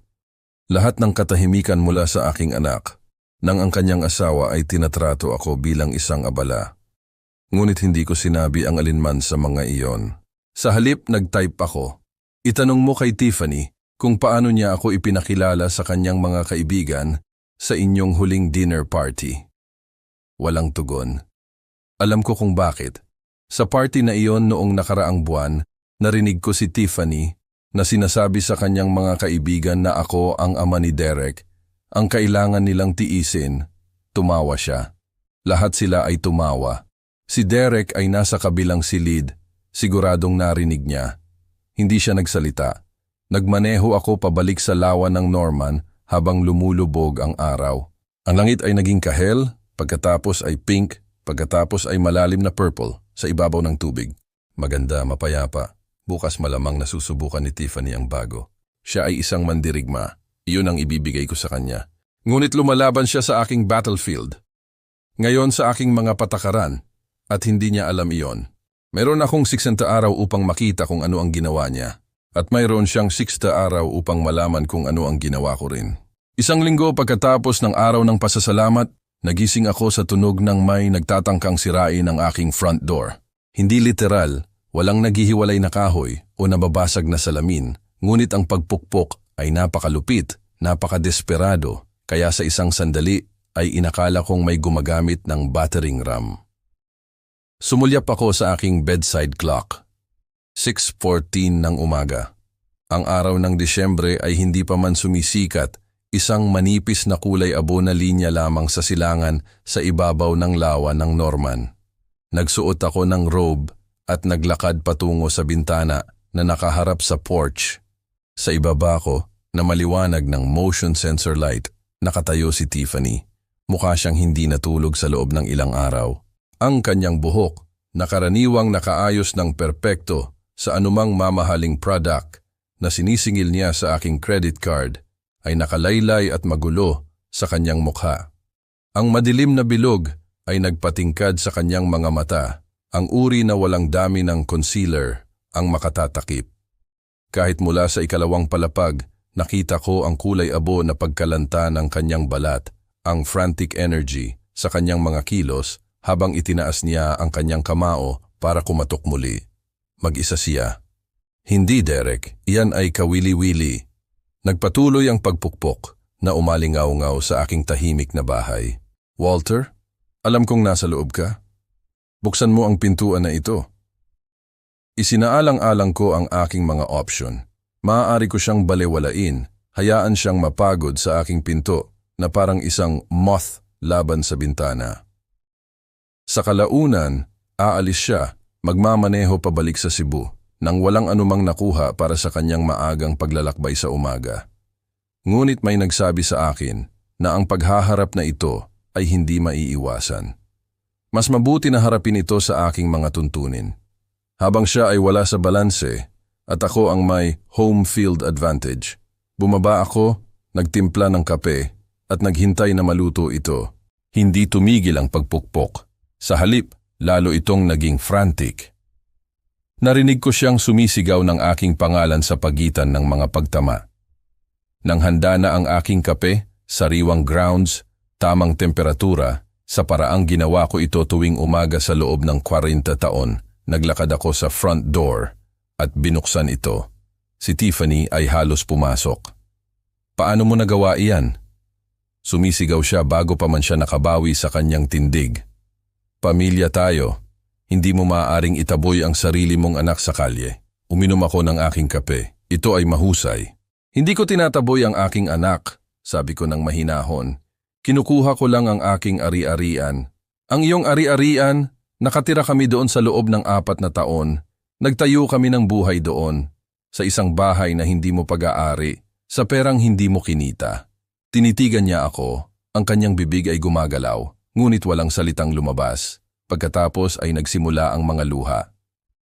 Lahat ng katahimikan mula sa aking anak, nang ang kanyang asawa ay tinatrato ako bilang isang abala. Ngunit hindi ko sinabi ang alinman sa mga iyon. Sa halip nag-type ako. Itanong mo kay Tiffany kung paano niya ako ipinakilala sa kanyang mga kaibigan sa inyong huling dinner party. Walang tugon. Alam ko kung bakit. Sa party na iyon noong nakaraang buwan, narinig ko si Tiffany na sinasabi sa kanyang mga kaibigan na ako ang ama ni Derek. Ang kailangan nilang tiisin. Tumawa siya. Lahat sila ay tumawa. Si Derek ay nasa kabilang silid. Siguradong narinig niya. Hindi siya nagsalita. Nagmaneho ako pabalik sa lawa ng Norman habang lumulubog ang araw. Ang langit ay naging kahel, pagkatapos ay pink, pagkatapos ay malalim na purple sa ibabaw ng tubig. Maganda, mapayapa. Bukas malamang nasusubukan ni Tiffany ang bago. siya ay isang mandirigma. Iyon ang ibibigay ko sa kanya. Ngunit lumalaban siya sa aking battlefield. Ngayon sa aking mga patakaran, at hindi niya alam iyon. Mayroon akong 60 araw upang makita kung ano ang ginawa niya. At mayroon siyang 60 araw upang malaman kung ano ang ginawa ko rin. Isang linggo pagkatapos ng araw ng pasasalamat, nagising ako sa tunog ng may nagtatangkang sirain ang aking front door. Hindi literal, walang naghihiwalay na kahoy o nababasag na salamin, ngunit ang pagpukpok ay napakalupit, napakadesperado, kaya sa isang sandali ay inakala kong may gumagamit ng battering ram. Sumulyap ako sa aking bedside clock. 6:14 ng umaga. Ang araw ng Disyembre ay hindi pa man sumisikat, isang manipis na kulay abo na linya lamang sa silangan sa ibabaw ng lawa ng Norman. Nagsuot ako ng robe at naglakad patungo sa bintana na nakaharap sa porch. Sa ibaba ko, na maliwanag ng motion sensor light, nakatayo si Tiffany. Mukha siyang hindi natulog sa loob ng ilang araw. Ang kanyang buhok, na karaniwang nakaayos ng perpekto sa anumang mamahaling product na sinisingil niya sa aking credit card, ay nakalaylay at magulo sa kanyang mukha. Ang madilim na bilog ay nagpatingkad sa kanyang mga mata, ang uri na walang dami ng concealer ang makatatakip. Kahit mula sa ikalawang palapag, nakita ko ang kulay abo na pagkalanta ng kanyang balat, ang frantic energy sa kanyang mga kilos habang itinaas niya ang kanyang kamao para kumatok muli. Mag-isa siya. Hindi, Derek, iyan ay kawili-wili. Nagpatuloy ang pagpukpok na umalingaw-ngaw sa aking tahimik na bahay. Walter, alam kong nasa loob ka. Buksan mo ang pintuan na ito. Isinaalang-alang ko ang aking mga option. Maaari ko siyang balewalain, hayaan siyang mapagod sa aking pinto na parang isang moth laban sa bintana. Sa kalaunan, aalis siya, magmamaneho pabalik sa Cebu, nang walang anumang nakuha para sa kanyang maagang paglalakbay sa umaga. Ngunit may nagsabi sa akin na ang paghaharap na ito ay hindi maiiwasan. Mas mabuti na harapin ito sa aking mga tuntunin. Habang siya ay wala sa balanse at ako ang may home field advantage, bumaba ako, nagtimpla ng kape at naghintay na maluto ito. Hindi tumigil ang pagpukpok. Sa halip, lalo itong naging frantic. Narinig ko siyang sumisigaw ng aking pangalan sa pagitan ng mga pagtama. Nang handa na ang aking kape, sariwang grounds, tamang temperatura, sa paraang ginawa ko ito tuwing umaga sa loob ng 40 taon, naglakad ako sa front door at binuksan ito. Si Tiffany ay halos pumasok. Paano mo nagawa iyan? Sumisigaw siya bago pa man siya nakabawi sa kanyang tindig. Pamilya tayo, hindi mo maaaring itaboy ang sarili mong anak sa kalye. Uminom ako ng aking kape. Ito ay mahusay. Hindi ko tinataboy ang aking anak, sabi ko ng mahinahon. Kinukuha ko lang ang aking ari-arian. Ang iyong ari-arian, nakatira kami doon sa loob ng 4 na taon. Nagtayo kami ng buhay doon, sa isang bahay na hindi mo pag-aari, sa perang hindi mo kinita. Tinitigan niya ako, ang kanyang bibig ay gumagalaw. Ngunit walang salitang lumabas. Pagkatapos ay nagsimula ang mga luha.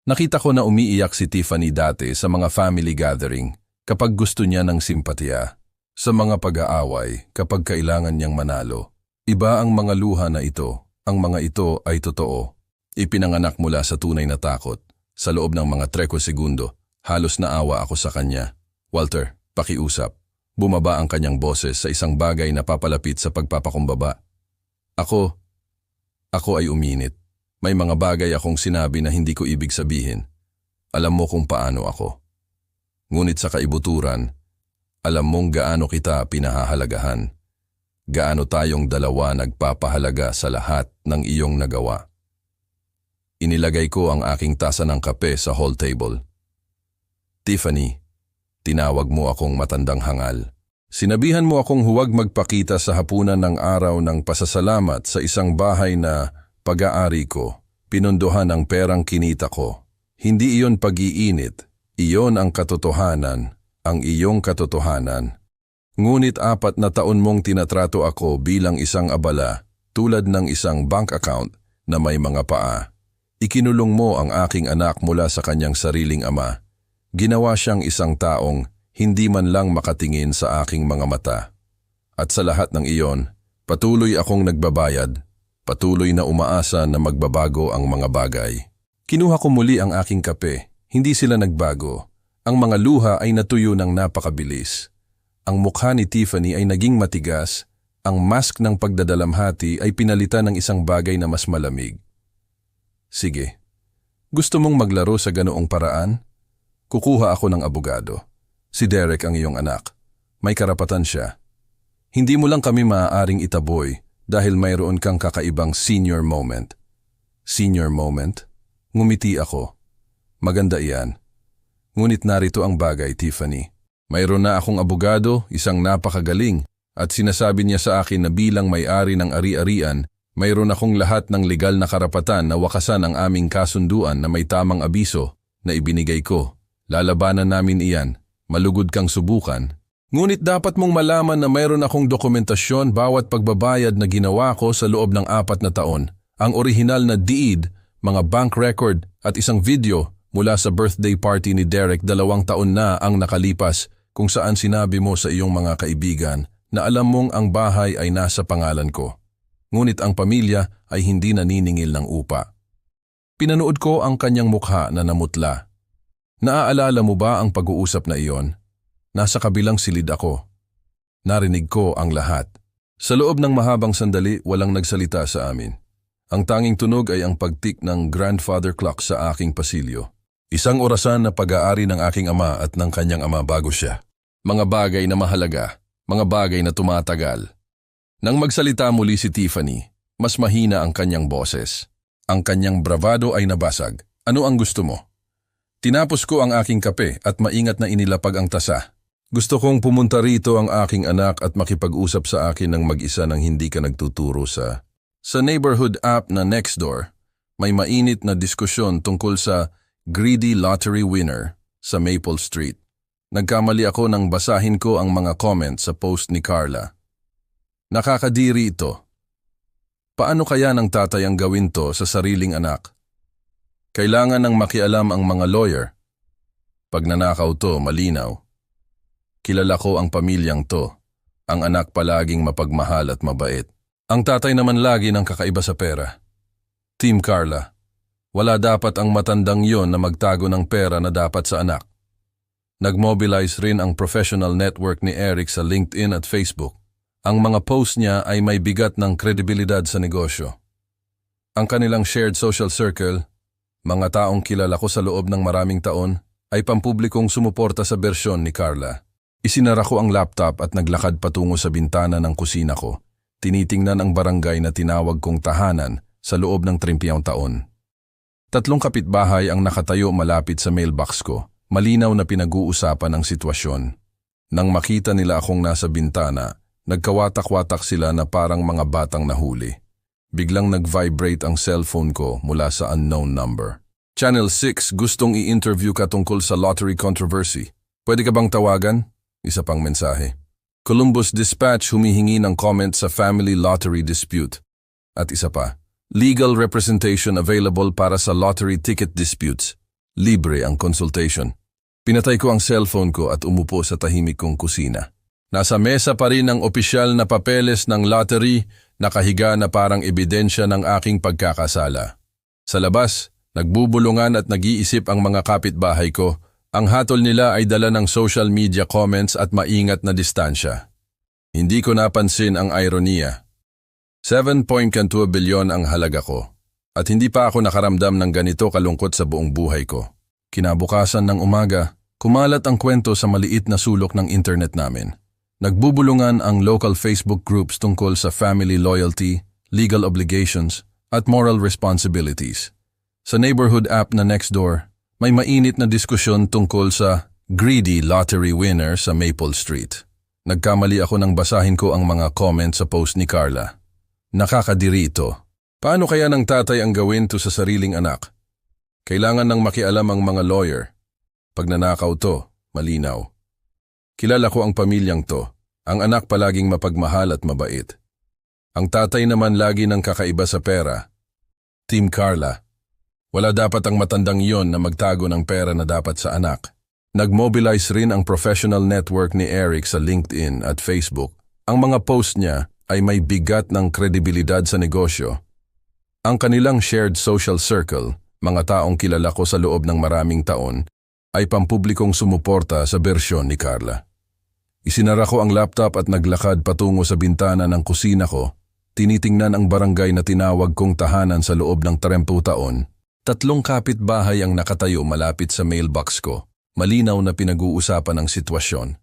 Nakita ko na umiiyak si Tiffany dati sa mga family gathering kapag gusto niya ng simpatiya. Sa mga pag-aaway kapag kailangan niyang manalo. Iba ang mga luha na ito. Ang mga ito ay totoo. Ipinanganak mula sa tunay na takot. Sa loob ng mga 3 segundo, halos naawa ako sa kanya. Walter, pakiusap. Bumaba ang kanyang boses sa isang bagay na papalapit sa pagpapakumbaba. Ako ay uminit. May mga bagay akong sinabi na hindi ko ibig sabihin. Alam mo kung paano ako. Ngunit sa kaibuturan, alam mong gaano kita pinahahalagahan. Gaano tayong dalawa nagpapahalaga sa lahat ng iyong nagawa. Inilagay ko ang aking tasa ng kape sa hall table. Tiffany, tinawag mo akong matandang hangal. Sinabihan mo akong huwag magpakita sa hapunan ng araw ng pasasalamat sa isang bahay na pag-aari ko. Pinunduhan ang perang kinita ko. Hindi iyon pag-iinit. Iyon ang katotohanan, ang iyong katotohanan. Ngunit 4 na taon mong tinatrato ako bilang isang abala, tulad ng isang bank account na may mga paa. Ikinulong mo ang aking anak mula sa kanyang sariling ama. Ginawa siyang isang taong hindi man lang makatingin sa aking mga mata. At sa lahat ng iyon, patuloy akong nagbabayad, patuloy na umaasa na magbabago ang mga bagay. Kinuha ko muli ang aking kape, hindi sila nagbago. Ang mga luha ay natuyo ng napakabilis. Ang mukha ni Tiffany ay naging matigas, ang mask ng pagdadalamhati ay pinalitan ng isang bagay na mas malamig. Sige, gusto mong maglaro sa ganoong paraan? Kukuha ako ng abogado. Si Derek ang iyong anak. May karapatan siya. Hindi mo lang kami maaaring itaboy dahil mayroon kang kakaibang senior moment. Senior moment? Ngumiti ako. Maganda iyan. Ngunit narito ang bagay, Tiffany. Mayroon na akong abogado, isang napakagaling, at sinasabi niya sa akin na bilang may-ari ng ari-arian, mayroon akong lahat ng legal na karapatan na wakasan ang aming kasunduan na may tamang abiso na ibinigay ko. Lalabanan namin iyan. Malugod kang subukan. Ngunit dapat mong malaman na mayroon akong dokumentasyon bawat pagbabayad na ginawa ko sa loob ng 4 na taon. Ang orihinal na deed, mga bank record at isang video mula sa birthday party ni Derek 2 taon na ang nakalipas kung saan sinabi mo sa iyong mga kaibigan na alam mong ang bahay ay nasa pangalan ko. Ngunit ang pamilya ay hindi naniningil ng upa. Pinanood ko ang kanyang mukha na namutla. Naaalala mo ba ang pag-uusap na iyon? Nasa kabilang silid ako. Narinig ko ang lahat. Sa loob ng mahabang sandali, walang nagsalita sa amin. Ang tanging tunog ay ang pagtik ng grandfather clock sa aking pasilyo. Isang orasan na pag-aari ng aking ama at ng kanyang ama bago siya. Mga bagay na mahalaga, mga bagay na tumatagal. Nang magsalita muli si Tiffany, mas mahina ang kanyang boses. Ang kanyang bravado ay nabasag. Ano ang gusto mo? Tinapos ko ang aking kape at maingat na inilapag ang tasa. Gusto kong pumunta rito ang aking anak at makipag-usap sa akin ng mag-isa nang hindi ka nagtuturo sa neighborhood app na Nextdoor. May mainit na diskusyon tungkol sa greedy lottery winner sa Maple Street. Nagkamali ako nang basahin ko ang mga comments sa post ni Carla. Nakakadiri ito. Paano kaya ng tatay ang gawin to sa sariling anak? Kailangan ng makialam ang mga lawyer. Pag nanakaw to, malinaw. Kilala ko ang pamilyang to. Ang anak palaging mapagmahal at mabait. Ang tatay naman lagi ng kakaiba sa pera. Team Carla, wala dapat ang matandang yon na magtago ng pera na dapat sa anak. Nag-mobilize rin ang professional network ni Eric sa LinkedIn at Facebook. Ang mga post niya ay may bigat ng kredibilidad sa negosyo. Ang kanilang shared social circle, mga taong kilala ko sa loob ng maraming taon, ay pampublikong sumuporta sa bersyon ni Carla. Isinara ko ang laptop at naglakad patungo sa bintana ng kusina ko. Tinitingnan ang barangay na tinawag kong tahanan sa loob ng 30 taon. 3 kapitbahay ang nakatayo malapit sa mailbox ko. Malinaw na pinag-uusapan ang sitwasyon. Nang makita nila akong nasa bintana, nagkawatak-watak sila na parang mga batang nahuli. Biglang nag-vibrate ang cellphone ko mula sa unknown number. Channel 6, gustong i-interview ka tungkol sa lottery controversy. Pwede ka bang tawagan? Isa pang mensahe. Columbus Dispatch humihingi ng comment sa family lottery dispute. At isa pa, legal representation available para sa lottery ticket disputes. Libre ang consultation. Pinatay ko ang cellphone ko at umupo sa tahimik kong kusina. Nasa mesa pa rin ang opisyal na papeles ng lottery, nakahiga na parang ebidensya ng aking pagkakasala. Sa labas, nagbubulungan at nag-iisip ang mga kapitbahay ko. Ang hatol nila ay dala ng social media comments at maingat na distansya. Hindi ko napansin ang ironiya. 7.2 bilyon ang halaga ko. At hindi pa ako nakaramdam ng ganito kalungkot sa buong buhay ko. Kinabukasan ng umaga, kumalat ang kwento sa maliit na sulok ng internet namin. Nagbubulungan ang local Facebook groups tungkol sa family loyalty, legal obligations, at moral responsibilities. Sa neighborhood app na Nextdoor, may mainit na diskusyon tungkol sa greedy lottery winner sa Maple Street. Nagkamali ako nang basahin ko ang mga comments sa post ni Carla. Nakakadiri ito. Paano kaya ng tatay ang gawin to sa sariling anak? Kailangan ng makialam ang mga lawyer. Pag nanakaw to, malinaw. Kilala ko ang pamilyang to. Ang anak palaging mapagmahal at mabait. Ang tatay naman lagi ng kakaiba sa pera. Team Carla, wala dapat ang matandang iyon na magtago ng pera na dapat sa anak. Nag-mobilize rin ang professional network ni Eric sa LinkedIn at Facebook. Ang mga post niya ay may bigat ng kredibilidad sa negosyo. Ang kanilang shared social circle, mga taong kilala ko sa loob ng maraming taon, ay pampublikong sumuporta sa bersyon ni Carla. Isinara ko ang laptop at naglakad patungo sa bintana ng kusina ko, tinitingnan ang barangay na tinawag kong tahanan sa loob ng 30 taon. 3 kapitbahay ang nakatayo malapit sa mailbox ko, malinaw na pinag-uusapan ang sitwasyon.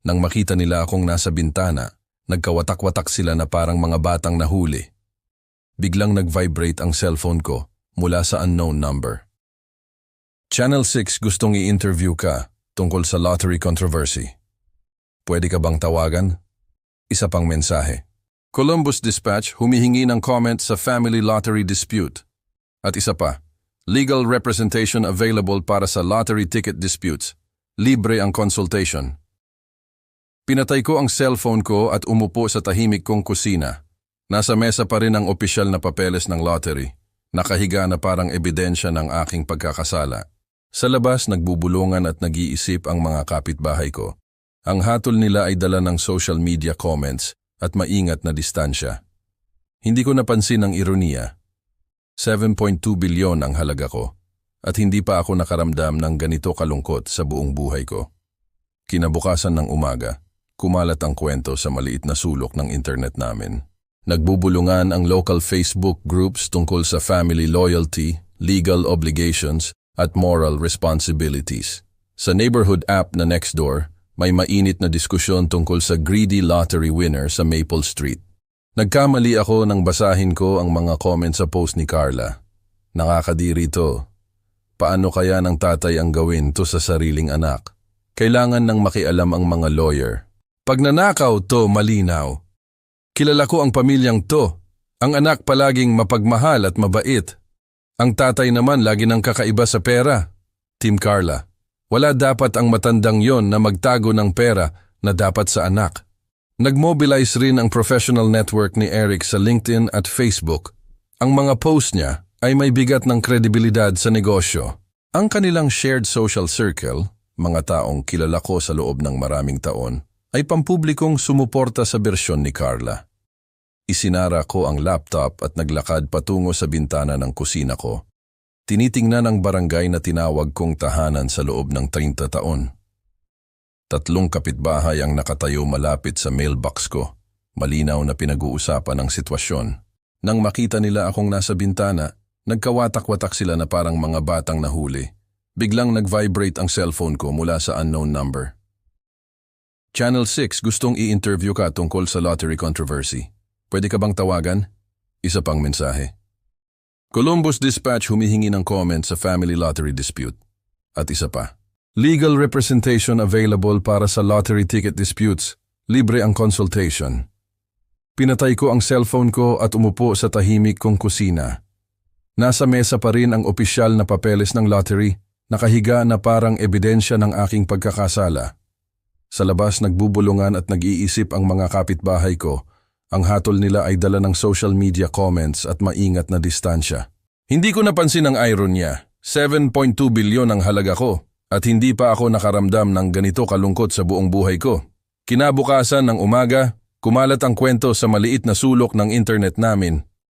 Nang makita nila akong nasa bintana, nagkawatak-watak sila na parang mga batang nahuli. Biglang nag-vibrate ang cellphone ko mula sa unknown number. Channel 6 gustong i-interview ka tungkol sa lottery controversy. Pwede ka bang tawagan? Isa pang mensahe. Columbus Dispatch humihingi ng comment sa family lottery dispute. At isa pa, legal representation available para sa lottery ticket disputes. Libre ang consultation. Pinatay ko ang cellphone ko at umupo sa tahimik kong kusina. Nasa mesa pa rin ang opisyal na papeles ng lottery. Nakahiga na parang ebidensya ng aking pagkakasala. Sa labas, nagbubulungan at nag-iisip ang mga kapitbahay ko. Ang hatol nila ay dala ng social media comments at maingat na distansya. Hindi ko napansin ang ironiya. 7.2 bilyon ang halaga ko at hindi pa ako nakaramdam ng ganito kalungkot sa buong buhay ko. Kinabukasan ng umaga, kumalat ang kwento sa maliit na sulok ng internet namin. Nagbubulungan ang local Facebook groups tungkol sa family loyalty, legal obligations at moral responsibilities. Sa neighborhood app na Nextdoor, may mainit na diskusyon tungkol sa greedy lottery winner sa Maple Street. Nagkamali ako nang basahin ko ang mga comments sa post ni Carla. Nakakadiri to. Paano kaya ng tatay ang gawin to sa sariling anak? Kailangan nang makialam ang mga lawyer. Pag nanakaw to, malinaw. Kilala ko ang pamilyang to. Ang anak palaging mapagmahal at mabait. Ang tatay naman lagi nang kakaiba sa pera. Team Carla. Wala dapat ang matandang yon na magtago ng pera na dapat sa anak. Nag-mobilize rin ang professional network ni Eric sa LinkedIn at Facebook. Ang mga post niya ay may bigat ng kredibilidad sa negosyo. Ang kanilang shared social circle, mga taong kilala ko sa loob ng maraming taon, ay pampublikong sumuporta sa bersyon ni Carla. Isinara ko ang laptop at naglakad patungo sa bintana ng kusina ko. Tinitingnan ang barangay na tinawag kong tahanan sa loob ng 30 taon. 3 kapitbahay ang nakatayo malapit sa mailbox ko. Malinaw na pinag-uusapan ang sitwasyon. Nang makita nila akong nasa bintana, nagkawatak-watak sila na parang mga batang nahuli. Biglang nag-vibrate ang cellphone ko mula sa unknown number. Channel 6 gustong i-interview ka tungkol sa lottery controversy. Pwede ka bang tawagan? Isa pang mensahe. Columbus Dispatch humihingi ng comment sa family lottery dispute. At isa pa, legal representation available para sa lottery ticket disputes. Libre ang consultation. Pinatay ko ang cellphone ko at umupo sa tahimik kong kusina. Nasa mesa pa rin ang opisyal na papeles ng lottery, nakahiga na parang ebidensya ng aking pagkakasala. Sa labas nagbubulungan at nag-iisip ang mga kapitbahay ko. Ang hatol nila ay dala ng social media comments at maingat na distansya. Hindi ko napansin ang ironya. 7.2 bilyon ang halaga ko at hindi pa ako nakaramdam ng ganito kalungkot sa buong buhay ko. Kinabukasan ng umaga, kumalat ang kwento sa maliit na sulok ng internet namin.